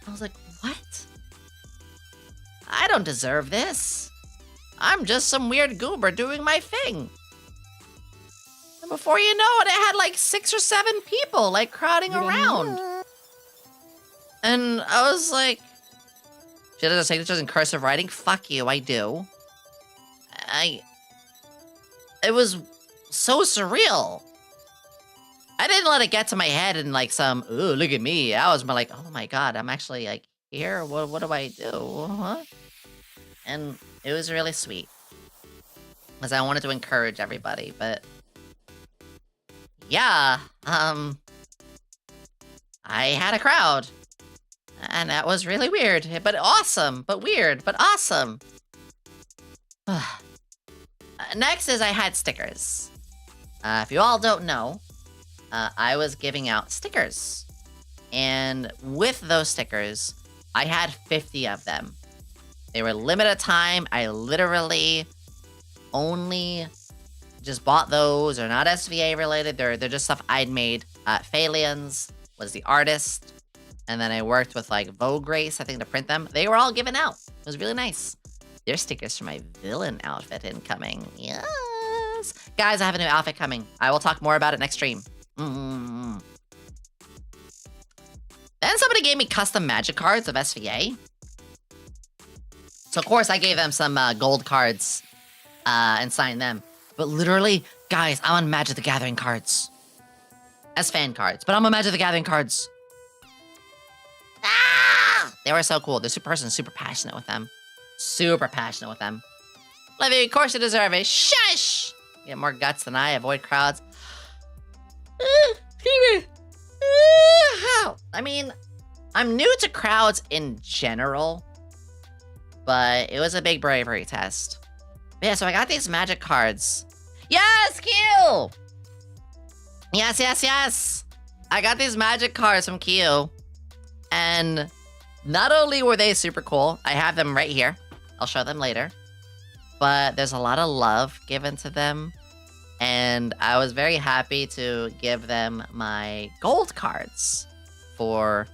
I was like, what? I don't deserve this. I'm just some weird goober doing my thing. And before you know it, I had like 6 or 7 people like crowding around. And I was like, she does signatures in cursive writing? Fuck you, I do. It was so surreal. I didn't let it get to my head and like some, ooh, look at me. I was more like, oh my god, I'm actually like here. What do I do? Huh? And it was really sweet. Because I wanted to encourage everybody, but yeah, I had a crowd. And that was really weird, but awesome, but weird, but awesome. Next is I had stickers. If you all don't know, I was giving out stickers. And with those stickers, I had 50 of them. They were limited time. I literally only just bought those. They're not SVA related. They're just stuff I'd made. Phalians was the artist. And then I worked with like Vogue Grace, I think, to print them. They were all given out. It was really nice. There's stickers for my villain outfit incoming. Yes. Guys, I have a new outfit coming. I will talk more about it next stream. Then somebody gave me custom magic cards of SVA. So of course I gave them some gold cards and signed them. But literally, guys, I'm on Magic the Gathering cards. As fan cards, but I'm on Magic the Gathering cards. Ah! They were so cool. This person's super passionate with them. Super passionate with them. Levy, of course you deserve it. Shush! You have more guts than I. Avoid crowds. I mean, I'm new to crowds in general, but it was a big bravery test. But yeah, so I got these magic cards. Yes, Q! Yes, yes, yes! I got these magic cards from Q. And not only were they super cool, I have them right here. I'll show them later. But there's a lot of love given to them. And I was very happy to give them my gold cards for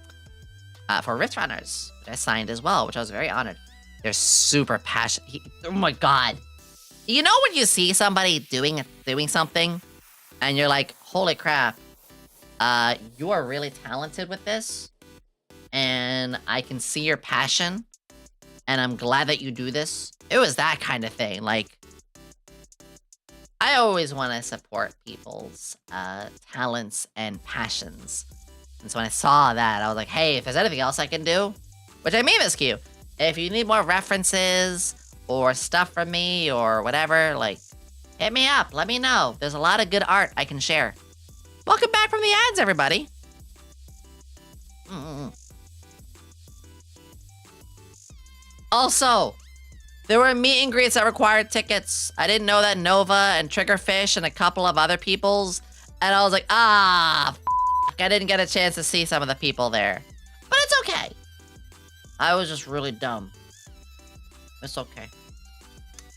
Rift Runners, which I signed as well, which I was very honored. They're super passionate. Oh my god. You know when you see somebody doing something, and you're like, holy crap, you are really talented with this, and I can see your passion, and I'm glad that you do this. It was that kind of thing. Like, I always want to support people's talents and passions. And so when I saw that, I was like, hey, if there's anything else I can do, which I mean this Q, if you need more references or stuff from me or whatever, like, hit me up. Let me know. There's a lot of good art I can share. Welcome back from the ads, everybody. Also, there were meet and greets that required tickets. I didn't know that Nova and Triggerfish and a couple of other people's. And I was like, I didn't get a chance to see some of the people there. But it's okay. I was just really dumb. It's okay.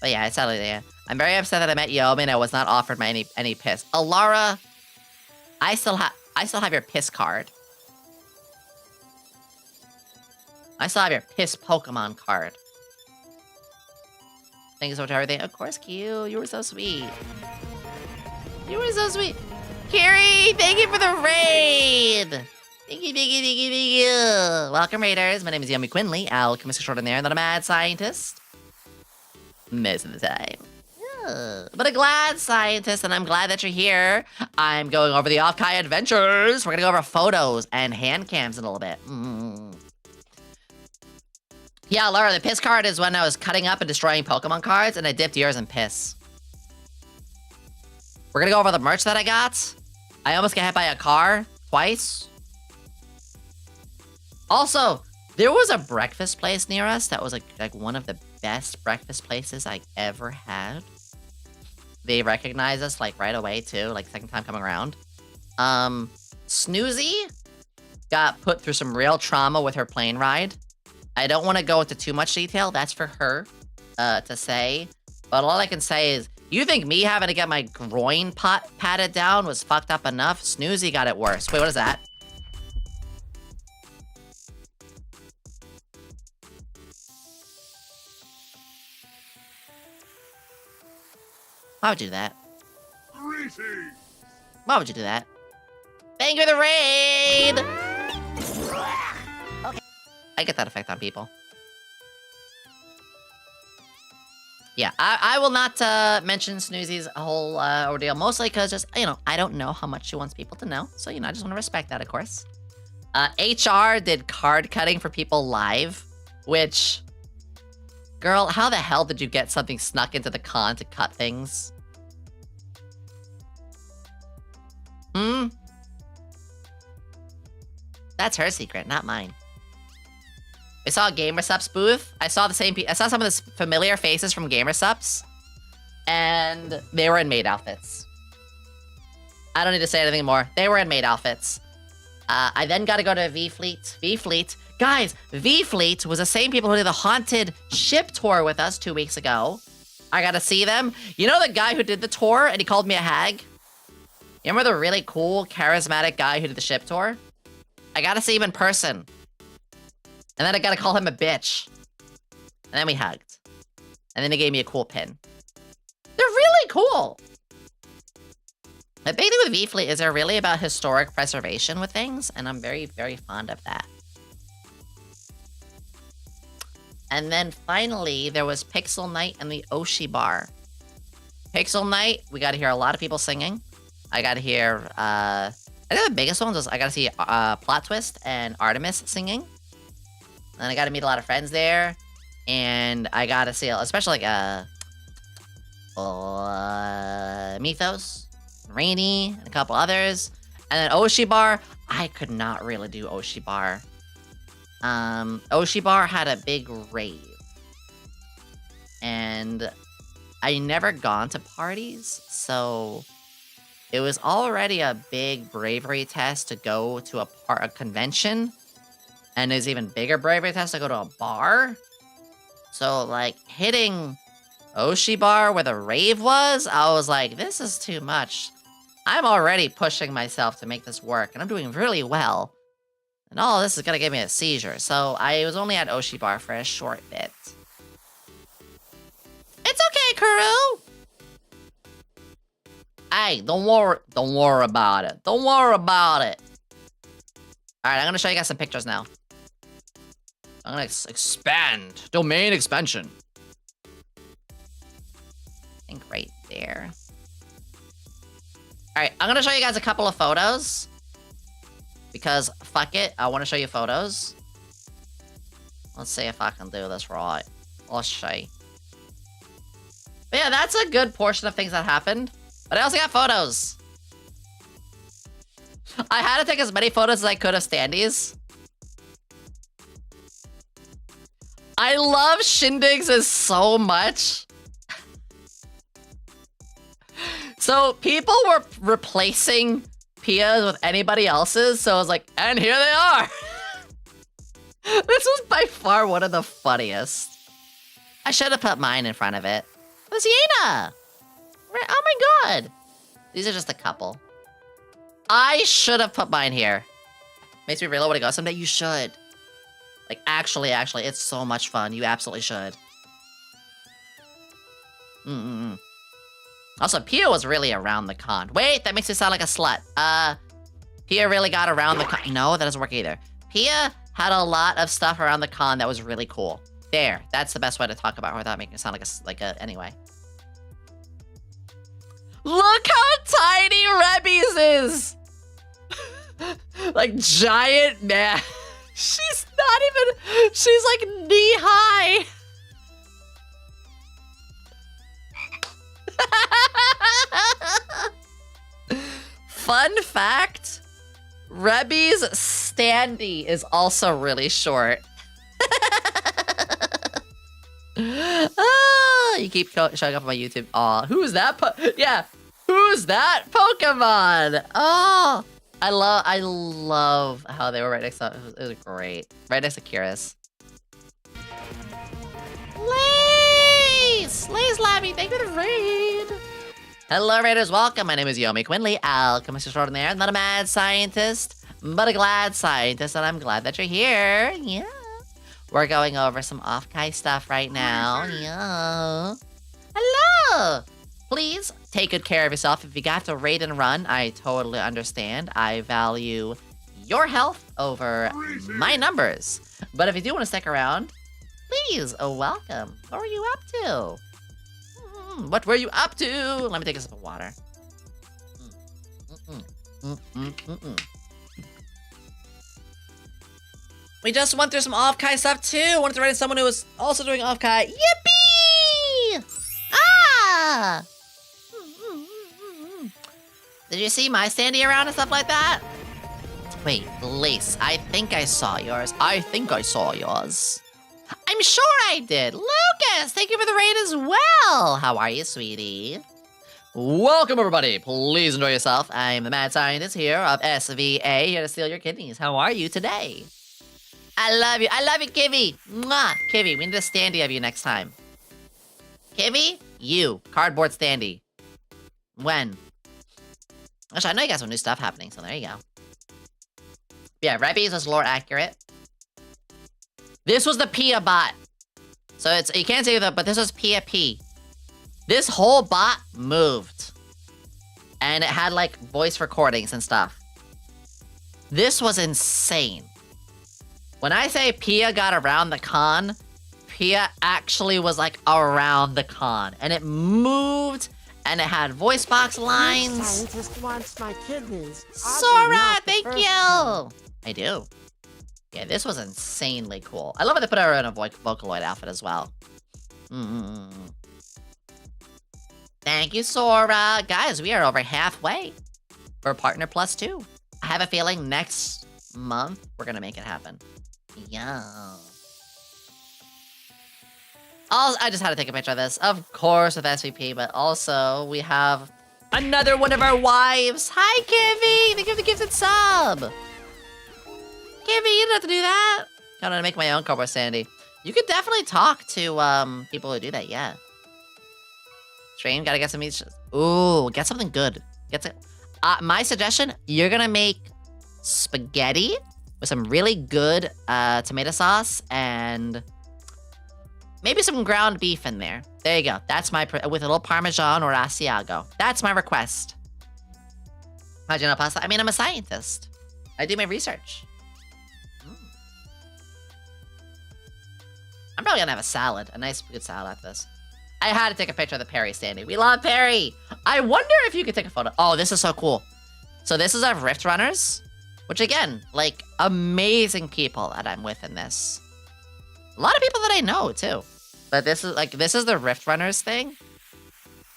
But yeah, it's sadly there. I'm very upset that I met Yomi and I was not offered my any piss. Alara, I still have your piss card. I still have your piss Pokemon card. Thank you so much for everything. Of course, Q. You were so sweet. You were so sweet. Carrie, thank you for the raid. Thank you, thank you, thank you, thank you. Welcome, Raiders. My name is Yomi Quinnley, alchemist extraordinaire, not a mad scientist. Most of the time. Yeah. But a glad scientist, and I'm glad that you're here. I'm going over the Offkai adventures. We're gonna go over photos and hand cams in a little bit. Yeah, Laura, the piss card is when I was cutting up and destroying Pokemon cards, and I dipped yours in piss. We're gonna go over the merch that I got. I almost got hit by a car twice. Also, there was a breakfast place near us that was like one of the best breakfast places I ever had. They recognized us like right away too, like second time coming around. Snoozy got put through some real trauma with her plane ride. I don't want to go into too much detail. That's for her to say. But all I can say is, you think me having to get my groin patted down was fucked up enough? Snoozy got it worse. Wait, what is that? Why would you do that? Why would you do that? Thank you for the raid! Okay. I get that effect on people. Yeah, I will not mention Snoozy's whole ordeal, mostly because just, I don't know how much she wants people to know. So, I just want to respect that, of course. HR did card cutting for people live, which... Girl, how the hell did you get something snuck into the con to cut things? That's her secret, not mine. I saw a GamerSupps booth. I saw some of the familiar faces from GamerSupps. And they were in maid outfits. I don't need to say anything more. They were in maid outfits. I then got to go to V-Fleet. V-Fleet. Guys, V-Fleet was the same people who did the haunted ship tour with us 2 weeks ago. I got to see them. You know the guy who did the tour and he called me a hag? You remember the really cool, charismatic guy who did the ship tour? I got to see him in person. And then I got to call him a bitch. And then we hugged. And then he gave me a cool pin. They're really cool. The big thing with VFleet is they're really about historic preservation with things, and I'm very, very fond of that. And then finally, there was Pixel Night and the Oshi Bar. Pixel Night, we got to hear a lot of people singing. I got to hear, I think the biggest ones was I got to see Plot Twist and Artemis singing. And I got to meet a lot of friends there. And I got to see, especially like, Mythos, Rainy, and a couple others. And then Oshi Bar, I could not really do Oshi Bar. Oshi Bar had a big rave. And I never gone to parties, so it was already a big bravery test to go to a convention. And it's even bigger bravery test to go to a bar. So, like, hitting Oshi Bar where the rave was, I was like, this is too much. I'm already pushing myself to make this work, and I'm doing really well. And all this is gonna give me a seizure, so I was only at Oshi Bar for a short bit. It's okay, Kuru! Hey, don't worry about it. Don't worry about it. Alright, I'm gonna show you guys some pictures now. I'm gonna expand. Domain expansion. I think right there. Alright, I'm gonna show you guys a couple of photos. Because, fuck it, I want to show you photos. Let's see if I can do this right. Let's see. But yeah, that's a good portion of things that happened. But I also got photos. I had to take as many photos as I could of standees. I love shindigs so much. So people were replacing Pia's with anybody else's, so I was like, and here they are! This was by far one of the funniest. I should have put mine in front of it. It was Yena! Oh my god! These are just a couple. I should have put mine here. Makes me really want to go. Someday you should. Like, actually, it's so much fun. You absolutely should. Also, Pia was really around the con. Wait, that makes me sound like a slut. Pia really got around the con. No, that doesn't work either. Pia had a lot of stuff around the con that was really cool. There, that's the best way to talk about her without making it sound like a anyway. Look how tiny Rebby's is! Like, giant man. She's not even, she's like knee-high. Fun fact, Rebby's standee is also really short. You keep showing up on my YouTube. Aw, who's that? Yeah, who's that Pokemon? Oh, I love how they were right next to it. Was great. Right next to Kyrus. Lays Labby, thank you for the raid. Hello, raiders, welcome. My name is Yomi Quinnley, alchemist extraordinaire. Not a mad scientist, but a glad scientist, and I'm glad that you're here. Yeah. We're going over some Offkai stuff right now. Yeah. Hello. Please take good care of yourself. If you got to raid and run, I totally understand. I value your health over my numbers. But if you do want to stick around, please, welcome. What were you up to? What were you up to? Let me take a sip of water. We just went through some Offkai stuff too. Wanted to write in someone who was also doing Offkai. Yippee! Ah! Did you see my standee around and stuff like that? Wait, Lace, I think I saw yours. I'm sure I did. Lucas, thank you for the raid as well. How are you, sweetie? Welcome, everybody. Please enjoy yourself. I'm the mad scientist here of SVA, here to steal your kidneys. How are you today? I love you. I love you, Kivy. Mwah. Kivy, we need a standee of you next time. Kivy, you. Cardboard standee. When? Actually, I know you got some new stuff happening, so there you go. Yeah, Rebby's was lore accurate. This was the Pia bot. So it's, you can't say that, but this was Pia P. This whole bot moved. And it had like voice recordings and stuff. This was insane. When I say Pia got around the con, Pia actually was like around the con. And it moved, and it had voice box lines. Scientist wants my kidneys. Sora, thank you! I do. Yeah, this was insanely cool. I love how they put her in a Vocaloid outfit as well. Thank you, Sora. Guys, we are over halfway for Partner Plus 2. I have a feeling next month we're gonna make it happen. Yeah. I just had to take a picture of this. Of course with SVP, but also we have another one of our wives. Hi, Kivy! Thank you for the gifted sub. Kivy, you didn't have to do that. I'm gonna make my own Cobra Sandy. You could definitely talk to people who do that, yeah. Stream, gotta get some meat. Ooh, get something good. My suggestion, you're gonna make spaghetti with some really good tomato sauce and maybe some ground beef in there. There you go. That's my, with a little Parmesan or Asiago. That's my request. How'd you know pasta? I mean, I'm a scientist. I do my research. I'm probably gonna have a salad, a nice good salad after this. I had to take a picture of the Perry standing. We love Perry. I wonder if you could take a photo. Oh, this is so cool. So this is our Rift Runners, which again, like amazing people that I'm with in this. A lot of people that I know too. But this is the Rift Runners thing.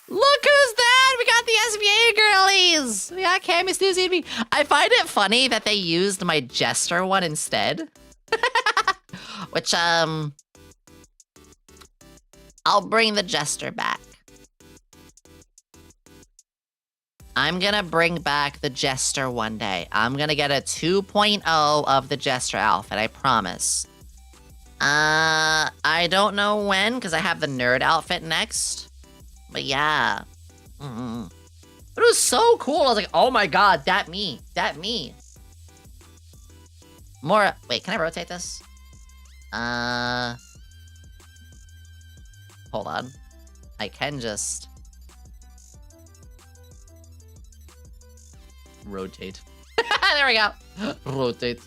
Look who's that! We got the SBA girlies! We got Cammy, Susie, and me. I find it funny that they used my Jester one instead. Which, I'll bring the Jester back. I'm gonna bring back the Jester one day. I'm gonna get a 2.0 of the Jester outfit, I promise. I don't know when, because I have the nerd outfit next. But yeah. But it was so cool. I was like, oh my god, that me. More, wait, can I rotate this? Hold on. I can just rotate. There we go. Rotate.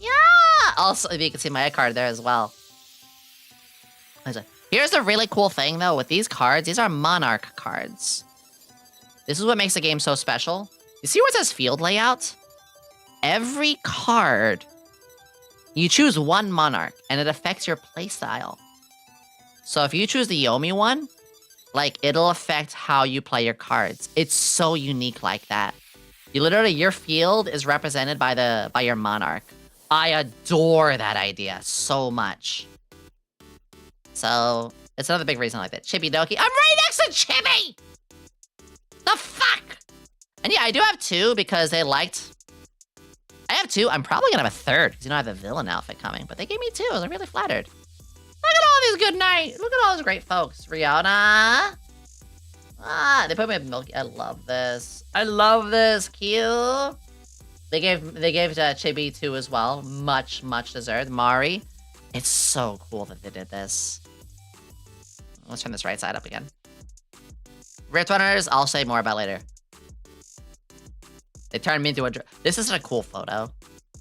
Yeah! Also, if you can see my card there as well. Here's the really cool thing, though, with these cards. These are Monarch cards. This is what makes the game so special. You see where it says field layout? Every card, you choose one Monarch, and it affects your playstyle. So if you choose the Yomi one, like, it'll affect how you play your cards. It's so unique like that. You literally, your field is represented by your Monarch. I adore that idea so much. So, it's another big reason I like that. Chippy Doki. I'm right next to Chippy! The fuck? And yeah, I do have two because they liked... I have two. I'm probably gonna have a third because, you know, I have the villain outfit coming. But they gave me two. I was really flattered. Look at all these good night. Look at all those great folks. Rihanna. Ah, they put me with Milky. I love this. I love this. Cute. They gave Chibi two as well. Much deserved. Mari. It's so cool that they did this. Let's turn this right side up again. Rift Runners, I'll say more about later. They turned me into a... This is a cool photo.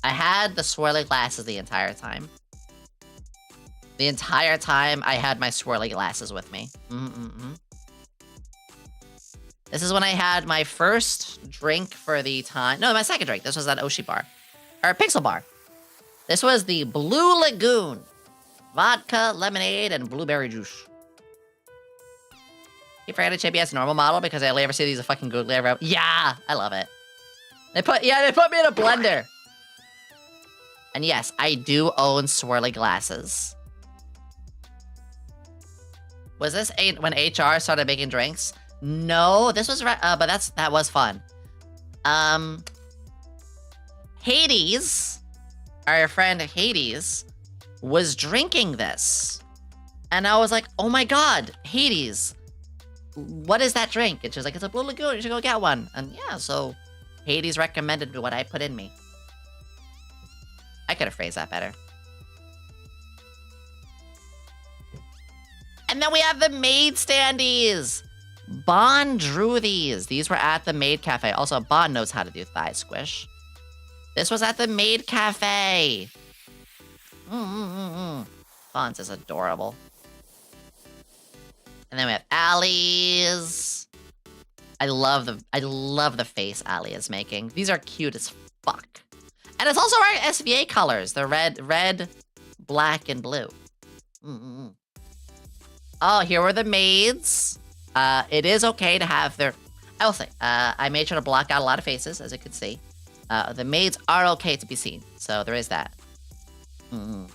I had the swirly glasses the entire time. The entire time, I had my swirly glasses with me. This is when I had my first drink for the time... No, my second drink. This was that Oshi bar. Or Pixel bar. This was the Blue Lagoon. Vodka, lemonade, and blueberry juice. You forgot to Chippy as a normal model because I only ever see these a fucking googly ever. Yeah, I love it. They put me in a blender. And yes, I do own swirly glasses. Was this when HR started making drinks? No, this was but that was fun. Hades, our friend Hades, was drinking this. And I was like, oh my god, Hades, what is that drink? And she was like, it's a Blue Lagoon, you should go get one. And yeah, so Hades recommended what I put in me. I could have phrased that better. And then we have the maid standees. Bond drew these. These were at the maid cafe. Also, Bond knows how to do thigh squish. This was at the maid cafe. Bond's is adorable. And then we have Allie's. I love the face Allie is making. These are cute as fuck. And it's also our SVA colors. The red, black, and blue. Oh, here were the maids. It is okay to have their... I will say, I made sure to block out a lot of faces, as you can see. The maids are okay to be seen, so there is that. Of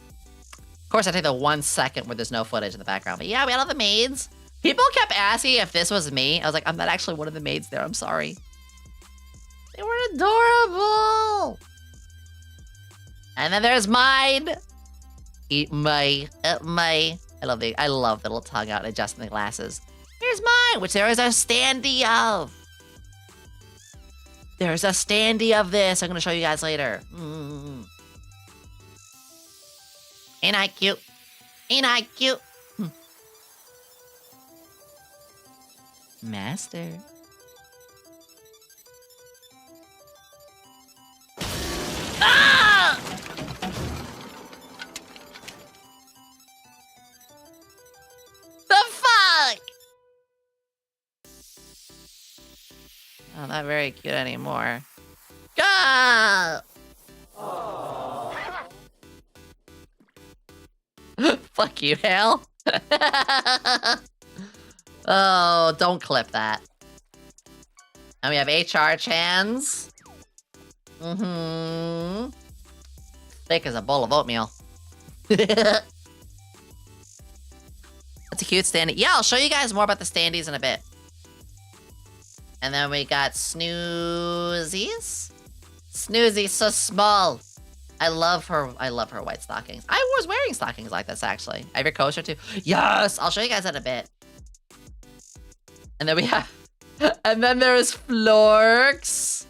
course, I take the 1 second where there's no footage in the background, but yeah, we had all the maids. People kept asking if this was me. I was like, I'm not actually one of the maids there, I'm sorry. They were adorable. And then there's mine. Eat my. I love the little tongue out adjusting the glasses. Here's mine, which there is a standee of. There's a standee of this. I'm gonna show you guys later. Ain't I cute? Ain't I cute? Master. Ah! The fuck? Oh, not very cute anymore. Gah! Fuck you, Hale. Oh, don't clip that. And we have HR Chans. Thick as a bowl of oatmeal. That's a cute standee. Yeah, I'll show you guys more about the standees in a bit. And then we got Snoozies. Snoozy's so small. I love her white stockings. I was wearing stockings like this, actually. I have your coaster too. Yes! I'll show you guys in a bit. And then we have... And then there's Florks.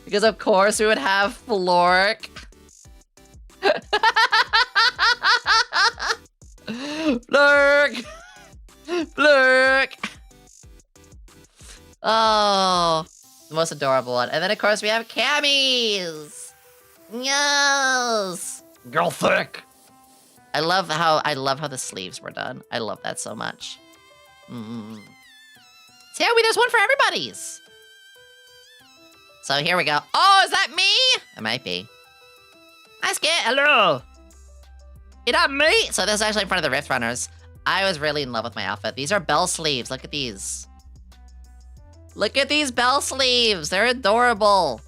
Because of course we would have Flork. Flurk! Flurk! Oh, the most adorable one. And then of course we have Cammies. Yes! Girl thick! I love how the sleeves were done. I love that so much. See how there's one for everybody's. So here we go. Oh, is that me? It might be. Hi, Skit. Hello. Is that me? So this is actually in front of the Rift Runners. I was really in love with my outfit. These are bell sleeves. Look at these. Look at these bell sleeves. They're adorable.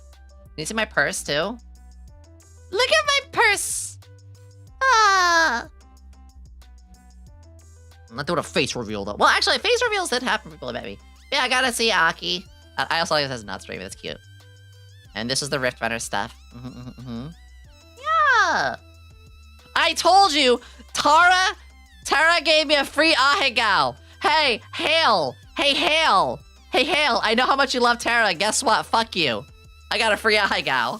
Can you see my purse too? Look at my purse. Ah. I'm not doing a face reveal though. Well, actually, face reveals did happen for people that met me. Yeah, I gotta see Aki. I also like this as nuts stream. That's cute. And this is the Rift Runner stuff. Yeah. I told you, Tara gave me a free ahegao. Hey, Hale. Hey, Hale. Hey, Hale. I know how much you love Tara. Guess what? Fuck you. I got a free ahegao.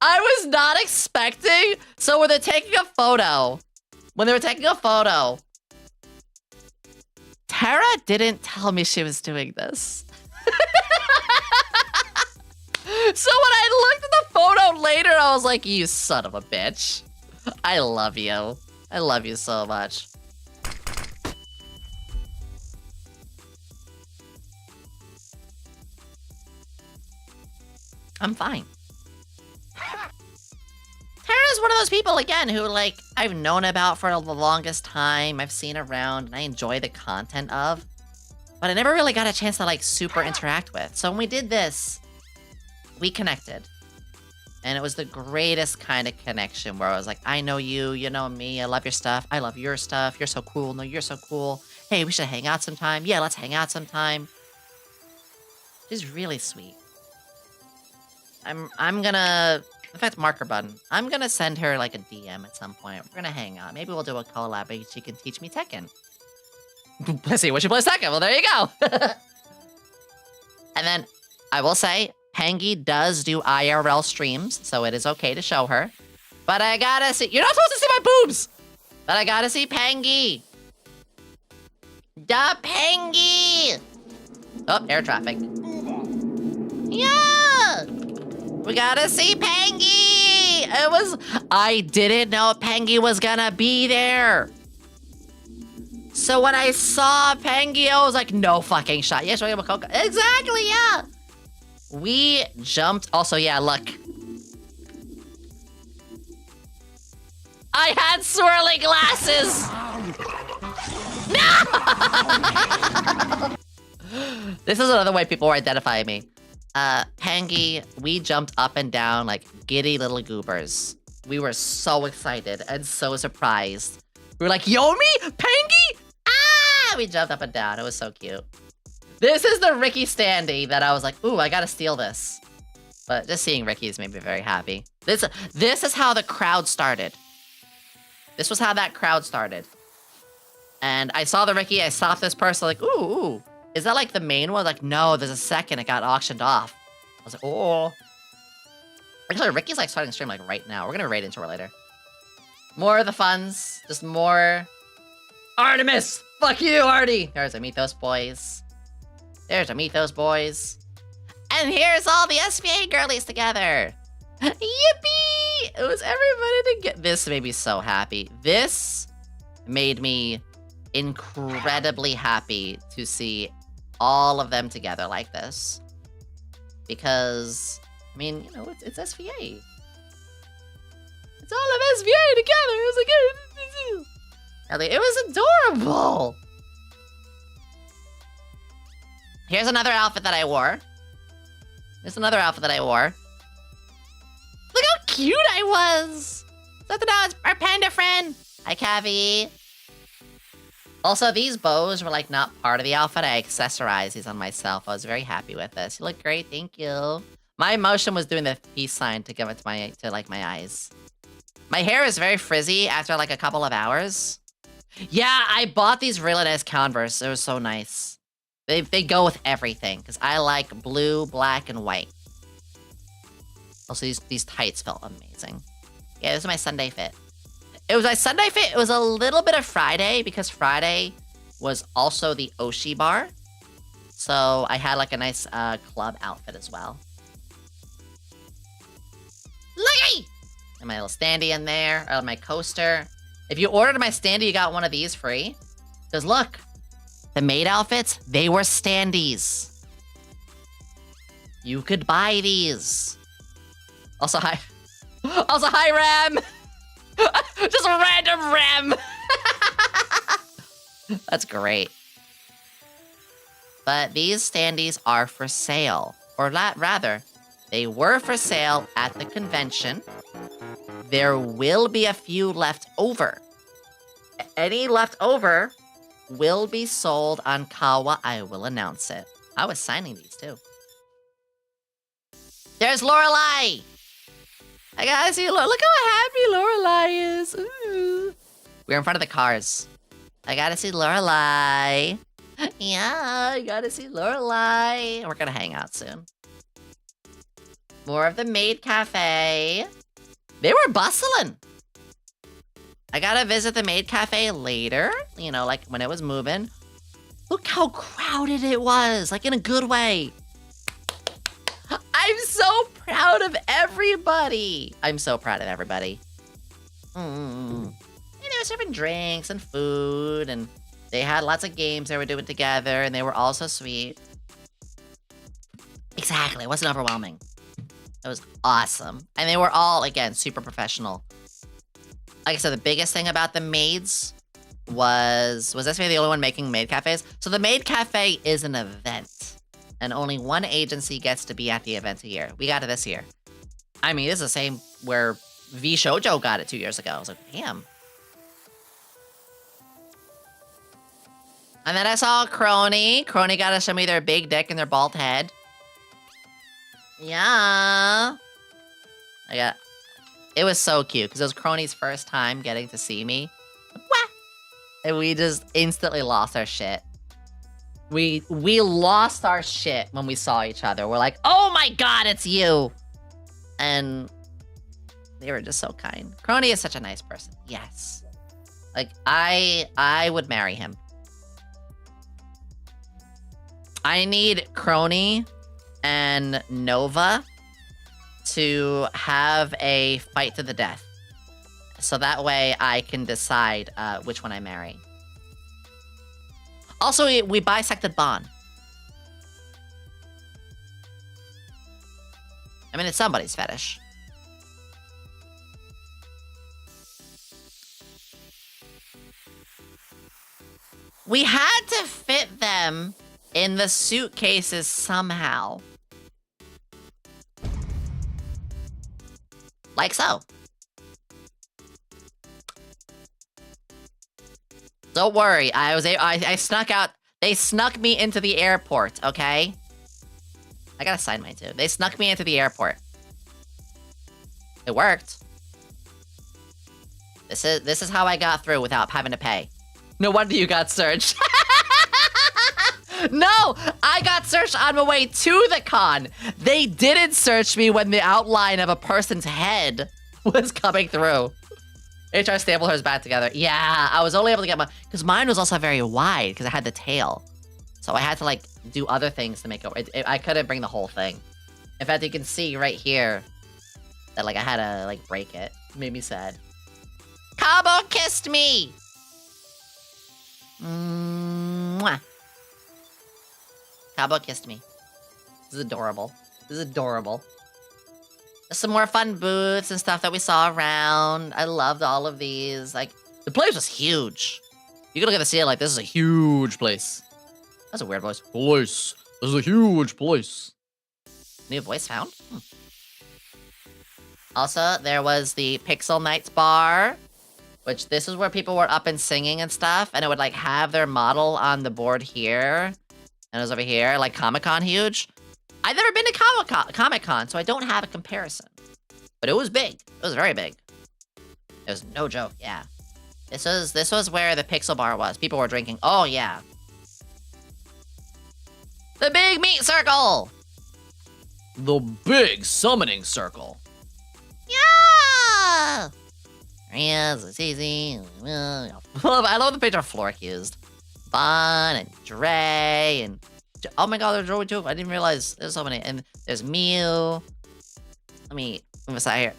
I was not expecting. So when they're taking a photo, Tara didn't tell me she was doing this. So when I looked at the photo later, I was like, you son of a bitch. I love you. I love you so much. I'm fine. Tara's one of those people, again, who, like, I've known about for the longest time. I've seen around, and I enjoy the content of. But I never really got a chance to, like, super interact with. So when we did this, we connected. And it was the greatest kind of connection where I was like, I know you, you know me, I love your stuff, I love your stuff, you're so cool, no, you're so cool. Hey, we should hang out sometime. Yeah, let's hang out sometime. She's really sweet. I'm gonna... In fact, marker button. I'm gonna send her like a DM at some point. We're gonna hang out. Maybe we'll do a collab. Maybe she can teach me Tekken. Let's see, what she plays Tekken? Well, there you go. And then I will say, Pangy does do IRL streams, so it is okay to show her. But I gotta see- You're not supposed to see my boobs! But I gotta see Pangy! Da Pangy! Oh, air traffic. Yeah! We gotta see Pangy! I didn't know Pangy was gonna be there. So when I saw Pangy, I was like, no fucking shot. Yes, we're gonna exactly, yeah! We jumped, also, yeah, look. I had swirly glasses! No! This is another way people were identifying me. Pangy, we jumped up and down like giddy little goobers. We were so excited and so surprised. We were like, Yomi? Pangy? Ah! We jumped up and down. It was so cute. This is the Ricky standee that I was like, ooh, I gotta steal this. But just seeing Ricky's made me very happy. This is how the crowd started. This was how that crowd started. And I saw the Ricky, I stopped this person like, ooh. Is that like the main one? Like, no, there's a second, it got auctioned off. I was like, oh. Actually, Ricky's like starting to stream like right now. We're gonna raid into her later. More of the funds, just more. Artemis! Fuck you, Artie! There's a Meet Those Boys. There's a Meet Those Boys. And here's all the SVA girlies together. Yippee! It was everybody together. This made me so happy. This made me incredibly happy to see all of them together like this. Because, I mean, you know, it's SVA. It's all of SVA together. It was like, it was adorable. Here's another outfit that I wore. Here's another outfit that I wore. Look how cute I was. Zatsudan, our panda friend. Hi, Cavi. Also, these bows were like not part of the outfit. I accessorized these on myself. I was very happy with this. You look great, thank you. My emotion was doing the peace sign to give it to my eyes. My hair is very frizzy after like a couple of hours. Yeah, I bought these really nice Converse. It was so nice. They go with everything because I like blue, black, and white. Also, these tights felt amazing. Yeah, this is my Sunday fit. It was my Sunday fit. It was a little bit of Friday because Friday was also the Oshi bar. So I had like a nice club outfit as well. Looky! And my little standee in there, or my coaster. If you ordered my standee, you got one of these free. Because look, the maid outfits, they were standees. You could buy these. Also, hi Ram! Just a random Ram! That's great. But these standees are for sale. Or rather, they were for sale at the convention. There will be a few left over. Any left over will be sold on Kawa. I will announce it. I was signing these too. There's Lorelai! I gotta see look how happy Lorelai is. Ooh. We're in front of the cars. I gotta see Lorelai. Yeah, I gotta see Lorelai. We're gonna hang out soon. More of the maid cafe. They were bustling. I gotta visit the maid cafe later. You know, like when it was moving. Look how crowded it was, like in a good way. I'm so proud of everybody. I'm so proud of everybody. And they were serving drinks and food, and they had lots of games they were doing together, and they were all so sweet. Exactly, it wasn't overwhelming. It was awesome. And they were all, again, super professional. Like I said, the biggest thing about the maids was this maybe the only one making maid cafes? So the maid cafe is an event. And only one agency gets to be at the event a year. We got it this year. I mean, this is the same where V Shoujo got it 2 years ago. I was like, damn. And then I saw Crony. Crony got to show me their big dick and their bald head. Yeah. It was so cute because it was Crony's first time getting to see me. What? And we just instantly lost our shit. We lost our shit when we saw each other. We're like, oh my god, it's you! And they were just so kind. Crony is such a nice person. Yes. Like, I would marry him. I need Crony and Nova to have a fight to the death. So that way I can decide which one I marry. Also, we bisected Bon. I mean, it's somebody's fetish. We had to fit them in the suitcases somehow. Like so. Don't worry, I snuck out. They snuck me into the airport, okay? I gotta sign mine too. They snuck me into the airport. It worked. This is how I got through without having to pay. No wonder you got searched. No! I got searched on my way to the con. They didn't search me when the outline of a person's head was coming through. HR Stapler's back together. Yeah, I was only able to get because mine was also very wide because I had the tail. So I had to like do other things to make it. I couldn't bring the whole thing. In fact, you can see right here that like I had to like break it. It made me sad. Cabo kissed me! Mwah. Cabo kissed me. This is adorable. This is adorable. Some more fun booths and stuff that we saw around. I loved all of these. Like, the place was huge. You can look at the ceiling like, this is a huge place. That's a weird voice. This is a huge place. New voice found? Also, there was the Pixel Nights bar, which this is where people were up and singing and stuff, and it would like have their model on the board here, and it was over here, like Comic-Con huge. I've never been to Comic-Con, so I don't have a comparison. But it was big. It was very big. It was no joke, yeah. This was where the Pixel Bar was. People were drinking. Oh, yeah. The Big Meat Circle! The Big Summoning Circle. Yeah! Yes, it's easy. I love the picture of Flork used. Bon and Dre and... Oh my god, there's Joey too. I didn't realize there's so many. And there's Mew. Let me move aside here.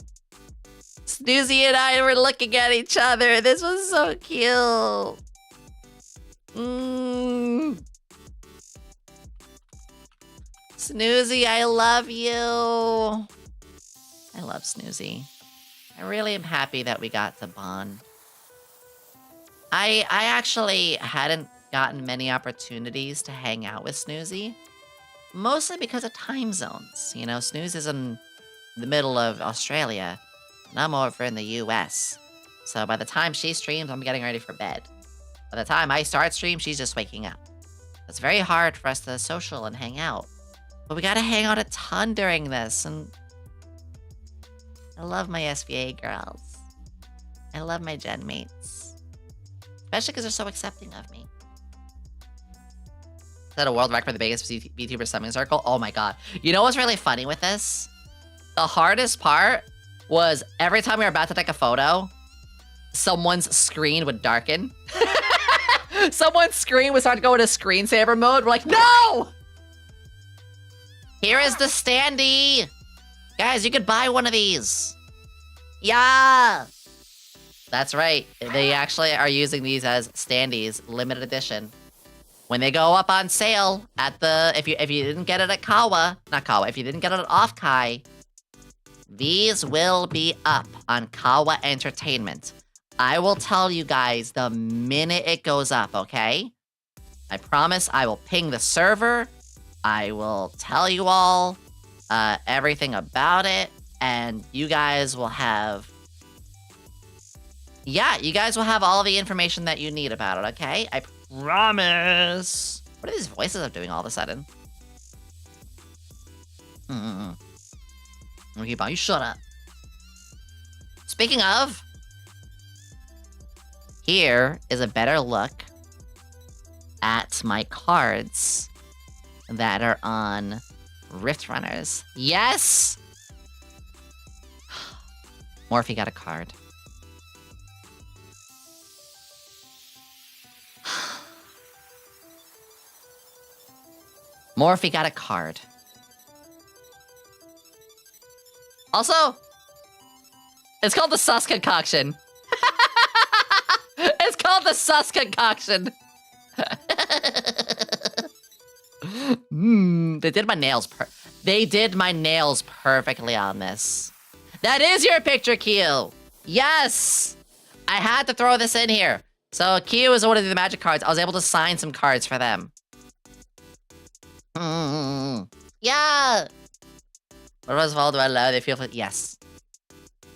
Snoozy and I were looking at each other. This was so cute. Snoozy, I love you. I love Snoozy. I really am happy that we got to bond. I actually hadn't gotten many opportunities to hang out with Snoozy. Mostly because of time zones. You know, Snooze is in the middle of Australia, and I'm over in the US. So by the time she streams, I'm getting ready for bed. By the time I start stream, she's just waking up. It's very hard for us to social and hang out. But we gotta hang out a ton during this, and... I love my SVA girls. I love my gen mates. Especially because they're so accepting of me. Is that a world record for the biggest VTuber summoning circle? Oh my god. You know what's really funny with this? The hardest part was every time we were about to take a photo, someone's screen would darken. Someone's screen would start to go into screensaver mode. We're like, no! Here is the standee! Guys, you could buy one of these. Yeah! That's right. They actually are using these as standees, limited edition. When they go up on sale at the... If you didn't get it at if you didn't get it at Offkai, these will be up on Kawa Entertainment. I will tell you guys the minute it goes up, okay? I promise I will ping the server. I will tell you all everything about it, and you guys will have... Yeah, you guys will have all the information that you need about it, okay? I promise. What are these voices I'm doing all of a sudden? Okay, Bob, you shut up. Speaking of, here is a better look at my cards that are on Rift Runners. Yes! Morphe got a card. Morphe got a card. Also, it's called the Sus Concoction. It's called the Sus Concoction. They did my nails perfectly on this. That is your picture, Q. Yes. I had to throw this in here. So Q is one of the magic cards. I was able to sign some cards for them. Yeah. First of all, do I love it? Yes.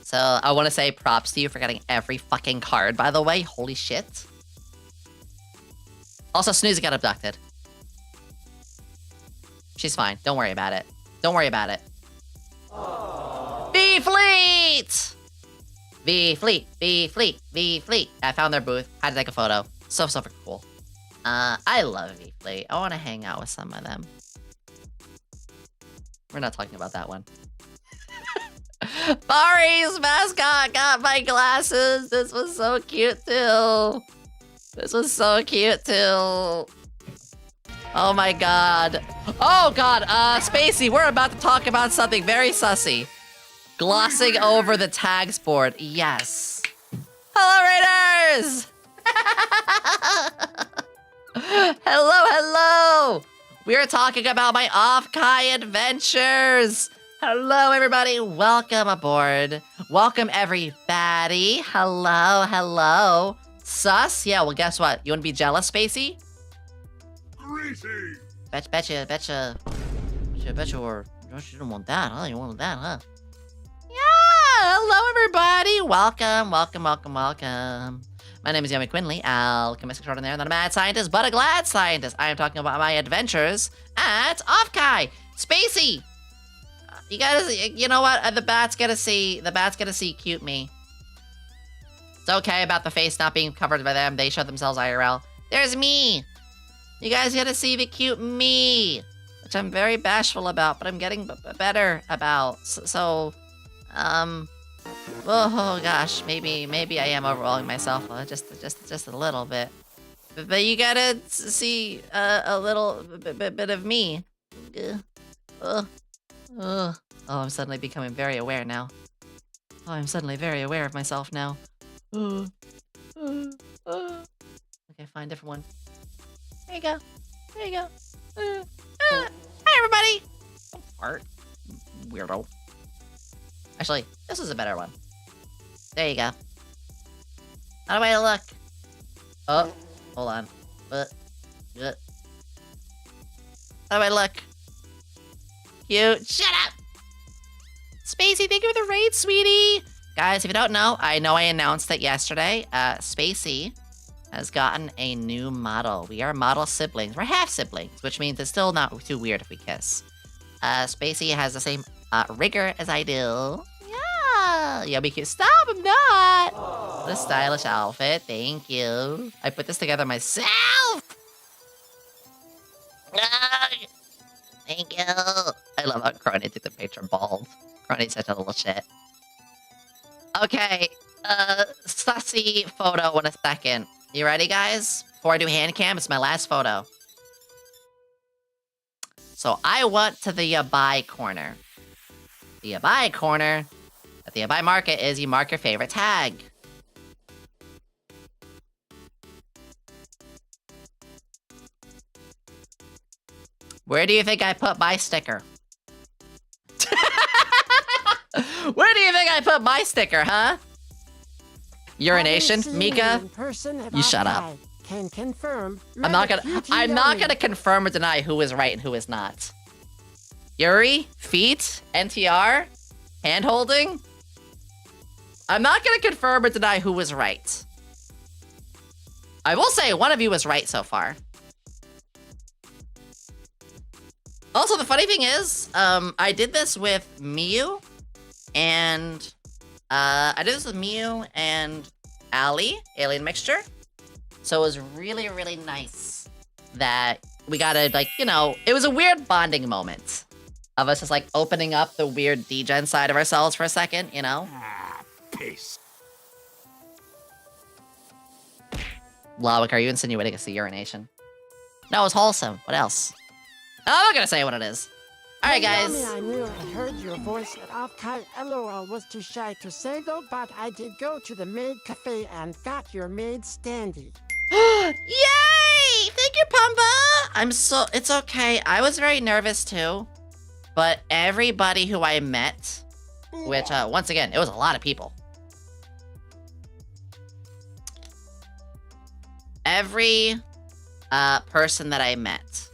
So I want to say props to you for getting every fucking card, by the way. Holy shit. Also, Snoozy got abducted. She's fine. Don't worry about it. Don't worry about it. V-Fleet! V-Fleet, V-Fleet, V-Fleet. I found their booth. Had to take a photo. So freaking cool. I love V-Fleet. I want to hang out with some of them. We're not talking about that one. Bari's mascot got my glasses. This was so cute too. This was so cute too. Oh my god. Oh god, Spacey, we're about to talk about something very sussy. Glossing over the tags board. Yes. Hello, Raiders! Hello, hello! We are talking about my Offkai adventures. Hello, everybody. Welcome aboard. Welcome, everybody. Hello, hello. Sus? Yeah, well, guess what? You want to be jealous, Spacey? Greetings. Betcha. You don't want that, huh? You want that, huh? Yeah! Hello, everybody. Welcome. My name is Yomi Quinnley, alchemist extraordinaire, not a mad scientist, but a glad scientist. I am talking about my adventures at Offkai. Spacey! You gotta, you know what? The bats gotta see cute me. It's okay about the face not being covered by them. They show themselves IRL. There's me. You guys gotta see the cute me, which I'm very bashful about, but I'm getting better about. Oh gosh, maybe I am overwhelming myself just a little bit. But you gotta see a little bit of me. Oh, I'm suddenly becoming very aware now. Oh, I'm suddenly very aware of myself now. Okay, find a different one. There you go. Hi, everybody! Art. Weirdo. Actually, this is a better one. There you go. How do I look? Oh, hold on. How do I look? Cute. Shut up! Spacey, thank you for the raid, sweetie! Guys, if you don't know I announced it yesterday. Spacey has gotten a new model. We are model siblings. We're half siblings, which means it's still not too weird if we kiss. Spacey has the same rigor as I do. Yeah! Yomi cute. Stop, I'm not! What a stylish outfit. Thank you. I put this together myself! Thank you. I love how Crony took the picture bald. Crony's such a little shit. Okay, sussy photo in a second. You ready, guys? Before I do hand cam, it's my last photo. So I went to the Yabai corner. The Yabai corner at the Yabai market is you mark your favorite tag. Where do you think I put my sticker? Where do you think I put my sticker, huh? Urination, Mika? You shut up. Can confirm. I'm not gonna confirm or deny who is right and who is not. Yuri, feet, NTR, hand holding. I'm not gonna confirm or deny who was right. I will say one of you was right so far. Also, the funny thing is, I did this with Miyu and Ali, Alien Mixture. So it was really, really nice that we gotta, like, you know, it was a weird bonding moment of us just, like, opening up the weird degen side of ourselves for a second, you know? Peace. Lawik, are you insinuating it's the urination? No, it was wholesome. What else? Oh, I'm not gonna say what it is. Alright, guys. Yomi, I knew I heard your voice at Offkai. LOL was too shy to say though, but I did go to the maid cafe and got your maid standy. Yay! Thank you, Pumba! It's okay. I was very nervous too. But everybody who I met, which, once again, it was a lot of people. Every person that I met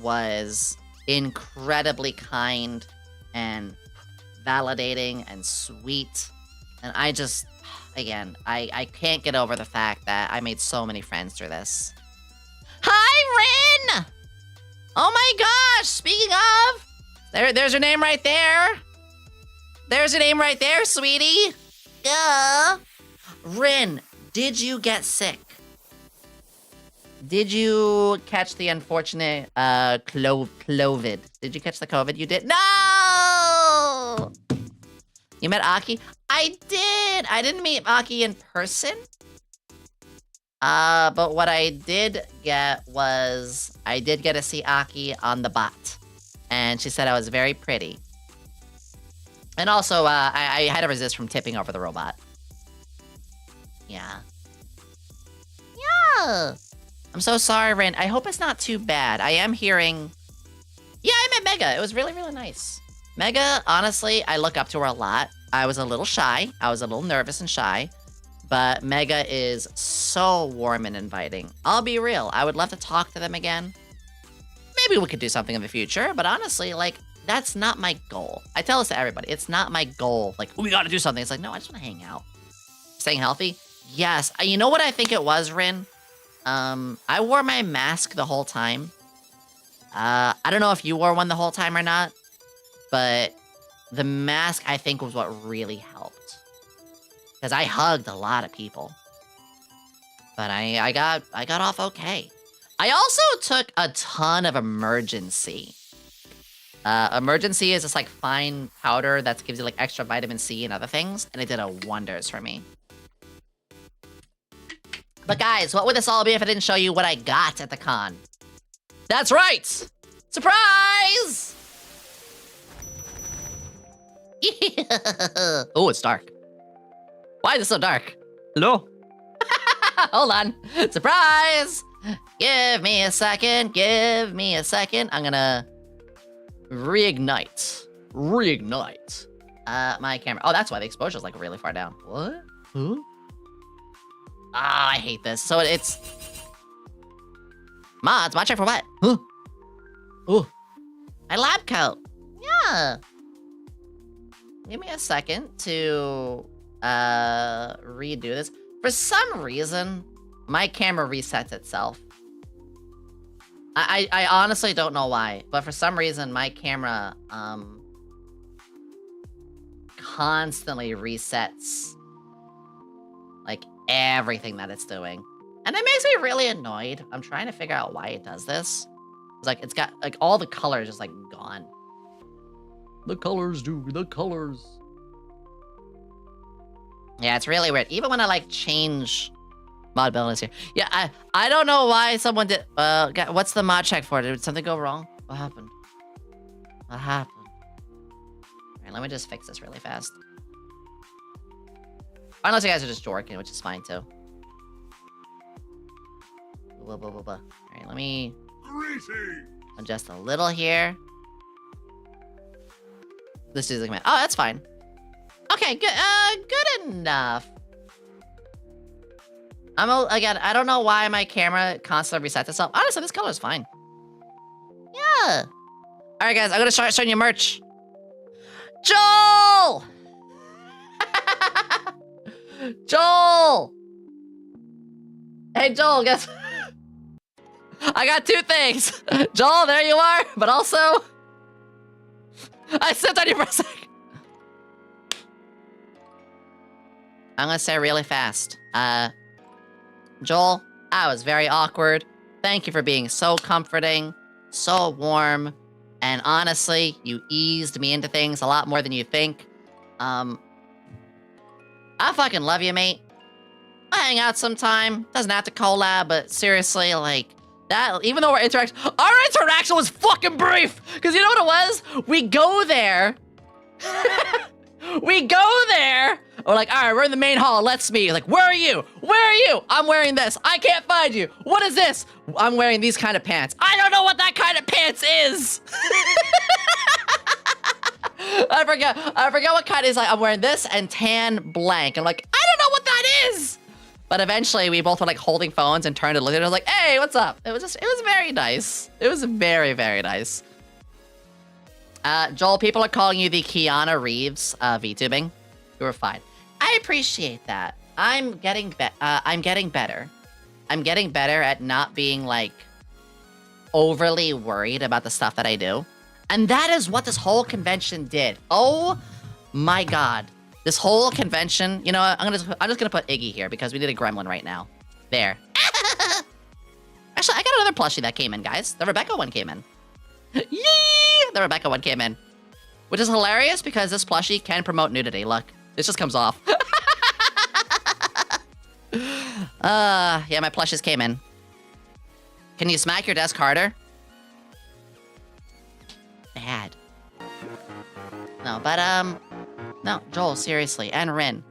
was incredibly kind and validating and sweet. And I just, again, I can't get over the fact that I made so many friends through this. Hi, Rin! Oh my gosh, speaking of, there's your name right there. There's your name right there, sweetie. Rin, did you get sick? Did you catch the unfortunate COVID? Did you catch the COVID? You did? No! You met Aki? I did! I didn't meet Aki in person. But what I did get was, I did get to see Aki on the bot. And she said I was very pretty. And also, I had to resist from tipping over the robot. Yeah. Yeah! I'm so sorry, Rin. I hope it's not too bad. I am hearing... Yeah, I met Mega. It was really, really nice. Mega, honestly, I look up to her a lot. I was a little shy. I was a little nervous and shy. But Mega is so warm and inviting. I'll be real. I would love to talk to them again. Maybe we could do something in the future. But honestly, like, that's not my goal. I tell this to everybody. It's not my goal. Like, we gotta do something. It's like, no, I just want to hang out. Staying healthy? Yes. You know what I think it was, Rin? I wore my mask the whole time. I don't know if you wore one the whole time or not, but the mask, I think, was what really helped. Because I hugged a lot of people. But I got off okay. I also took a ton of emergency. Emergency is this, like, fine powder that gives you, like, extra vitamin C and other things, and it did wonders for me. But guys, what would this all be if I didn't show you what I got at the con? That's right! Surprise! Oh, it's dark. Why is it so dark? Hello? Hold on. Surprise! Give me a second. Give me a second. I'm gonna reignite. Reignite. My camera. Oh, that's why the exposure's like really far down. What? Huh? Ah, I hate this. So it's... Mods, mod check for what? Huh? Ooh. My lab coat. Yeah. Give me a second to redo this. For some reason, my camera resets itself. I honestly don't know why, but for some reason, my camera constantly resets like everything that it's doing. And it makes me really annoyed. I'm trying to figure out why it does this. It's like, it's got, like, all the colors just, like, gone. The colors, dude, the colors. Yeah, it's really weird. Even when I, like, change mod abilities here. Yeah, I don't know why someone did, what's the mod check for? Did something go wrong? What happened? What happened? All right, let me just fix this really fast. Unless you guys are just dorking, which is fine, too. Blah, blah, blah, blah. Alright, let me adjust a little here. This is the command. Oh, that's fine. Okay, good. Good enough. Again, I don't know why my camera constantly resets itself. Honestly, this color is fine. Yeah. Alright, guys, I'm gonna start showing you merch. Joel! Joel! Hey, Joel, guess... I got two things. Joel, there you are, but also... I stepped on you for a sec. I'm gonna say really fast. Joel, I was very awkward Thank you for being so comforting, so warm, and honestly, you eased me into things a lot more than you think. I fucking love you, mate. I'll hang out sometime. Doesn't have to collab, but seriously, like, that, even though our interaction was fucking brief! Because you know what it was? We go there. We go there. We're like, all right, we're in the main hall. Let's meet. Like, where are you? Where are you? I'm wearing this. I can't find you. What is this? I'm wearing these kind of pants. I don't know what that kind of pants is. I forget what kind it is. Like, I'm wearing this and tan blank. I'm like, I don't know what that is. But eventually, we both were like holding phones and turned to look at it. I was like, hey, what's up? It was very nice. It was very, very nice. Joel, people are calling you the Keanu Reeves VTubing. You were fine. I appreciate that. I'm getting better. I'm getting better at not being like overly worried about the stuff that I do. And that is what this whole convention did. Oh my god. This whole convention, you know what? I'm just gonna put Iggy here because we need a gremlin right now. There. Actually, I got another plushie that came in, guys. The Rebecca one came in. Yee! The Rebecca one came in. Which is hilarious because this plushie can promote nudity. Look, this just comes off. Yeah, my plushies came in. Can you smack your desk harder? Bad. No, but, no, Joel, seriously, and Rin.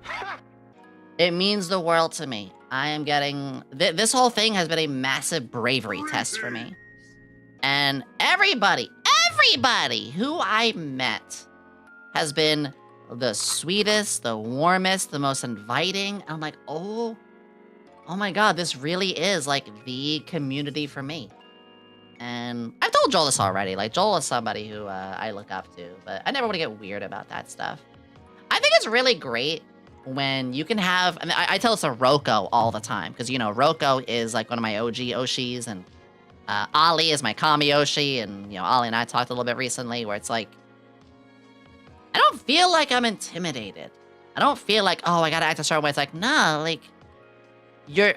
It means the world to me. I am getting... this whole thing has been a massive bravery test for me. And everybody who I met has been the sweetest, the warmest, the most inviting. I'm like, oh my god, this really is like the community for me. And I've told Joel this already. Like, Joel is somebody who I look up to, but I never want to get weird about that stuff. I think it's really great when you can have, I mean, I tell this to Roko all the time, because, you know, Roko is like one of my OG Oshis, and Ali is my Kami Oshi, and, you know, Ali and I talked a little bit recently, where it's like, I don't feel like I'm intimidated. I don't feel like, oh, I gotta act a certain way. It's like, nah, like,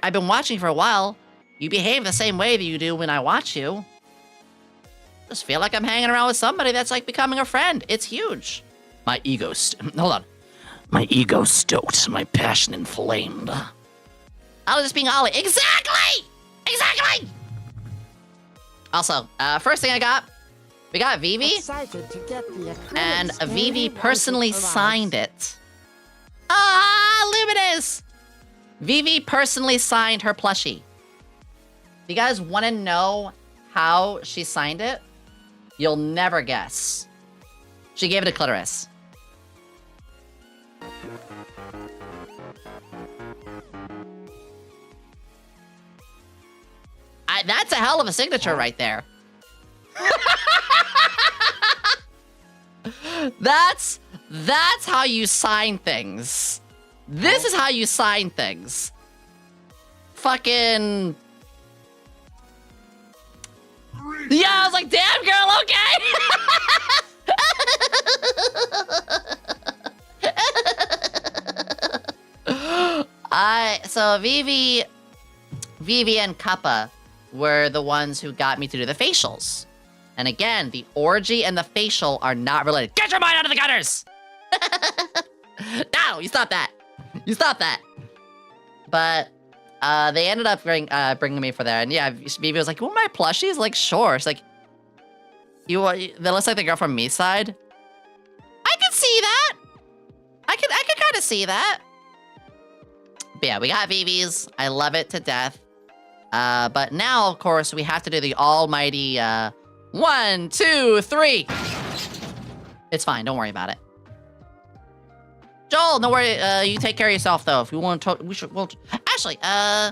I've been watching for a while. You behave the same way that you do when I watch you. Just feel like I'm hanging around with somebody that's like becoming a friend. It's huge. My ego, hold on. My ego stoked, my passion inflamed. I was just being Ollie. Exactly! Exactly! Also, first thing we got Vivi. And Vivi personally signed it. Ah, Luminous! Vivi personally signed her plushie. If you guys want to know how she signed it, you'll never guess. She gave it a clitoris. That's a hell of a signature right there. That's how you sign things. This is how you sign things. Fucking... Yeah, I was like, damn, girl, okay. So Vivi and Kappa were the ones who got me to do the facials. And again, the orgy and the facial are not related. Get your mind out of the gutters! No, you stop that. You stop that. But they ended up bringing me for there. And yeah, Vivi was like, you want my plushies? Like, sure. She's like, that looks like the girl from me side. I can see that. I can kind of see that. But yeah, we got Vivi's. I love it to death. But now, of course, we have to do the almighty 1, 2, 3. It's fine. Don't worry about it. Joel, don't worry. You take care of yourself, though. If you want to, we'll... Actually, I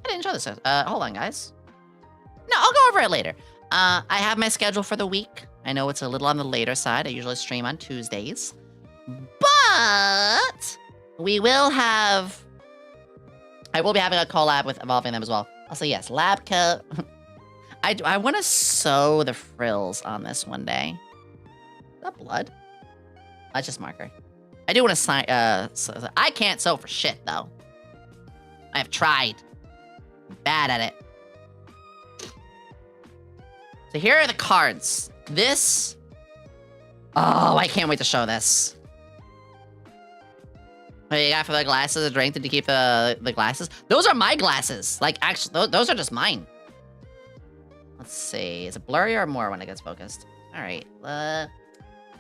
didn't show this. Hold on, guys. No, I'll go over it later. I have my schedule for the week. I know it's a little on the later side. I usually stream on Tuesdays. But we will have... I will be having a collab with Evolving them as well. Also, yes, lab coat. I want to sew the frills on this one day. Is that blood? That's just marker. I do want to sign, I can't sew for shit, though. I have tried. Bad at it. So here are the cards. This... Oh, I can't wait to show this. What you got for the glasses? A drink? Did you keep the glasses? Those are my glasses. Like, actually, those are just mine. Let's see. Is it blurry or more when it gets focused? All right.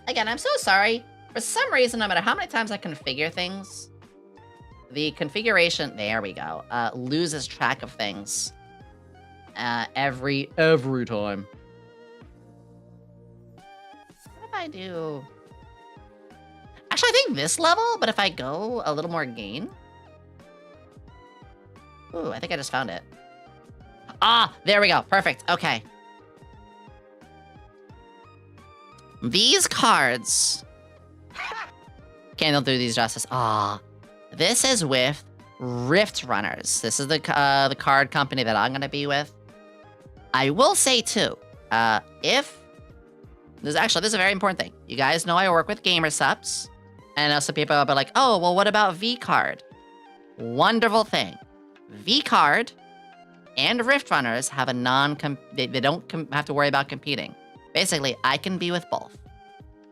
Again, I'm so sorry. For some reason, no matter how many times I configure things, the configuration, there we go, loses track of things every time. What if I do... Actually, I think this level, but if I go a little more gain... Ooh, I think I just found it. Ah, there we go. Perfect. Okay. These cards... Can't do these justice. Ah, this is with Rift Runners. This is the card company that I'm going to be with. I will say, too, if... This is a very important thing. You guys know I work with Gamer Subs. And some people will be like, oh, well, what about V-Card? Wonderful thing. V-Card and Rift Runners have a they don't have to worry about competing. Basically, I can be with both.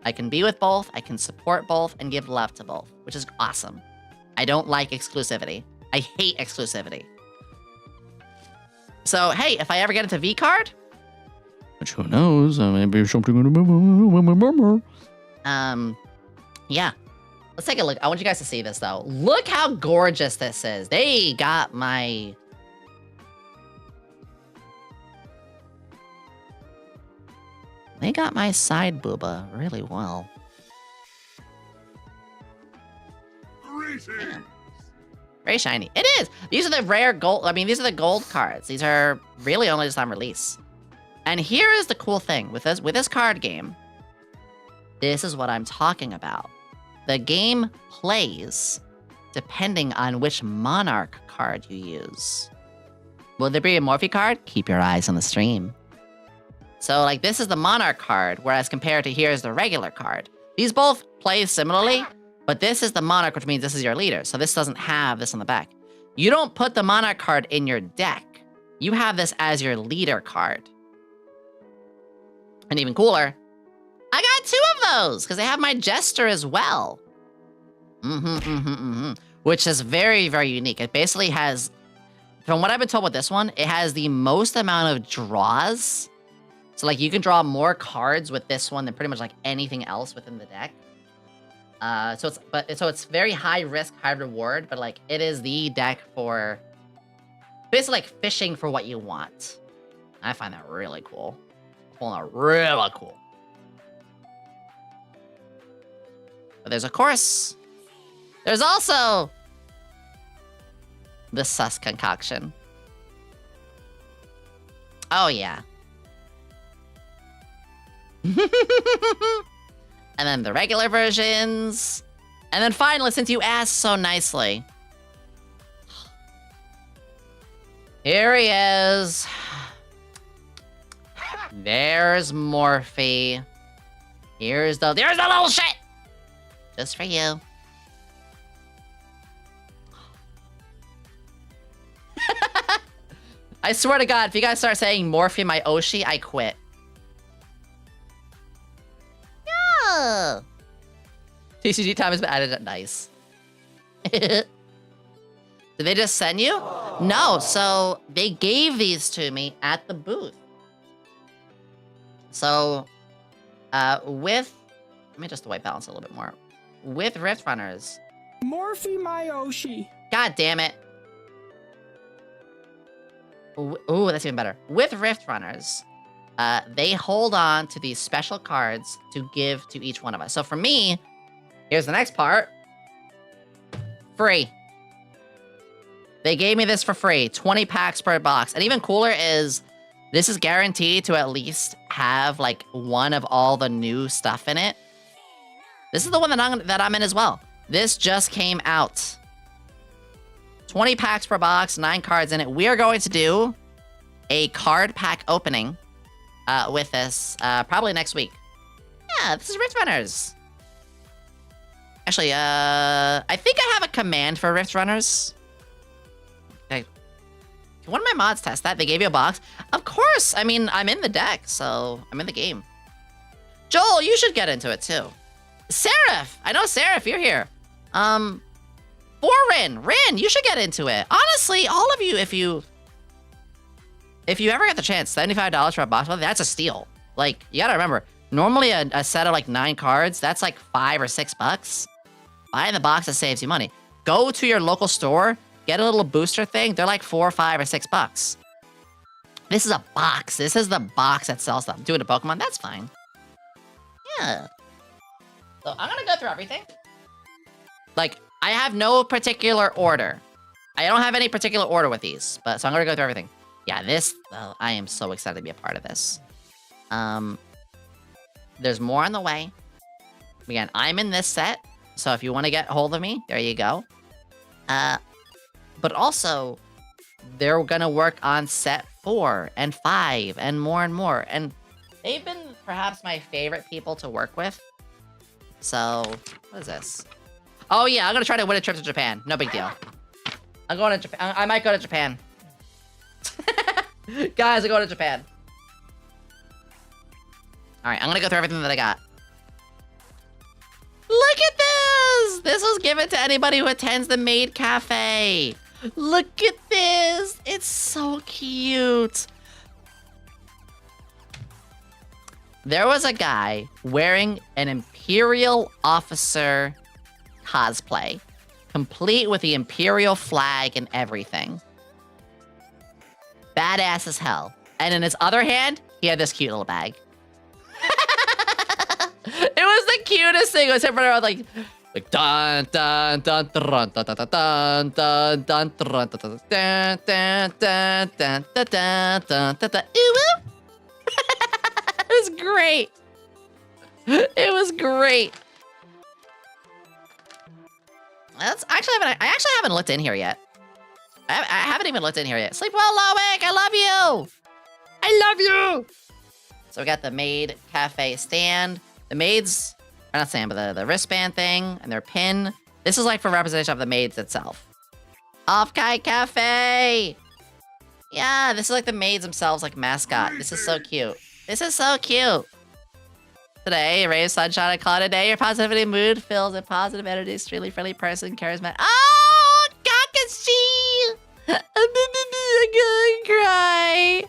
I can be with both, I can support both, and give love to both, which is awesome. I don't like exclusivity. I hate exclusivity. So, hey, if I ever get into V-Card, which who knows, maybe something gonna... yeah. Let's take a look. I want you guys to see this, though. Look how gorgeous this is. They got my... They got my side booba really well. Yeah. Very shiny. It is! These are the rare gold... I mean, these are the gold cards. These are really only just on release. And here is the cool thing. With this card game, this is what I'm talking about. The game plays depending on which Monarch card you use. Will there be a Morphe card? Keep your eyes on the stream. So, like, this is the Monarch card, whereas compared to here is the regular card. These both play similarly, but this is the Monarch, which means this is your leader, so this doesn't have this on the back. You don't put the Monarch card in your deck. You have this as your leader card. And even cooler, I got 2 of those, because I have my Jester as well. Which is very, very unique. It basically has, from what I've been told with this one, it has the most amount of draws. So, like, you can draw more cards with this one than pretty much, like, anything else within the deck. So it's very high risk, high reward, but, like, it is the deck for basically, like, fishing for what you want. I find that really cool. Really cool. But there's, of course, there's also the sus concoction. Oh, yeah. And then the regular versions. And then finally, since you asked so nicely, here he is. There's Morphe. There's the little shit. Just for you. I swear to God, if you guys start saying Morphe my Oshi, I quit. Yeah. TCG time has been added. Nice. Did they just send you? No, so they gave these to me at the booth. So, with... Let me just white balance a little bit more. With Rift Runners... Morphe my Oshi. God damn it. Ooh, that's even better. With Rift Runners, they hold on to these special cards to give to each one of us. So for me, here's the next part. Free. They gave me this for free. 20 packs per box. And even cooler is, this is guaranteed to at least have, like, one of all the new stuff in it. This is the one that I'm in as well. This just came out. 20 packs per box, 9 cards in it. We are going to do a card pack opening with this probably next week. Yeah, this is Rift Runners. Actually, I think I have a command for Rift Runners. Okay. Can one of my mods test that? They gave you a box? Of course! I mean, I'm in the deck, so I'm in the game. Joel, you should get into it too. Seraph! I know Seraph, you're here. Rin, you should get into it. Honestly, all of you, if you ever get the chance, $75 for a box, well, that's a steal. Like, you gotta remember, normally a set of like 9 cards, that's like $5 or $6. Buying the box, that saves you money. Go to your local store, get a little booster thing, they're like $4 or $5 or $6. This is a box. This is the box that sells them. Doing a Pokemon, that's fine. Yeah. So I'm gonna go through everything. Like, I have no particular order. I don't have any particular order with these, but so I'm gonna go through everything. Yeah, this, oh, I am so excited to be a part of this. There's more on the way. Again, I'm in this set, so if you want to get hold of me, there you go. But also, they're gonna work on set 4 and 5 and more, and they've been perhaps my favorite people to work with. So, what is this? Oh yeah, I'm gonna try to win a trip to Japan. No big deal. I'm going to Japan. I might go to Japan. Guys, I'm going to Japan. Alright, I'm gonna go through everything that I got. Look at this! This was given to anybody who attends the Maid Cafe. Look at this! It's so cute. There was a guy wearing an Imperial officer cosplay, complete with the Imperial flag and everything. Badass as hell. And in his other hand, he had this cute little bag. It was the cutest thing. It was him running around like dun dun dun dun dun dun dun dun dun dun dun dun dun dun dun dun dun dun. It was great. It was great. I actually haven't looked in here yet. I haven't even looked in here yet. Sleep well, Loic. I love you. I love you. So we got the Maid Cafe stand. The maids, or not stand, but the wristband thing and their pin. This is like for representation of the maids itself. Offkai Cafe. Yeah, this is like the maids themselves, like mascot. This is so cute. This is so cute. Today, ray of sunshine, I call it a day. Your positivity mood fills with positive energy, extremely friendly person, charismatic. Oh, Kakashi! I'm gonna cry.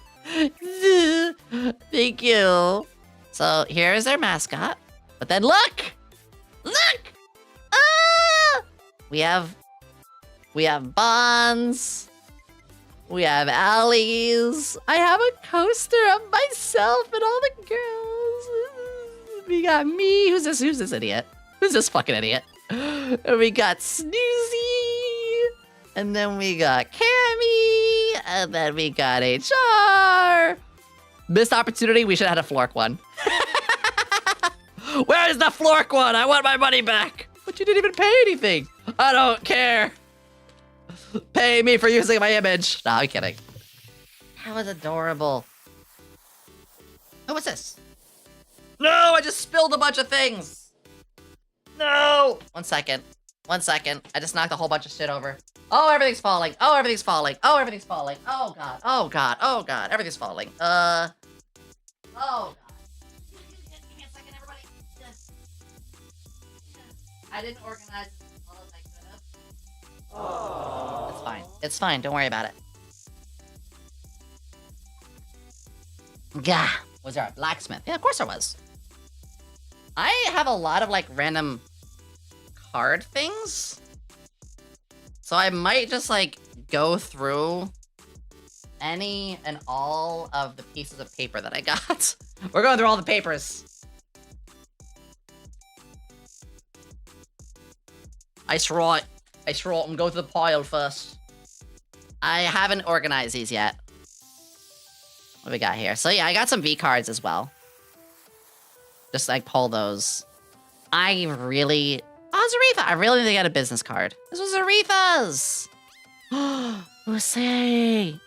Thank you. So here's their mascot. But then look! Look! Ah! We have Bonds. We have Allies. I have a coaster of myself and all the girls. We got me. Who's this idiot? Who's this fucking idiot? And we got Snoozy. And then we got Cammy. And then we got HR. Missed opportunity. We should have had a Flork one. Where is the Flork one? I want my money back. But you didn't even pay anything. I don't care. Pay me for using my image. No, I'm kidding. That was adorable. Oh, what's this? No, I just spilled a bunch of things. No. 1 second. 1 second. I just knocked a whole bunch of shit over. Oh, everything's falling. Oh, everything's falling. Oh, everything's falling. Oh, God. Oh, God. Oh, God. Everything's falling. Oh, God. Give me a second, everybody. Yes. I didn't organize this as well as I could have. Oh. It's fine. It's fine. Don't worry about it. Gah. Was there a blacksmith? Yeah, of course there was. I have a lot of, like, random card things. So I might just, like, go through any and all of the pieces of paper that I got. We're going through all the papers. Ice right. And go to the pile first. I haven't organized these yet. What do we got here? So yeah, I got some V cards as well. Just like pull those. Oh, Zaretha. I really think I got a business card. This was Zaretha's. Usei.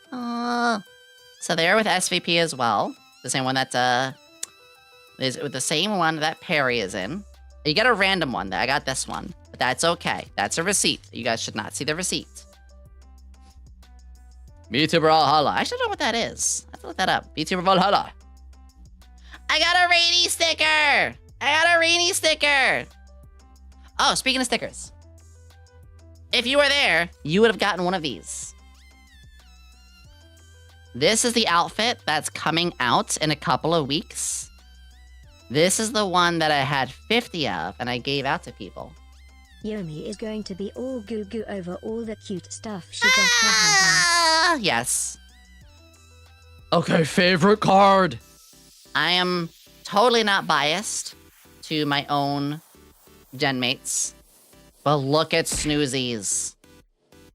So they're with SVP as well. The same one that is with the same one that Perry is in. You get a random one. I got this one. But that's okay. That's a receipt. You guys should not see the receipt. VTuber Valhalla. I should know what that is. I have to look that up. VTuber Valhalla. I got a rainy sticker. Oh, speaking of stickers. If you were there, you would have gotten one of these. This is the outfit that's coming out in a couple of weeks. This is the one that I had 50 of and I gave out to people. Yomi is going to be all goo-goo over all the cute stuff she got. Yes. Okay, favorite card. I am totally not biased to my own genmates, but look at Snoozy's.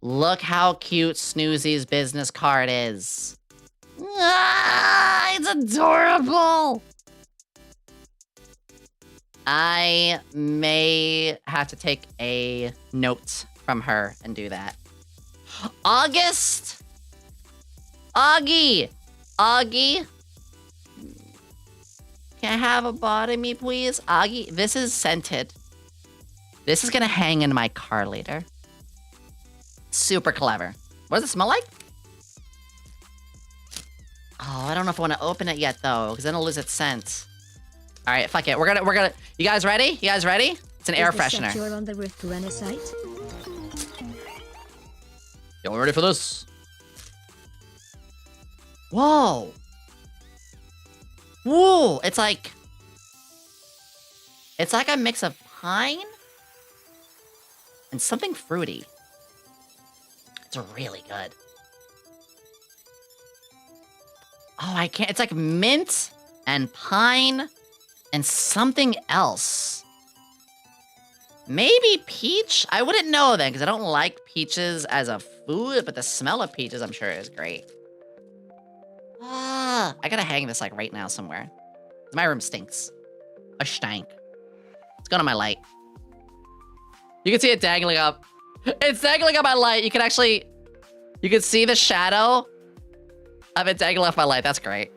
Look how cute Snoozy's business card is. It's adorable. I may have to take a note from her and do that. August. Augie. Can I have a bottomy, please? Augie, this is scented. This is gonna hang in my car later. Super clever. What does it smell like? Oh, I don't know if I want to open it yet though, because then it'll lose its scent. All right, fuck it. We're gonna. You guys ready? It's an air freshener. You're on the vtuberen site. Yo, we're ready for this. Whoa. It's like a mix of pine and something fruity. It's really good. Oh, I can't. It's like mint and pine and something else. Maybe peach? I wouldn't know then, because I don't like peaches as a food, but the smell of peaches, I'm sure, is great. I gotta hang this like right now somewhere. My room stinks. A stank. It's going on my light. You can see it dangling up. It's dangling up my light. You can see the shadow of it dangling off my light. That's great.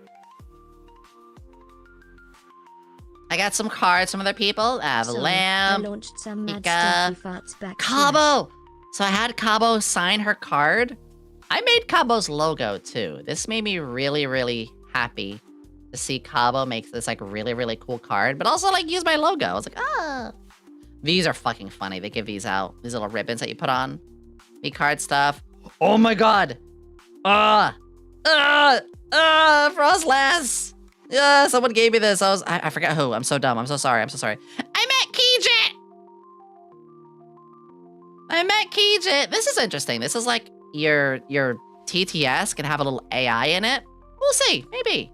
I got some cards from other people. I have a lamp. I launched some mad Mika, farts back Cabo. So I had Cabo sign her card. I made Cabo's logo too. This made me really, really happy to see Cabo make this like really, really cool card, but also like use my logo. I was like, ah. These are fucking funny. They give these out. These little ribbons that you put on. Me card stuff. Oh my god. Frostlass. Someone gave me this. I forgot who. I'm so dumb. I'm so sorry. I met Kijit. This is interesting. This is like your TTS can have a little AI in it. We'll see. Maybe.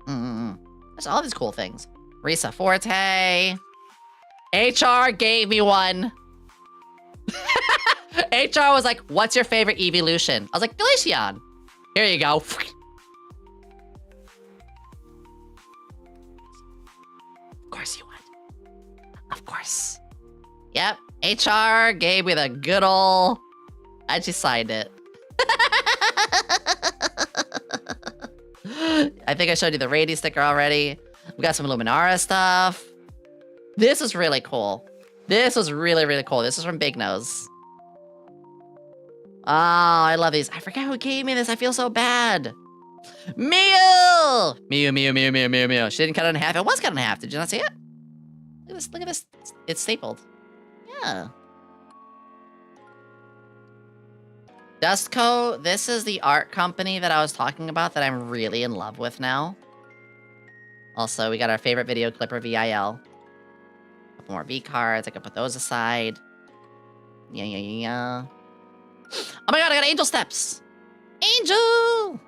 There's all these cool things. Risa Forte. HR gave me one. HR was like, what's your favorite evolution? I was like, Glaceon. Here you go. Of course you would. Of course. Yep. HR gave me the good ol'... I just signed it. I think I showed you the Rady sticker already. We got some Luminara stuff. This is really cool. This was really, really cool. This is from Big Nose. Oh, I love these. I forget who gave me this. I feel so bad. Mew! Mew. She didn't cut it in half. It was cut in half. Did you not see it? Look at this. It's stapled. Yeah. Dustco, this is the art company that I was talking about that I'm really in love with now. Also, we got our favorite video clipper, VIL. Couple more V cards. I can put those aside. Yeah. Oh my god, I got Angel Steps! Angel!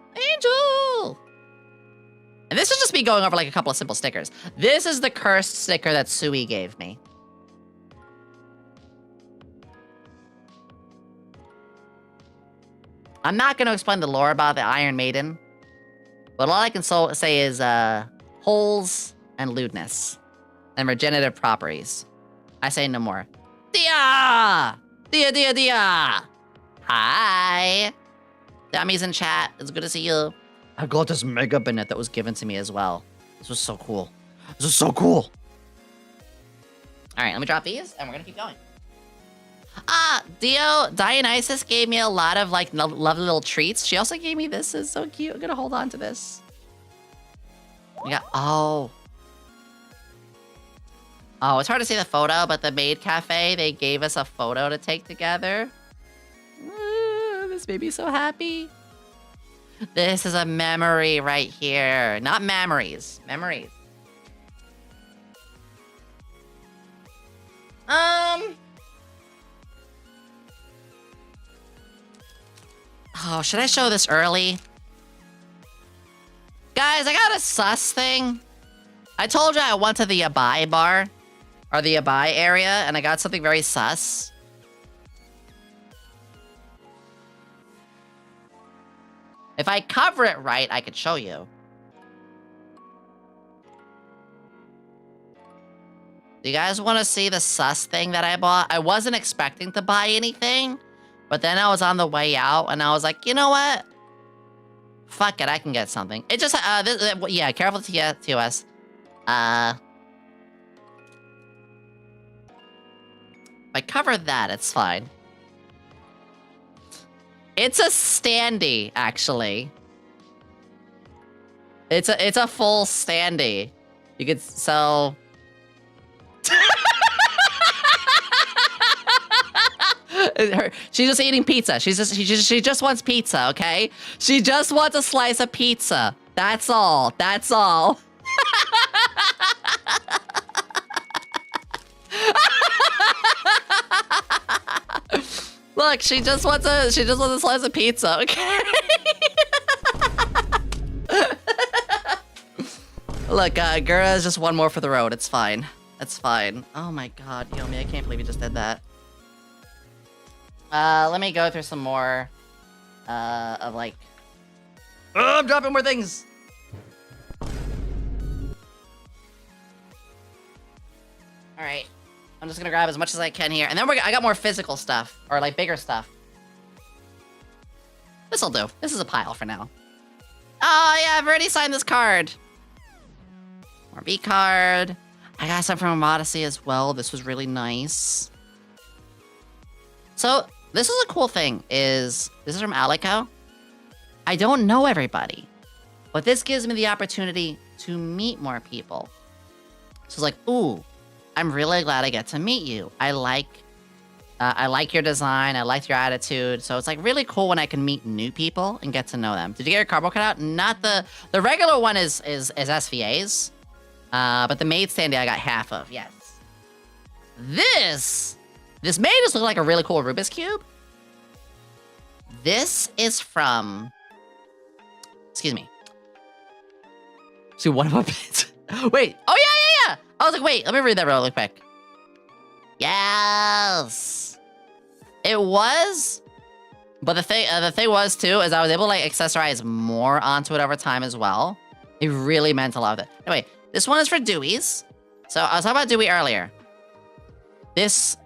And this is just me going over like a couple of simple stickers. This is the cursed sticker that Sui gave me. I'm not going to explain the lore about the Iron Maiden, but all I can say is holes and lewdness and regenerative properties. I say no more. Dia! Hi! Dummy's in chat. It's good to see you. I got this Mega Bennett that was given to me as well. This was so cool. All right, let me drop these and we're going to keep going. Dionysus gave me a lot of like lovely little treats. She also gave me this. It's so cute. I'm gonna hold on to this. Yeah. Oh, it's hard to see the photo, but the Maid Cafe, they gave us a photo to take together. This made me so happy. This is a memory right here. Not memories. Memories. Oh, should I show this early? Guys, I got a sus thing. I told you I went to the Abai bar. Or the Abai area, and I got something very sus. If I cover it right, I could show you. Do you guys want to see the sus thing that I bought? I wasn't expecting to buy anything, but then I was on the way out, and I was like, you know what? Fuck it, I can get something. It just, yeah, careful TOS. If I cover that, it's fine. It's a standee, actually. It's a full standee. You could so. She's just eating pizza. She just wants pizza, okay? She just wants a slice of pizza. That's all. That's all. Look, she just wants a slice of pizza, okay? Look, Gura is just one more for the road. It's fine. It's fine. Oh my god, Yomi, I can't believe you just did that. Let me go through some more, of like... Oh, I'm dropping more things! Alright. I'm just gonna grab as much as I can here. And then I got more physical stuff. Or, like, bigger stuff. This'll do. This is a pile for now. Oh, yeah, I've already signed this card. More V card. I got some from Odyssey as well. This was really nice. So, this is a cool thing, this is from Alico. I don't know everybody. But this gives me the opportunity to meet more people. So it's like, ooh. I'm really glad I get to meet you. I like your design. I like your attitude. So it's like really cool when I can meet new people and get to know them. Did you get your cardboard cut out? Not the regular one is SVA's, but the maid standee I got half of. Yes. This made us look like a really cool Rubik's cube. This is from. Excuse me. See, what about it? Wait. Oh yeah. I was like, wait, let me read that really quick. Yes. It was, but the thing was too is I was able to like accessorize more onto it over time as well. It really meant a lot of it. Anyway, this one is for Dewey's. So I was talking about Dewey earlier. This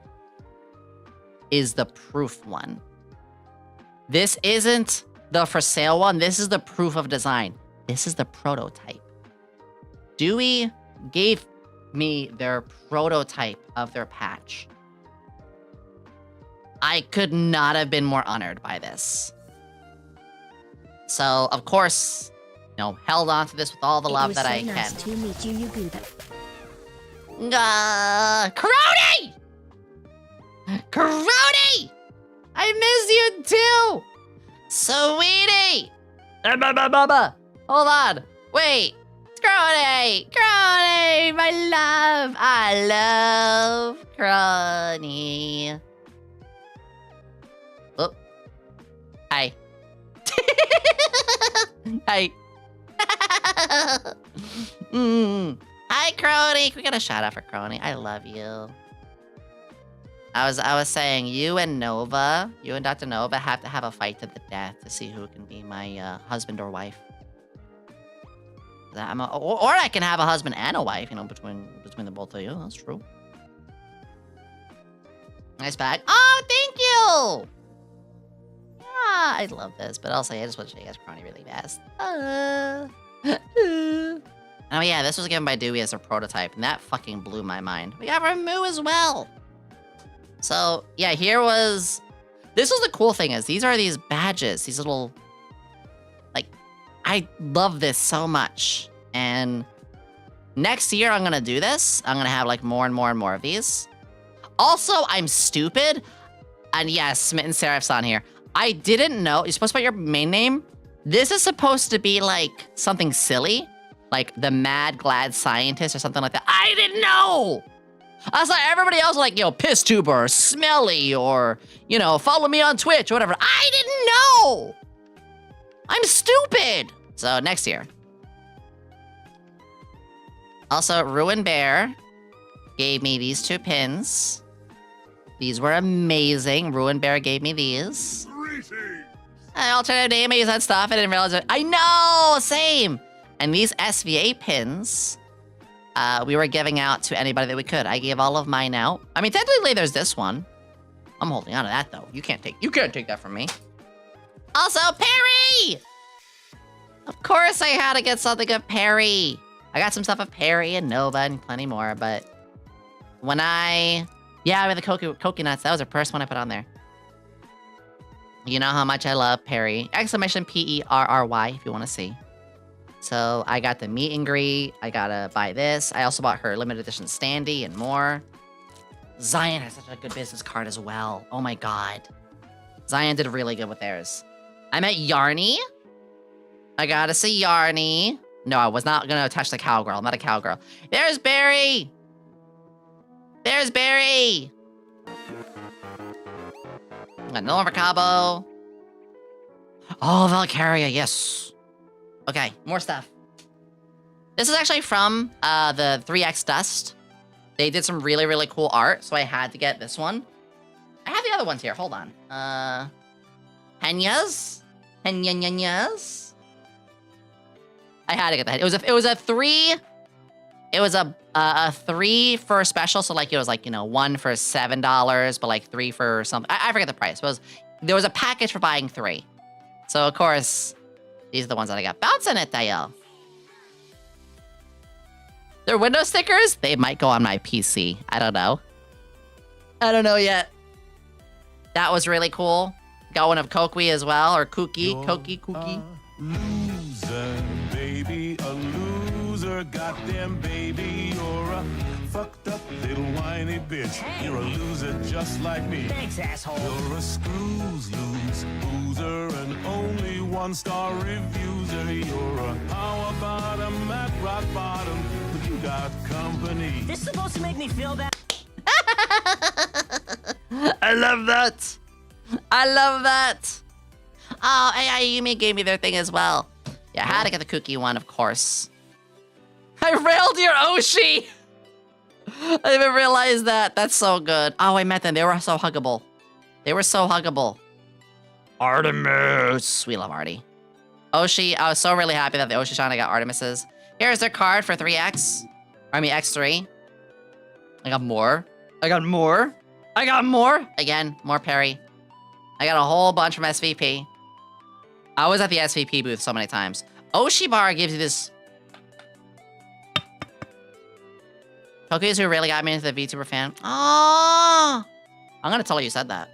is the proof one. This isn't the for sale one. This is the proof of design. This is the prototype. Dewey gave me their prototype of their patch. I could not have been more honored by this. So, of course, held on to this with all the love that I can. Nice to meet you, Crony! Crony! I miss you too! Sweetie! Hold on. Wait. Crony! Crony! My love! I love Crony. Oh. Hi. Hi. Hi, Crony. Can we get a shout out for Crony? I love you. I was saying, you and Dr. Nova have to have a fight to the death to see who can be my husband or wife. Or I can have a husband and a wife, between the both of you. That's true. Nice bag. Oh, thank you! Ah, I love this, but also I just want to show you guys Crony really fast. Oh yeah, this was given by Dewey as a prototype, and that fucking blew my mind. We got Ramu as well! So, yeah, here was... This was the cool thing is, these are these badges, these little... Like, I love this so much. And next year, I'm gonna do this. I'm gonna have, like, more and more and more of these. Also, I'm stupid. And yes, Smitten Seraph's on here. I didn't know... You're supposed to put your main name? This is supposed to be, like, something silly. Like, the Mad Glad Scientist or something like that. I didn't know! I was like, everybody else was like, you know, PissTuber or Smelly or, you know, follow me on Twitch or whatever. I didn't know! I'm stupid! So, next year. Also, Ruin Bear gave me these 2 pins. These were amazing. Ruin Bear gave me these. Alternative names and stuff. I didn't realize it. I know! Same! And these SVA pins... we were giving out to anybody that we could. I gave all of mine out. I mean, technically, there's this one. I'm holding on to that though. You can't take that from me. Also, Perry! Of course, I had to get something of Perry. I got some stuff of Perry and Nova and plenty more. But when with the coconuts, that was the first one I put on there. You know how much I love Perry. Exclamation Perry if you want to see. So I got the meet and greet. I gotta buy this. I also bought her limited edition standee and more. Zion has such a good business card as well. Oh my god. Zion did really good with theirs. I met Yarny. I gotta see Yarny. No, I was not gonna touch the cowgirl. I'm not a cowgirl. There's Barry. There's Barry. Got Nova Cabo. Oh, Valkyria, yes. Okay, more stuff. This is actually from the 3X Dust. They did some really, really cool art, so I had to get this one. I have the other ones here, hold on. Henyas? Henyanyanyas? I had to get that. It was a 3... It was a 3 for a special, so like it was like, you know, 1 for $7, but like 3 for something. I forget the price. There was a package for buying 3. So of course... These are the ones that I got. Bouncing it, Dale. They're window stickers? They might go on my PC. I don't know. I don't know yet. That was really cool. Got one of Kokwi as well, or Kookie. Kookie. Loser, baby, a loser. Goddamn baby, you're a fucked up little whiny bitch. Hey. You're a loser just like me. Thanks, asshole. You're a screws loose loser and only 1-star reviewer. You're a power bottom at rock bottom, but you got company. This is supposed to make me feel bad. I love that. I love that. Oh, AI Yumi gave me their thing as well. Yeah, I had to get the cookie one, of course. I railed your Oshi! I didn't even realize that. That's so good. Oh, I met them. They were so huggable. They were so huggable. Artemis. We love Artie. Oshi, I was so really happy that the Oshi Shine I got Artemis's. Here's their card for 3X. I mean, X3. I got more. I got more. I got more. Again, more Perry. I got a whole bunch from SVP. I was at the SVP booth so many times. Oshi Bar gives you this... Toku's who really got me into the VTuber fan. Oh, I'm gonna tell her you said that.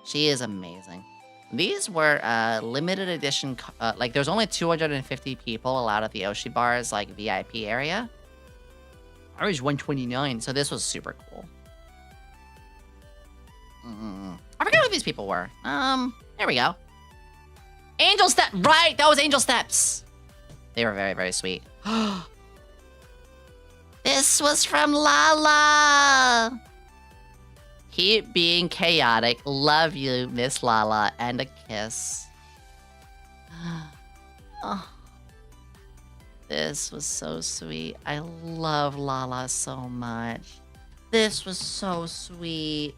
She is amazing. These were limited edition, like there's only 250 people allowed at the Oshi Bar's like VIP area. I was 129, so this was super cool. I forgot who these people were. There we go. Angel Step, right, that was Angel Steps. They were very, very sweet. This was from Lala. Keep being chaotic. Love you, Miss Lala. And a kiss. Oh, this was so sweet. I love Lala so much. This was so sweet.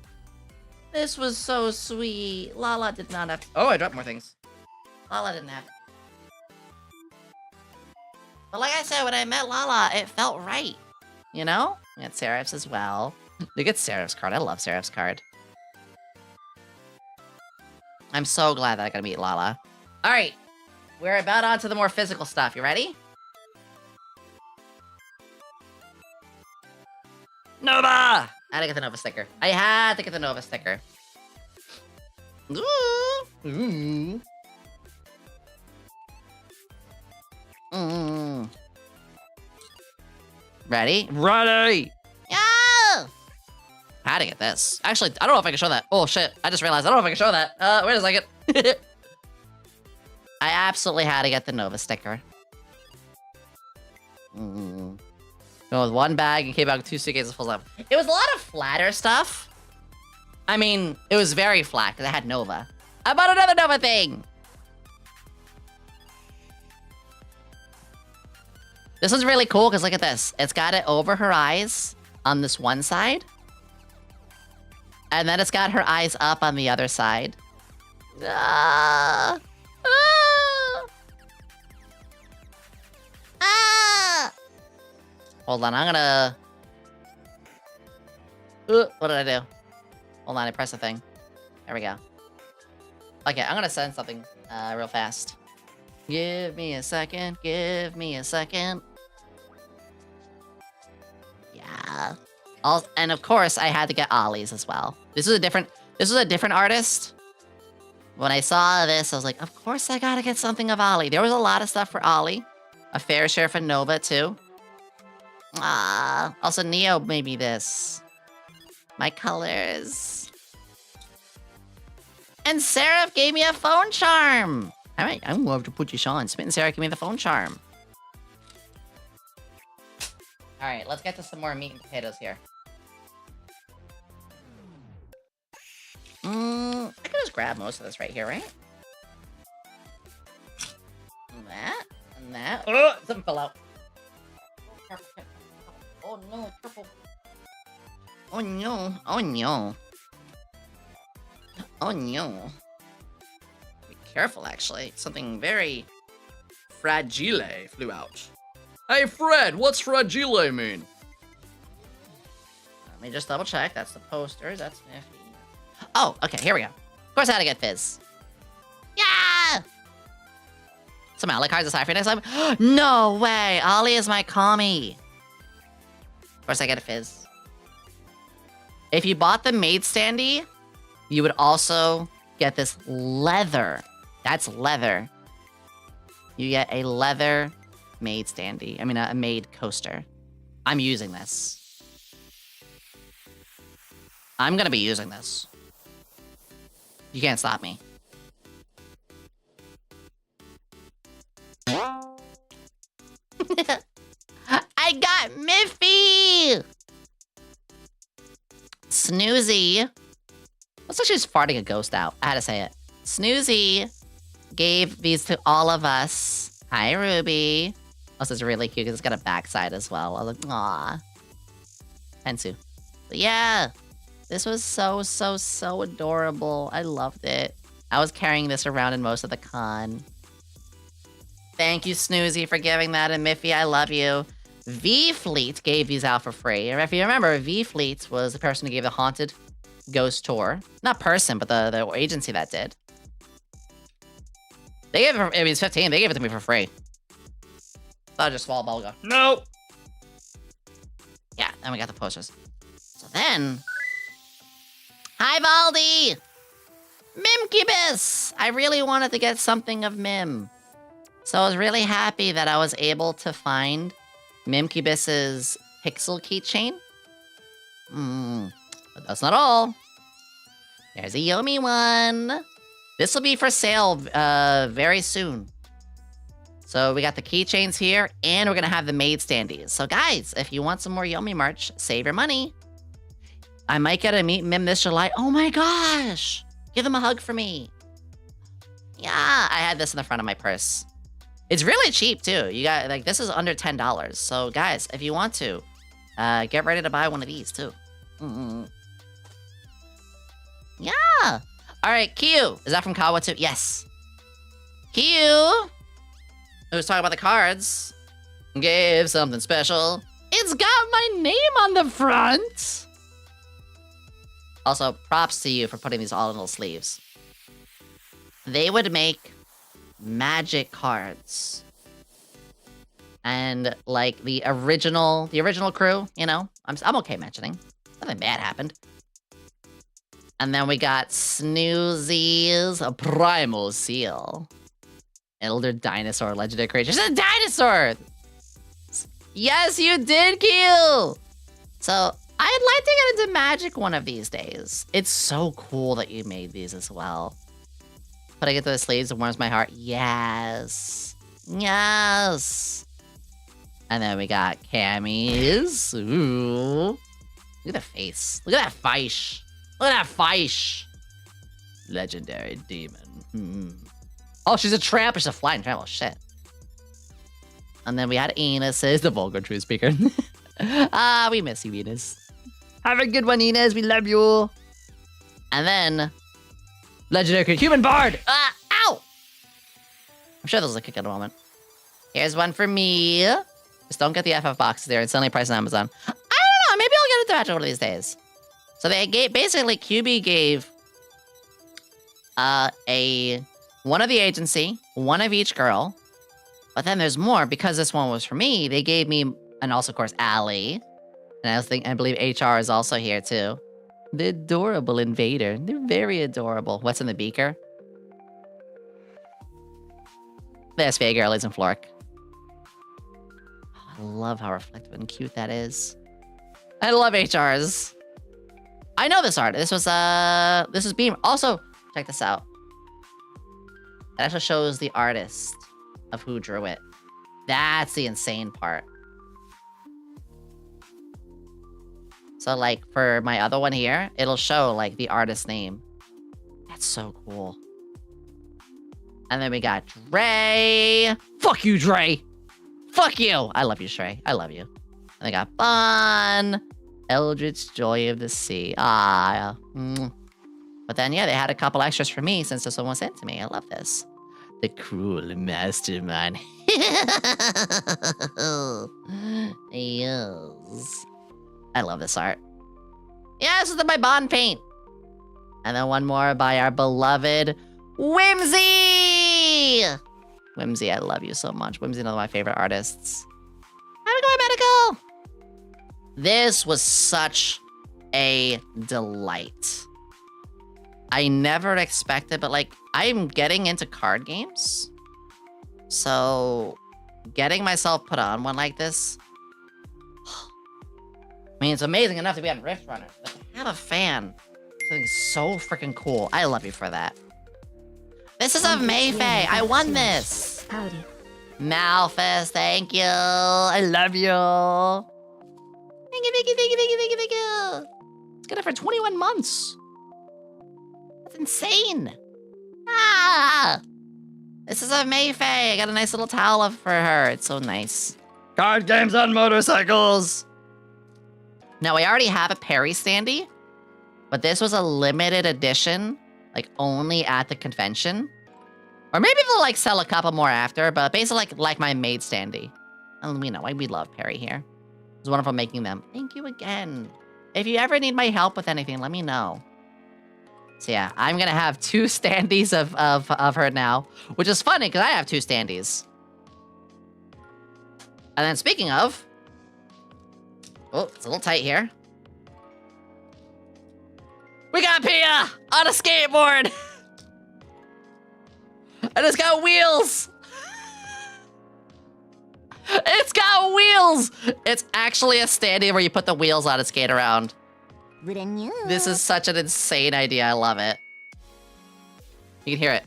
This was so sweet. Lala did not have... Oh, I dropped more things. Lala didn't have... But like I said, when I met Lala, it felt right. You know? We had Seraph's as well. Look at Seraph's card. I love Seraph's card. I'm so glad that I got to meet Lala. Alright. We're about on to the more physical stuff. You ready? Nova! I had to get the Nova sticker. I had to get the Nova sticker. Ooh. Ooh. Ready? Ready! Yeah! How to get this? Actually, I don't know if I can show that. Oh shit, I just realized I don't know if I can show that. Wait a second. I absolutely had to get the Nova sticker. Go with one bag and came back with 2 suitcases full of stuff. It was a lot of flatter stuff. I mean, it was very flat because I had Nova. I bought another Nova thing! This one's really cool because look at this. It's got it over her eyes on this one side. And then it's got her eyes up on the other side. Ah! Ah! Ah! Hold on, I'm gonna... what did I do? Hold on, I pressed the thing. There we go. Okay, I'm gonna send something real fast. Give me a second, give me a second. Yeah. And of course, I had to get Ollie's as well. This was a different artist. When I saw this, I was like, of course I gotta get something of Ollie. There was a lot of stuff for Ollie. A fair share for Nova, too. Also Neo made me this. My colors. And Seraph gave me a phone charm. All right, I'm going to put you on. Smitten Sarah, give me the phone charm. All right, let's get to some more meat and potatoes here. I could just grab most of this right here, right? And that, and that. Oh, something fell out. Oh no, purple. Oh no, oh no. Oh no. Be careful, actually. Something very fragile flew out. Hey, Fred, what's fragile mean? Let me just double check. That's the poster. That's nifty. Oh, okay, here we go. Of course I had to get Fizz. Yeah! Some Alucard's aside for next time. No way! Ollie is my commie. Of course I get a Fizz. If you bought the maid standee, you would also get this leather. That's leather. You get a leather maid standee. I mean, a maid coaster. I'm using this. I'm gonna be using this. You can't stop me. I got Miffy! Snoozy. Looks like she's farting a ghost out. I had to say it. Snoozy gave these to all of us. Hi, Ruby. This is really cute because it's got a backside as well. I was like, aw. Hensu. But yeah, this was so adorable. I loved it. I was carrying this around in most of the con. Thank you, Snoozy, for giving that. And Miffy, I love you. V-Fleet gave these out for free. And if you remember, V-Fleet was the person who gave the Haunted Ghost Tour. Not person, but the agency that did. They gave it for, I mean, it's 15. They gave it to me for free. Thought I'd just swallow a bubble gum. No! Yeah, then we got the posters. So then... Hi, Valdi! Mimkibus! I really wanted to get something of Mim. So I was really happy that I was able to find Mimkibus's pixel keychain. But that's not all. There's a Yomi one. This will be for sale very soon. So we got the keychains here, and we're gonna have the maid standees. So guys, if you want some more Yomi merch, save your money. I might get a meet Mim this July. Oh my gosh! Give them a hug for me. Yeah, I had this in the front of my purse. It's really cheap too. You got, like, this is under $10. So guys, if you want to, get ready to buy one of these too. Yeah. All right, Q. Is that from Kawa too? Yes. Q. Who's talking about the cards? Gave something special. It's got my name on the front. Also, props to you for putting these all in little sleeves. They would make magic cards. And like the original crew, you know, I'm okay mentioning. Nothing bad happened. And then we got Snoozy's a Primal Seal. Elder Dinosaur Legendary Creature. It's a dinosaur! Yes, you did, Q! So, I'd like to get into Magic one of these days. It's so cool that you made these as well. Put I get to the sleeves, it warms my heart. Yes. Yes. And then we got Cammy's. Ooh. Look at the face. Look at that fish. Look at that fish. Legendary demon. Oh, she's a tramp. She's a flying tramp. Oh, shit. And then we had Enos's, the vulgar truth speaker. We miss you, Enos. Have a good one, Enos. We love you. And then, legendary human bard. Ow! I'm sure those will kick at a moment. Here's one for me. Just don't get the FF boxes there. It's only priced on Amazon. I don't know. Maybe I'll get it to Magic one of these days. So they gave, basically, QB gave one of the agency, one of each girl. But then there's more. Because this one was for me, they gave me, and also, of course, Allie. And I believe HR is also here, too. The adorable Invader. They're very adorable. What's in the beaker? There's Faye Girlies and Floric. Oh, I love how reflective and cute that is. I love HRs. I know this art. This is Beam. Also, check this out. It actually shows the artist of who drew it. That's the insane part. So, like, for my other one here, it'll show, like, the artist's name. That's so cool. And then we got Dre. Fuck you, Dre. Fuck you. I love you, Dre. I love you. And they got Bun. Eldritch Joy of the Sea. Ah. But then, yeah, they had a couple extras for me since this one was sent to me. I love this. The cruel mastermind. Yes. I love this art. Yeah, this is my Bond paint. And then one more by our beloved Whimsy. Whimsy, I love you so much. Whimsy, one of my favorite artists. Have a good medical. This was such a delight. I never expected, but like, I'm getting into card games. So, getting myself put on one like this, I mean, it's amazing enough to be on Rift Runner, but to have a fan, something so freaking cool. I love you for that. This is of Mayfei. I won this. Howdy. Malphus, thank you. I love you. Thank you, thank you, thank you, thank you, thank you, thank you. It's got it for 21 months. That's insane. Ah! This is of Mayfei. I got a nice little towel for her. It's so nice. Card games on motorcycles. Now, I already have a Perry standee, but this was a limited edition, like only at the convention. Or maybe they'll like sell a couple more after, but basically like my maid standee. And we know, we love Perry here. It's wonderful making them. Thank you again. If you ever need my help with anything, let me know. So yeah, I'm gonna have 2 standees of her now, which is funny because I have 2 standees. And then speaking of, oh, it's a little tight here. We got Pia on a skateboard. And it's got wheels. It's got wheels. It's actually a standee where you put the wheels on and skate around. This is such an insane idea. I love it. You can hear it.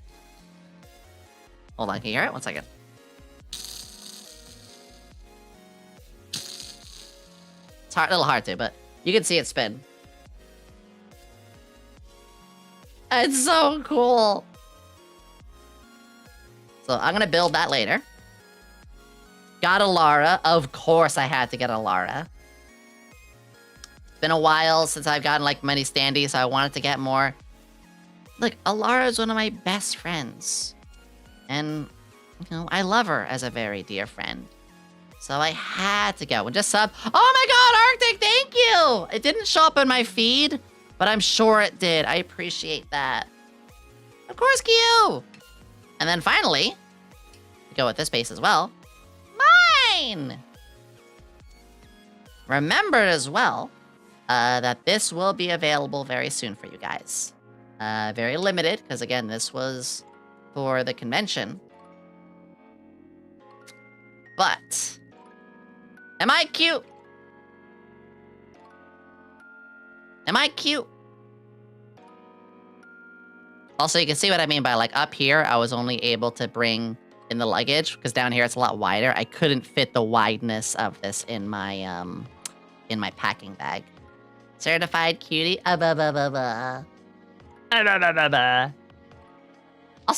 Hold on, can you hear it? 1 second. It's hard, a little hard to, but you can see it spin. It's so cool. So I'm gonna build that later. Got a Lara. Of course I had to get a Lara. It's been a while since I've gotten like many standees, so I wanted to get more. Look, Alara is one of my best friends. And, you know, I love her as a very dear friend. So I had to go and just sub. Oh my god, Arctic, thank you! It didn't show up in my feed, but I'm sure it did. I appreciate that. Of course, Q! And then finally, we go with this base as well. Mine! Remembered as well that this will be available very soon for you guys. Very limited, because again, this was for the convention. But, am I cute? Am I cute? Also, you can see what I mean by, like, up here, I was only able to bring in the luggage, because down here it's a lot wider. I couldn't fit the wideness of this in my packing bag. Certified cutie. Also,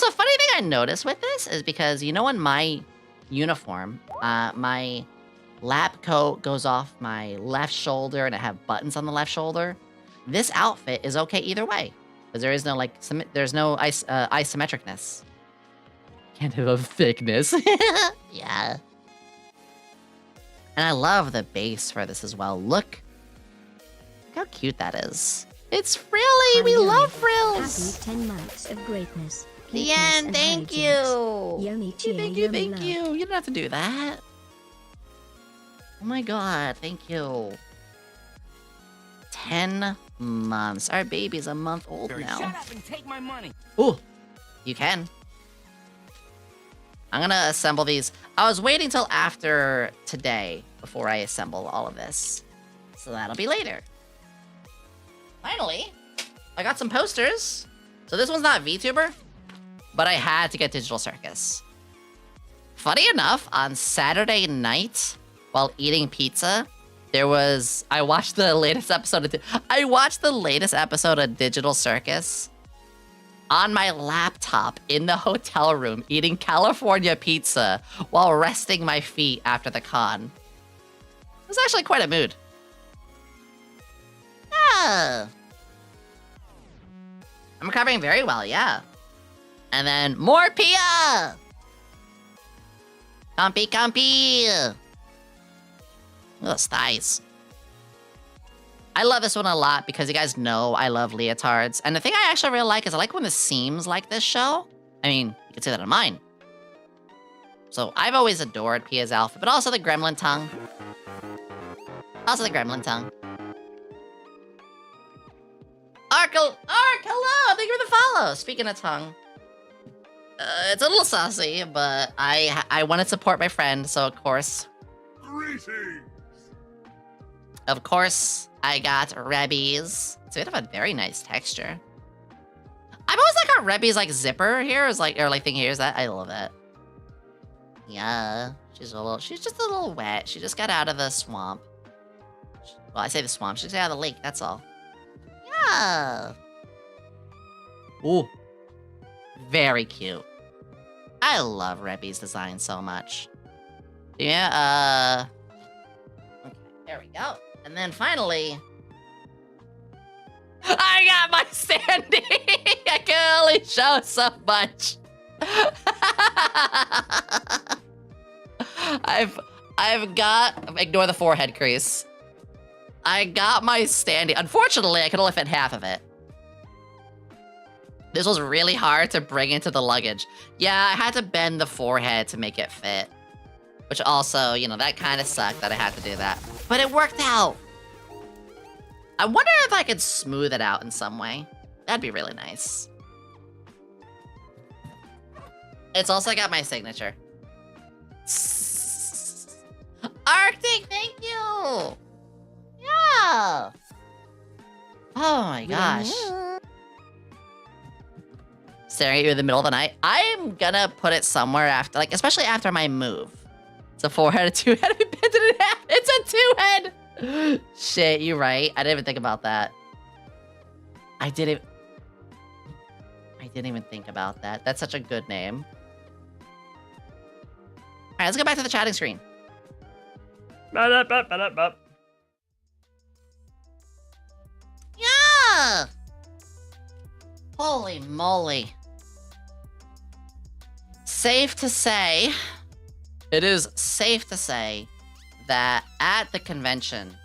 a funny thing I noticed with this is because, you know, in my uniform, my lab coat goes off my left shoulder and I have buttons on the left shoulder. This outfit is okay either way, because there is no, like, there's no isometricness. Can't have a thickness. Yeah. And I love the base for this as well. Look how cute that is. It's frilly. We love frills. Happy 10 months of greatness. The end. Thank you. Yomi cheer, Thank you. Yomi Thank love. you. You don't have to do that. Oh my god. Thank you. 10 months. Our baby's a month old now. Shut up and take my money. Ooh. You can. I'm gonna assemble these. I was waiting till after today before I assemble all of this. So that'll be later. Finally, I got some posters. So this one's not VTuber, but I had to get Digital Circus. Funny enough, on Saturday night, while eating pizza, I watched the latest episode of Digital Circus on my laptop in the hotel room, eating California pizza while resting my feet after the con. It was actually quite a mood. Yeah. I'm recovering very well, yeah. And then more Pia! Compy! Those thighs. I love this one a lot because you guys know I love leotards. And the thing I actually really like is I like when the seams like this show. I mean, you can see that on mine. So I've always adored Pia's outfit, but also the gremlin tongue. Ark, hello! Thank you for the follow! Speaking of tongue. It's a little saucy, but I want to support my friend, so of course... Greetings! Of course, I got Rebbies. It's a bit of a very nice texture. I've always like our Rebbies like zipper here is like, or like thing here is that I love it. Yeah, she's just a little wet. She just got out of the swamp. Well, I say the swamp. She just got out of the lake. That's all. Yeah. Ooh, very cute. I love Rebbies design so much. Yeah. Okay, there we go. And then finally, I got my standee. I can only show so much. I've got, ignore the forehead crease. I got my standee. Unfortunately, I could only fit half of it. This was really hard to bring into the luggage. Yeah, I had to bend the forehead to make it fit. Which also, you know, that kind of sucked that I had to do that. But it worked out. I wonder if I could smooth it out in some way. That'd be really nice. It's also got my signature. Arctic, thank you! Yeah! Oh my gosh. Staring at you in the middle of the night. I'm gonna put it somewhere after, like, especially after my move. It's a 4-head, a 2-head, we bent it in half. It's a 2-head! Shit, you're right. I didn't even think about that. I didn't even think about that. That's such a good name. Alright, let's go back to the chatting screen. Yeah! Holy moly. Safe to say, it is safe to say that at the convention,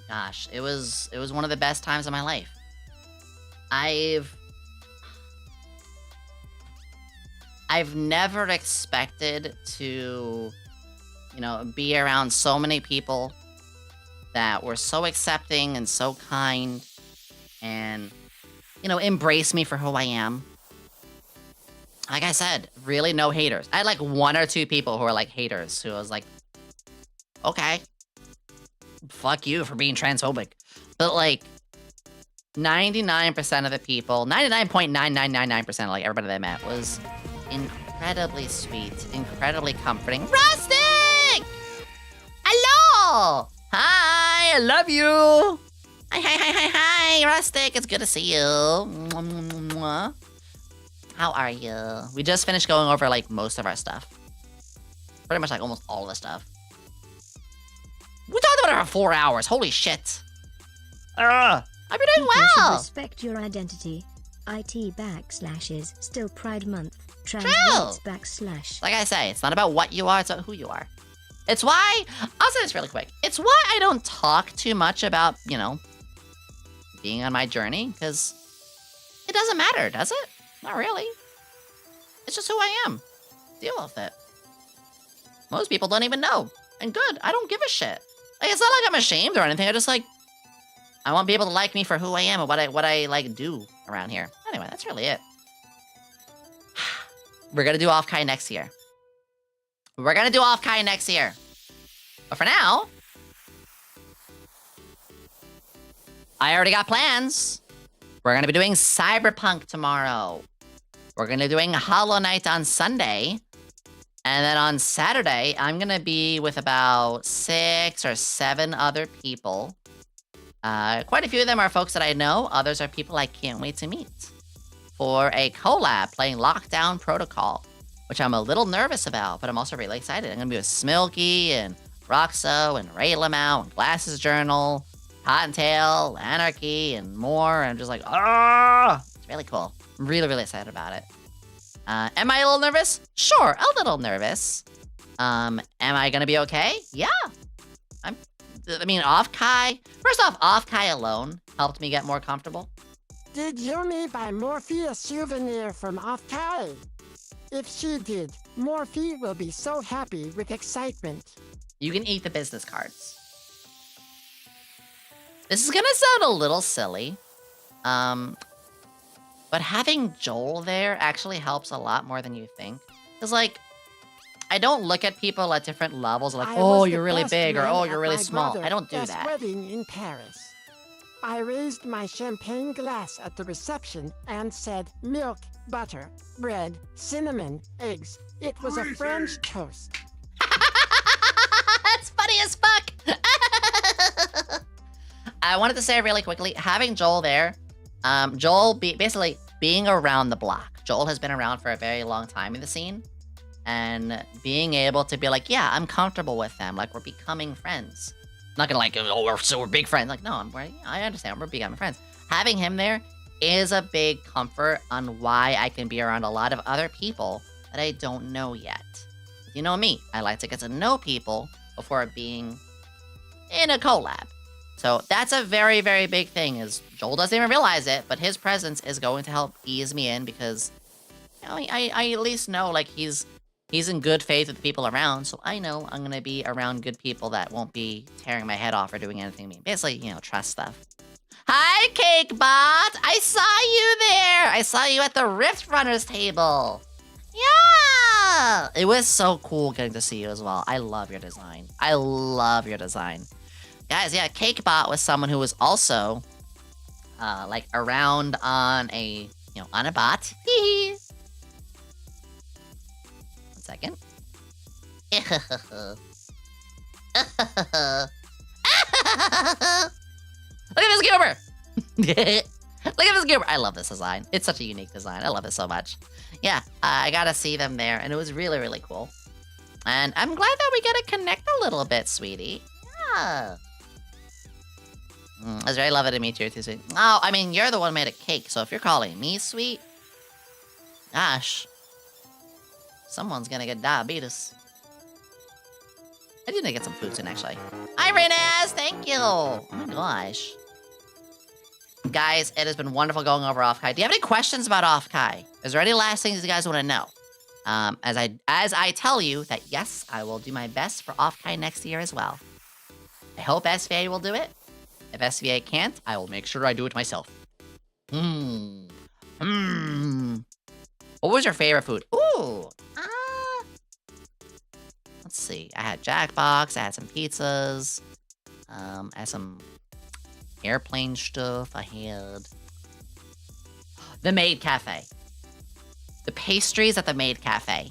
gosh, it was one of the best times of my life. I've never expected to, you know, be around so many people that were so accepting and so kind and, you know, embrace me for who I am. Like I said, really no haters. I had like 1 or 2 people who were like haters who I was like, okay, fuck you for being transphobic. But like 99% of the people, 99.9999% of like everybody that I met was incredibly sweet, incredibly comforting. Rustic! Hello! Hi, I love you. Hi, Rustic. It's good to see you. Mwah, mwah, mwah. How are you? We just finished going over like most of our stuff. Pretty much like almost all of the stuff. We talked about it for 4 hours. Holy shit. I've been doing People should well. respect your identity. IT backslashes still Pride Month. Trans True. rights backslash. Like I say, it's not about what you are, it's about who you are. It's why, I'll say this really quick. It's why I don't talk too much about, you know, being on my journey, because it doesn't matter, does it? Not really. It's just who I am. Deal with it. Most people don't even know. And good, I don't give a shit. Like, it's not like I'm ashamed or anything, I just like, I want people to like me for who I am and what I like do around here. Anyway, that's really it. We're gonna do Offkai next year. We're gonna do Offkai next year. But for now, I already got plans. We're gonna be doing Cyberpunk tomorrow. We're gonna be doing Hollow Knight on Sunday. And then on Saturday, I'm gonna be with about 6 or 7 other people. Quite a few of them are folks that I know. Others are people I can't wait to meet. For a collab playing Lockdown Protocol, which I'm a little nervous about, but I'm also really excited. I'm gonna be with Smilky and Roxo and Ray Lamau and Glasses Journal, Cottontail, Anarchy, and more. I'm just like, ah, it's really cool. I'm really, really excited about it. Am I a little nervous? Sure, a little nervous. Am I gonna be okay? Yeah. I mean, Offkai. First off, Offkai alone helped me get more comfortable. Did Yomi buy Morphe a souvenir from Offkai? If she did, Morphe will be so happy with excitement. You can eat the business cards. This is gonna sound a little silly, but having Joel there actually helps a lot more than you think. Because, like, I don't look at people at different levels, like, oh, you're really big, or oh, you're really small. I don't do that. Wedding in Paris. I raised my champagne glass at the reception and said milk, butter, bread, cinnamon, eggs. It was a French toast. That's funny as fuck. I wanted to say really quickly, having Joel there, Joel basically being around the block. Joel has been around for a very long time in the scene. And being able to be like, yeah, I'm comfortable with them. Like, we're becoming friends. Not gonna like, oh, we're big friends. Like, no, I understand. We're becoming friends. Having him there is a big comfort on why I can be around a lot of other people that I don't know yet. You know me. I like to get to know people before being in a collab. So that's a very, very big thing. Is Joel doesn't even realize it, but his presence is going to help ease me in because, you know, I at least know like he's in good faith with the people around, so I know I'm gonna be around good people that won't be tearing my head off or doing anything mean. Basically, you know, trust stuff. Hi, Cakebot! I saw you there! I saw you at the Rift Runners table! Yeah! It was so cool getting to see you as well. I love your design. I love your design. Guys, yeah, Cakebot was someone who was also, like, around on a, you know, on a bot. Hee Second. Look at this goober! Look at this goober! I love this design. It's such a unique design. I love it so much. Yeah, I got to see them there, and it was really, really cool. And I'm glad that we get to connect a little bit, sweetie. Yeah. It was very lovely to meet you, too, sweet. Oh, I mean, you're the one who made a cake, so if you're calling me sweet, gosh. Someone's gonna get diabetes. I need to get some food soon, actually. Hi, Renaz! Thank you! Oh my gosh. Guys, it has been wonderful going over Offkai. Do you have any questions about Offkai? Is there any last things you guys want to know? As I tell you that, yes, I will do my best for Offkai next year as well. I hope SVA will do it. If SVA can't, I will make sure I do it myself. What was your favorite food? Ooh. Let's see. I had Jackbox. I had some pizzas. I had some airplane stuff. I had the Maid Cafe. The pastries at the Maid Cafe.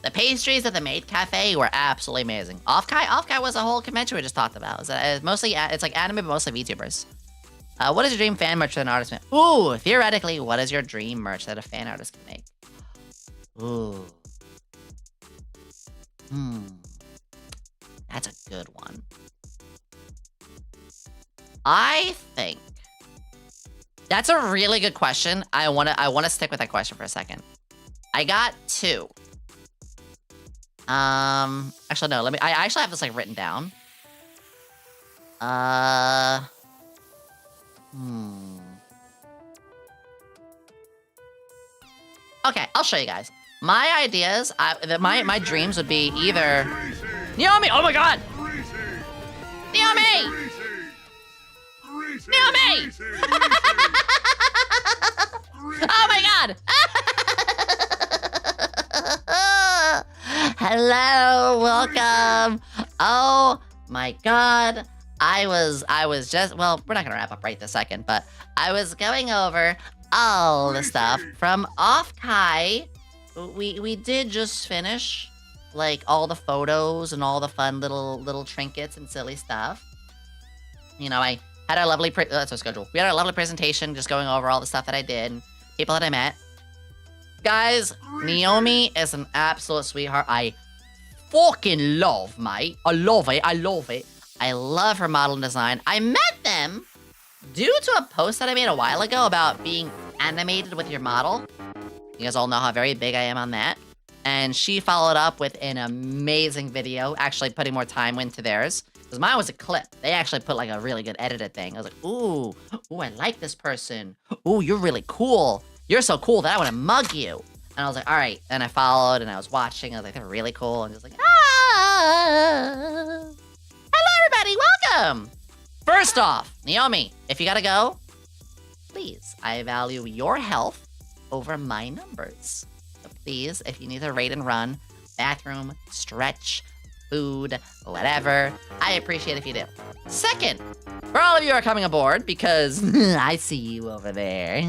The pastries at the Maid Cafe were absolutely amazing. Offkai was a whole convention we just talked about. It's mostly, it's like anime, but mostly VTubers. What is your dream fan merch that an artist can make? Ooh, theoretically, what is your dream merch that a fan artist can make? Ooh. That's a good one. I think that's a really good question. I wanna stick with that question for a second. I got two. Actually no, I actually have this like written down. Okay, I'll show you guys. My ideas, my dreams would be either Yomi. Oh my god! Yomi! Yomi! Oh my god! Hello, welcome. Oh my god. I was just, well, we're not gonna wrap up right this second, but I was going over all the stuff from Offkai. We did just finish like all the photos and all the fun little trinkets and silly stuff. You know, I had a lovely that's our schedule. We had a lovely presentation just going over all the stuff that I did and people that I met. Guys, Yomi is an absolute sweetheart. I fucking love, mate. I love it. I love it. I love her model and design. I met them due to a post that I made a while ago about being animated with your model. You guys all know how very big I am on that. And she followed up with an amazing video, actually putting more time into theirs. Because mine was a clip. They actually put like a really good edited thing. I was like, ooh, I like this person. Ooh, you're really cool. You're so cool that I want to mug you. And I was like, all right. And I followed and I was watching. I was like, they're really cool. And just like, Hello, everybody. Welcome. First off, Yomi, if you gotta go, please, I value your health over my numbers. So please, if you need to raid and run, bathroom, stretch, food, whatever, I appreciate if you do. Second, for all of you who are coming aboard, because I see you over there.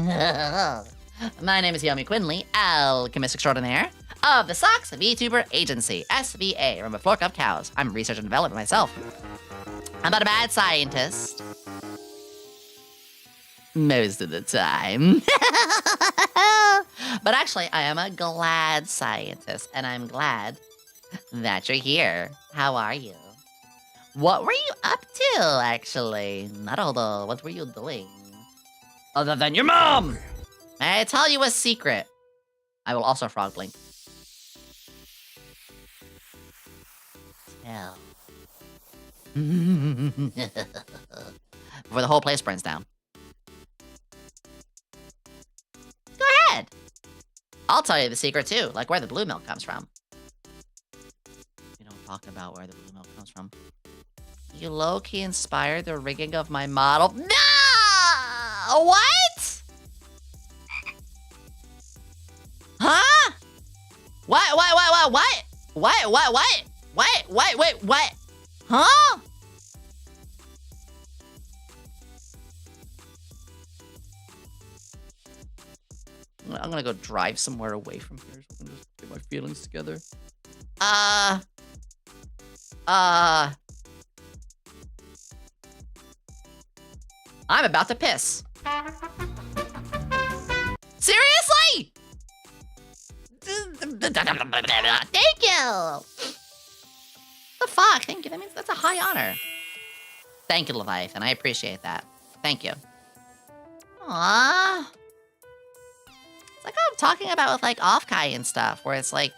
My name is Yomi Quinnley, alchemist extraordinaire of the Socks VTuber Agency, SVA, from a flock of cows. I'm research and development myself. I'm not a bad scientist. Most of the time. But actually, I am a glad scientist, and I'm glad that you're here. How are you? What were you up to, actually? Naruto, what were you doing? Other than your mom! May I tell you a secret? I will also frog blink. Tell. Before the whole place burns down. Go ahead. I'll tell you the secret too, like where the blue milk comes from. You don't talk about where the blue milk comes from. You low-key inspired the rigging of my model. No! What? Huh? What? What? Huh? I'm gonna go drive somewhere away from here so I can just get my feelings together. I'm about to piss. Seriously? Thank you. The fuck? Thank you. That means that's a high honor. Thank you, Leviathan. I appreciate that. Thank you. Aww. It's like I'm talking about with like Offkai and stuff, where it's like,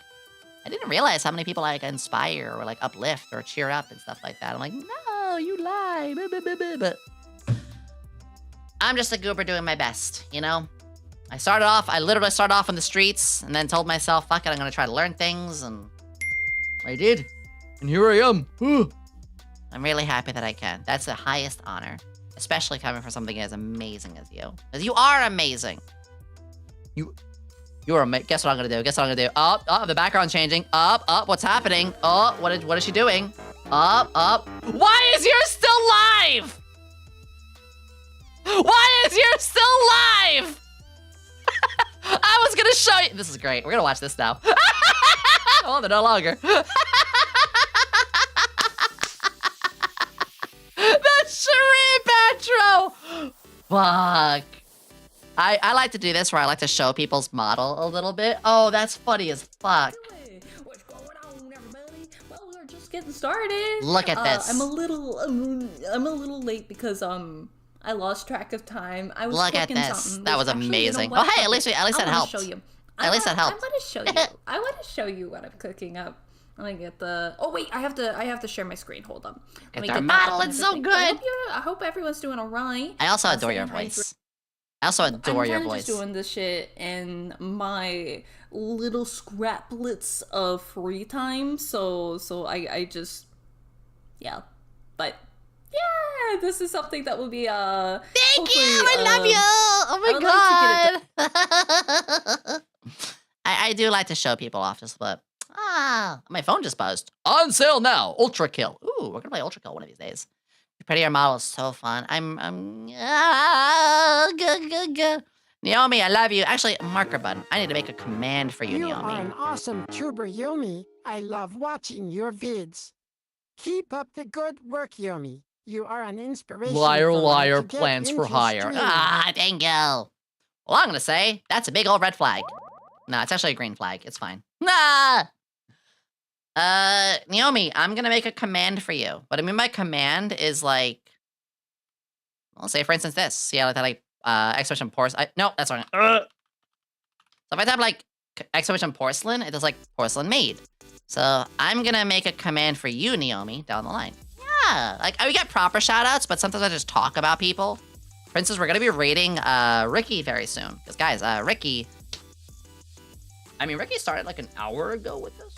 I didn't realize how many people like inspire or like uplift or cheer up and stuff like that. I'm like, no, you lie. But I'm just a goober doing my best, you know? I literally started off on the streets and then told myself, fuck it, I'm gonna try to learn things, and I did. And here I am. I'm really happy that I can. That's the highest honor. Especially coming from something as amazing as you. Because you are amazing. You're amazing. Guess what I'm gonna do? Guess what I'm gonna do? Up, the background's changing. Up, what's happening? Oh, what is she doing? Up. Why is yours still live? Why is yours still live? I was gonna show you. This is great. We're gonna watch this now. Oh, they're no longer. That's shrimp intro. Fuck. I like to do this where I like to show people's model a little bit. Oh, that's funny as fuck. What's going on, everybody? Well, we're just getting started. Look at this. I'm a little late because I lost track of time. I was Look at cooking this. something. That was Actually, amazing. you know Oh, hey, at least that helped. Show you. At least that helped. I want to show you. I want to show you what I'm cooking up. Let me get the. Oh wait, I have to share my screen. Hold on. Get their model. It's so good. I hope everyone's doing alright. I also adore your voice. I also adore your voice. I'm just doing this shit in my little scraplets of free time. So I just, yeah, but yeah, this is something that will be Thank you. I love you. Oh my god. I do like to show people off just, but my phone just buzzed. On sale now, Ultra Kill. Ooh, we're gonna play Ultra Kill one of these days. Your prettier model is so fun. Good. Naomi, I love you. Actually, marker button. I need to make a command for you, Naomi. You are an awesome tuber, Yomi. I love watching your vids. Keep up the good work, Yomi. You are an inspiration. Liar, plans for hire. Thank you. Well, I'm gonna say that's a big old red flag. No, it's actually a green flag. It's fine. Naomi, I'm gonna make a command for you. What I mean by command is like, I'll say for instance this. See how like exclamation porcelain. No, that's wrong. So if I type like exclamation porcelain, it does like porcelain made. So I'm gonna make a command for you, Naomi, down the line. Yeah, like we get proper shout outs, but sometimes I just talk about people. For instance, we're gonna be rating Ricky very soon. Because guys, Ricky started like an hour ago with this.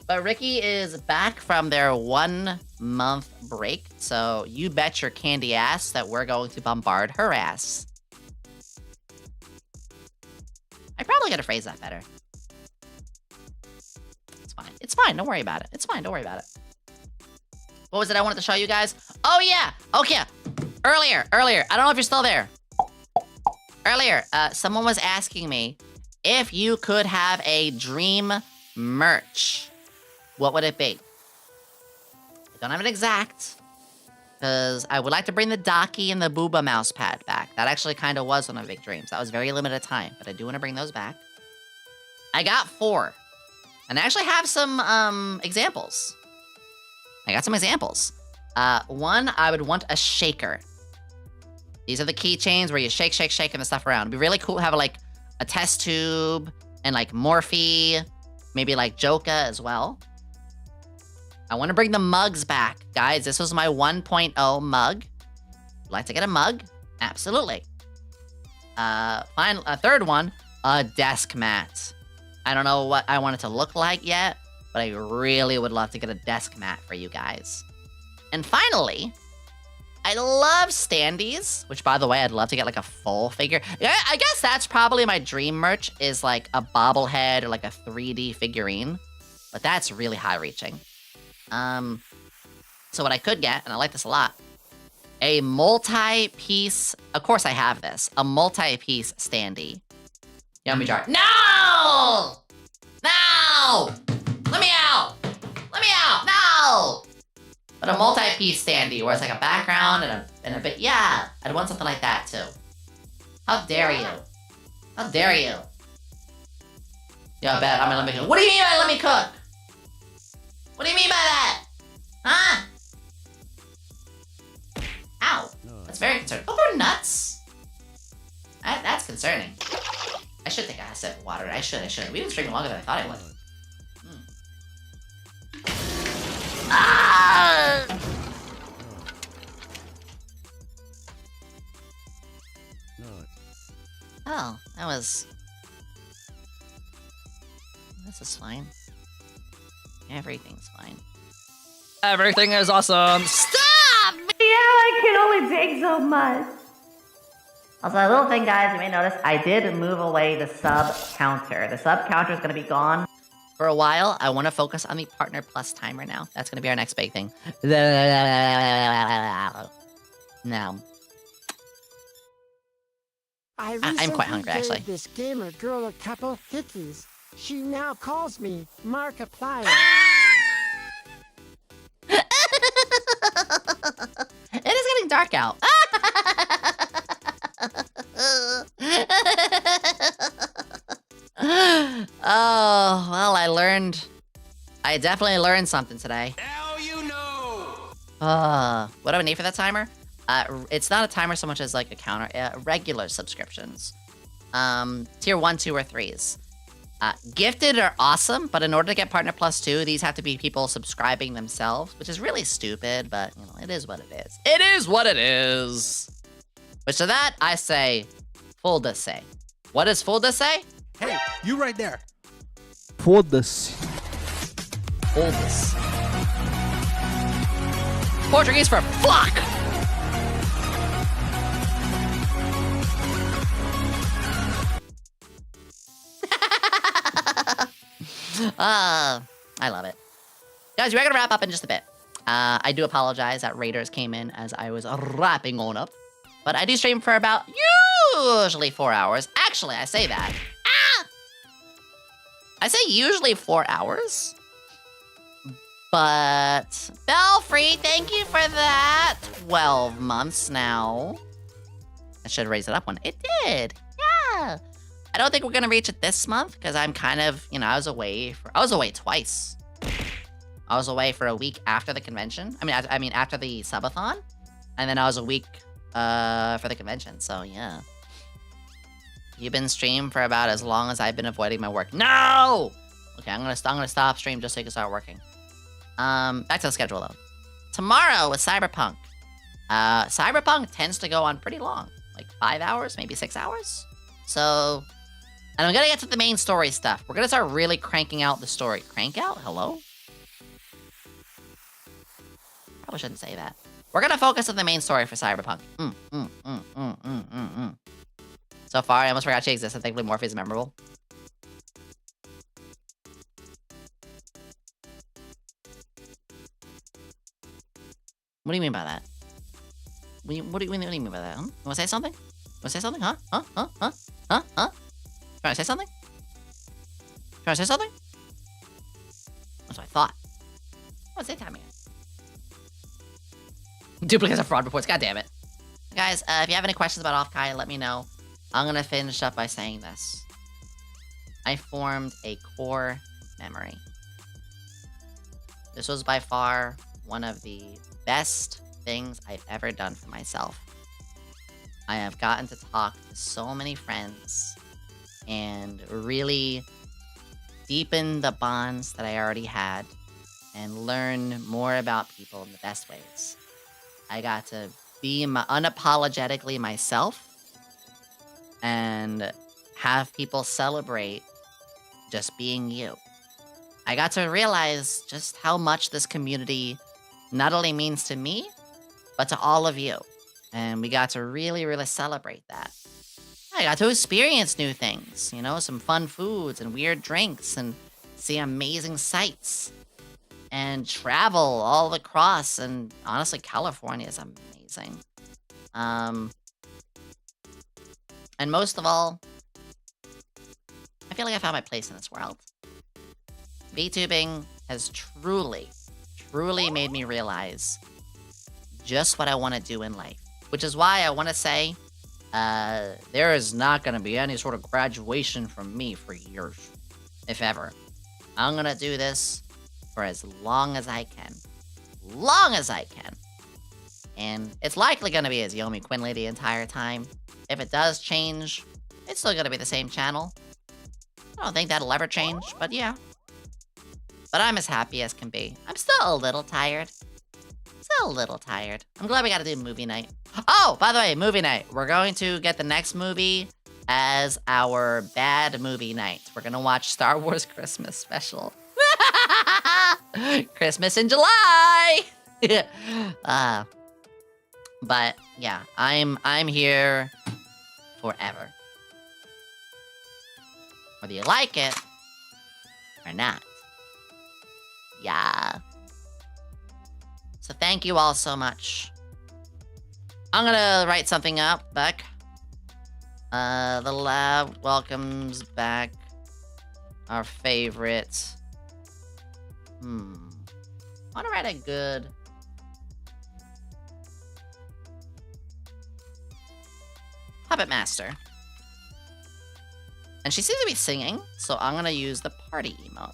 But Ricky is back from their 1 month break, so you bet your candy ass that we're going to bombard her ass. I probably gotta phrase that better. It's fine, don't worry about it. It's fine, don't worry about it. What was it I wanted to show you guys? Oh yeah, okay. Earlier, I don't know if you're still there. Earlier, someone was asking me if you could have a dream merch. What would it be? I don't have an exact, because I would like to bring the Docky and the Booba mouse pad back. That actually kind of was one of my big dreams. That was very limited time, but I do want to bring those back. I got 4, and I actually have some examples. I got some examples. One, I would want a shaker. These are the keychains where you shaking the stuff around. It'd be really cool to have like a test tube and like Morphe, maybe like Joka as well. I want to bring the mugs back. Guys, this was my 1.0 mug. Would like to get a mug? Absolutely. A third one, a desk mat. I don't know what I want it to look like yet, but I really would love to get a desk mat for you guys. And finally, I love standees, which by the way, I'd love to get like a full figure. I guess that's probably my dream merch, is like a bobblehead or like a 3D figurine, but that's really high reaching. So what I could get, and I like this a lot, a multi-piece, of course I have this, a multi-piece standee. Yummy jar. No! No! Let me out! Let me out! No! But a multi-piece standee where it's like a background and a bit, yeah, I'd want something like that too. How dare you? How dare you? Yeah, I bet I'm gonna let me cook. What do you mean by let me cook? What do you mean by that? Huh? Ow. That's very concerning. Oh, they're nuts. That's concerning. I should take a sip of water. I should. We've been streaming longer than I thought I would. Ah! Oh, that was... This is fine. Everything's fine. Everything is awesome. Stop! Yeah, I can only take so much. Also, a little thing, guys, you may notice, I did move away the sub counter. The sub counter is going to be gone for a while. I want to focus on the Partner Plus timer now. That's going to be our next big thing. Now. I'm quite hungry, actually. Gave this gamer girl a couple hickeys. She now calls me Markiplier. It is getting dark out. Oh, well, I definitely learned something today. Now you know! What do I need for that timer? It's not a timer so much as like a counter, regular subscriptions. Tier 1, 2, or 3s. Gifted are awesome, but in order to get Partner Plus 2, these have to be people subscribing themselves, which is really stupid, but, you know, it is what it is. It is what it is! Which to that, I say, full to say. What is full to say? Hey, you right there. Foda-se. Foda-se. Portuguese for fuck! I love it. Guys, we're gonna wrap up in just a bit. I do apologize that Raiders came in as I was wrapping on up. But I do stream for about usually 4 hours. Actually, I say that. I say usually 4 hours. But Belfry, thank you for that. 12 months now. I should raise it up one. It did. Yeah. I don't think we're gonna reach it this month because I'm kind of, you know, I was away twice. I was away for a week after the convention. I mean after the subathon, and then I was a week for the convention. So yeah, you've been streaming for about as long as I've been avoiding my work. No. Okay, I'm gonna stop stream just so you can start working. Back to the schedule though. Tomorrow is Cyberpunk. Cyberpunk tends to go on pretty long, like 5 hours, maybe 6 hours. So. And I'm gonna get to the main story stuff. We're gonna start really cranking out the story. Crank out? Hello? Probably shouldn't say that. We're gonna focus on the main story for Cyberpunk. So far, I almost forgot she exists. I think Morphe is memorable. What do you mean by that? What do you mean by that? Huh? You wanna say something? Wanna say something? Huh? Trying to say something? Trying to say something? That's what I thought. What's that time again? Duplicates of fraud reports, god damn it. Guys, if you have any questions about Offkai, let me know. I'm gonna finish up by saying this. I formed a core memory. This was by far one of the best things I've ever done for myself. I have gotten to talk to so many friends and really deepen the bonds that I already had and learn more about people in the best ways. I got to be unapologetically myself and have people celebrate just being you. I got to realize just how much this community not only means to me, but to all of you. And we got to really, really celebrate that. I got to experience new things, you know, some fun foods and weird drinks and see amazing sights and travel all across. And honestly, California is amazing. And most of all, I feel like I found my place in this world. VTubing has truly made me realize just what I want to do in life. Which is why I want to say, there is not going to be any sort of graduation from me for years, if ever. I'm going to do this for as long as I can. Long as I can. And it's likely going to be as YomiQuinnley the entire time. If it does change, it's still going to be the same channel. I don't think that'll ever change, but yeah. But I'm as happy as can be. I'm still a little tired. Still a little tired. I'm glad we got to do movie night. Oh, by the way, movie night. We're going to get the next movie as our bad movie night. We're going to watch Star Wars Christmas Special. Christmas in July. But yeah, I'm here forever. Whether you like it or not. Yeah. So thank you all so much. I'm gonna write something up, Beck. The lab welcomes back our favorite. I wanna write a good... Puppet Master. And she seems to be singing, so I'm gonna use the party emote.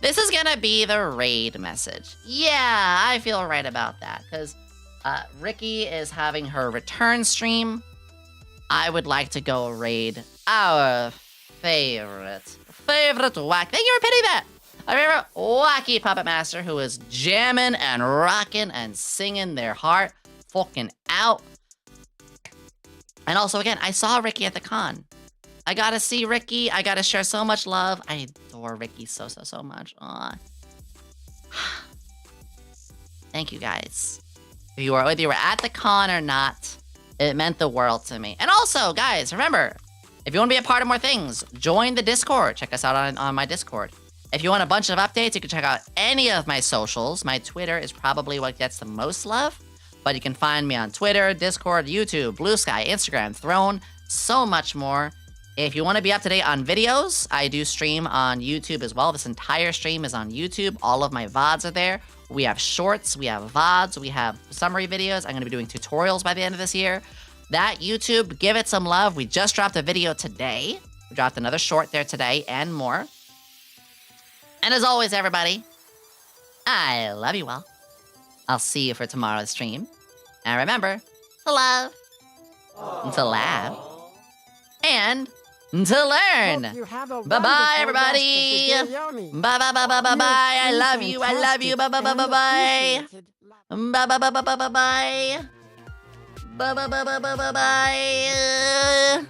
This is gonna be the raid message. Yeah, I feel right about that, because Ricky is having her return stream. I would like to go raid our favorite whack. Thank you for pitting that! Our favorite wacky Puppet Master who is jamming and rocking and singing their heart fucking out. And also, again, I saw Ricky at the con. I gotta see Ricky. I gotta share so much love. I adore Ricky so much. Aw. Thank you, guys. Whether you were at the con or not, it meant the world to me. And also, guys, remember, if you want to be a part of more things, join the Discord. Check us out on my Discord. If you want a bunch of updates, you can check out any of my socials. My Twitter is probably what gets the most love. But you can find me on Twitter, Discord, YouTube, Blue Sky, Instagram, Throne, so much more. If you want to be up to date on videos, I do stream on YouTube as well. This entire stream is on YouTube. All of my VODs are there. We have shorts, we have VODs, we have summary videos. I'm going to be doing tutorials by the end of this year. That YouTube, give it some love. We just dropped a video today. We dropped another short there today and more. And as always, everybody, I love you all. I'll see you for tomorrow's stream. And remember, to love, to laugh, and to learn. Bye-bye, everybody. Bye-bye-bye-bye-bye. I love you. I love you. Bye-bye-bye-bye-bye. Bye-bye-bye-bye-bye-bye. Bye-bye-bye-bye-bye.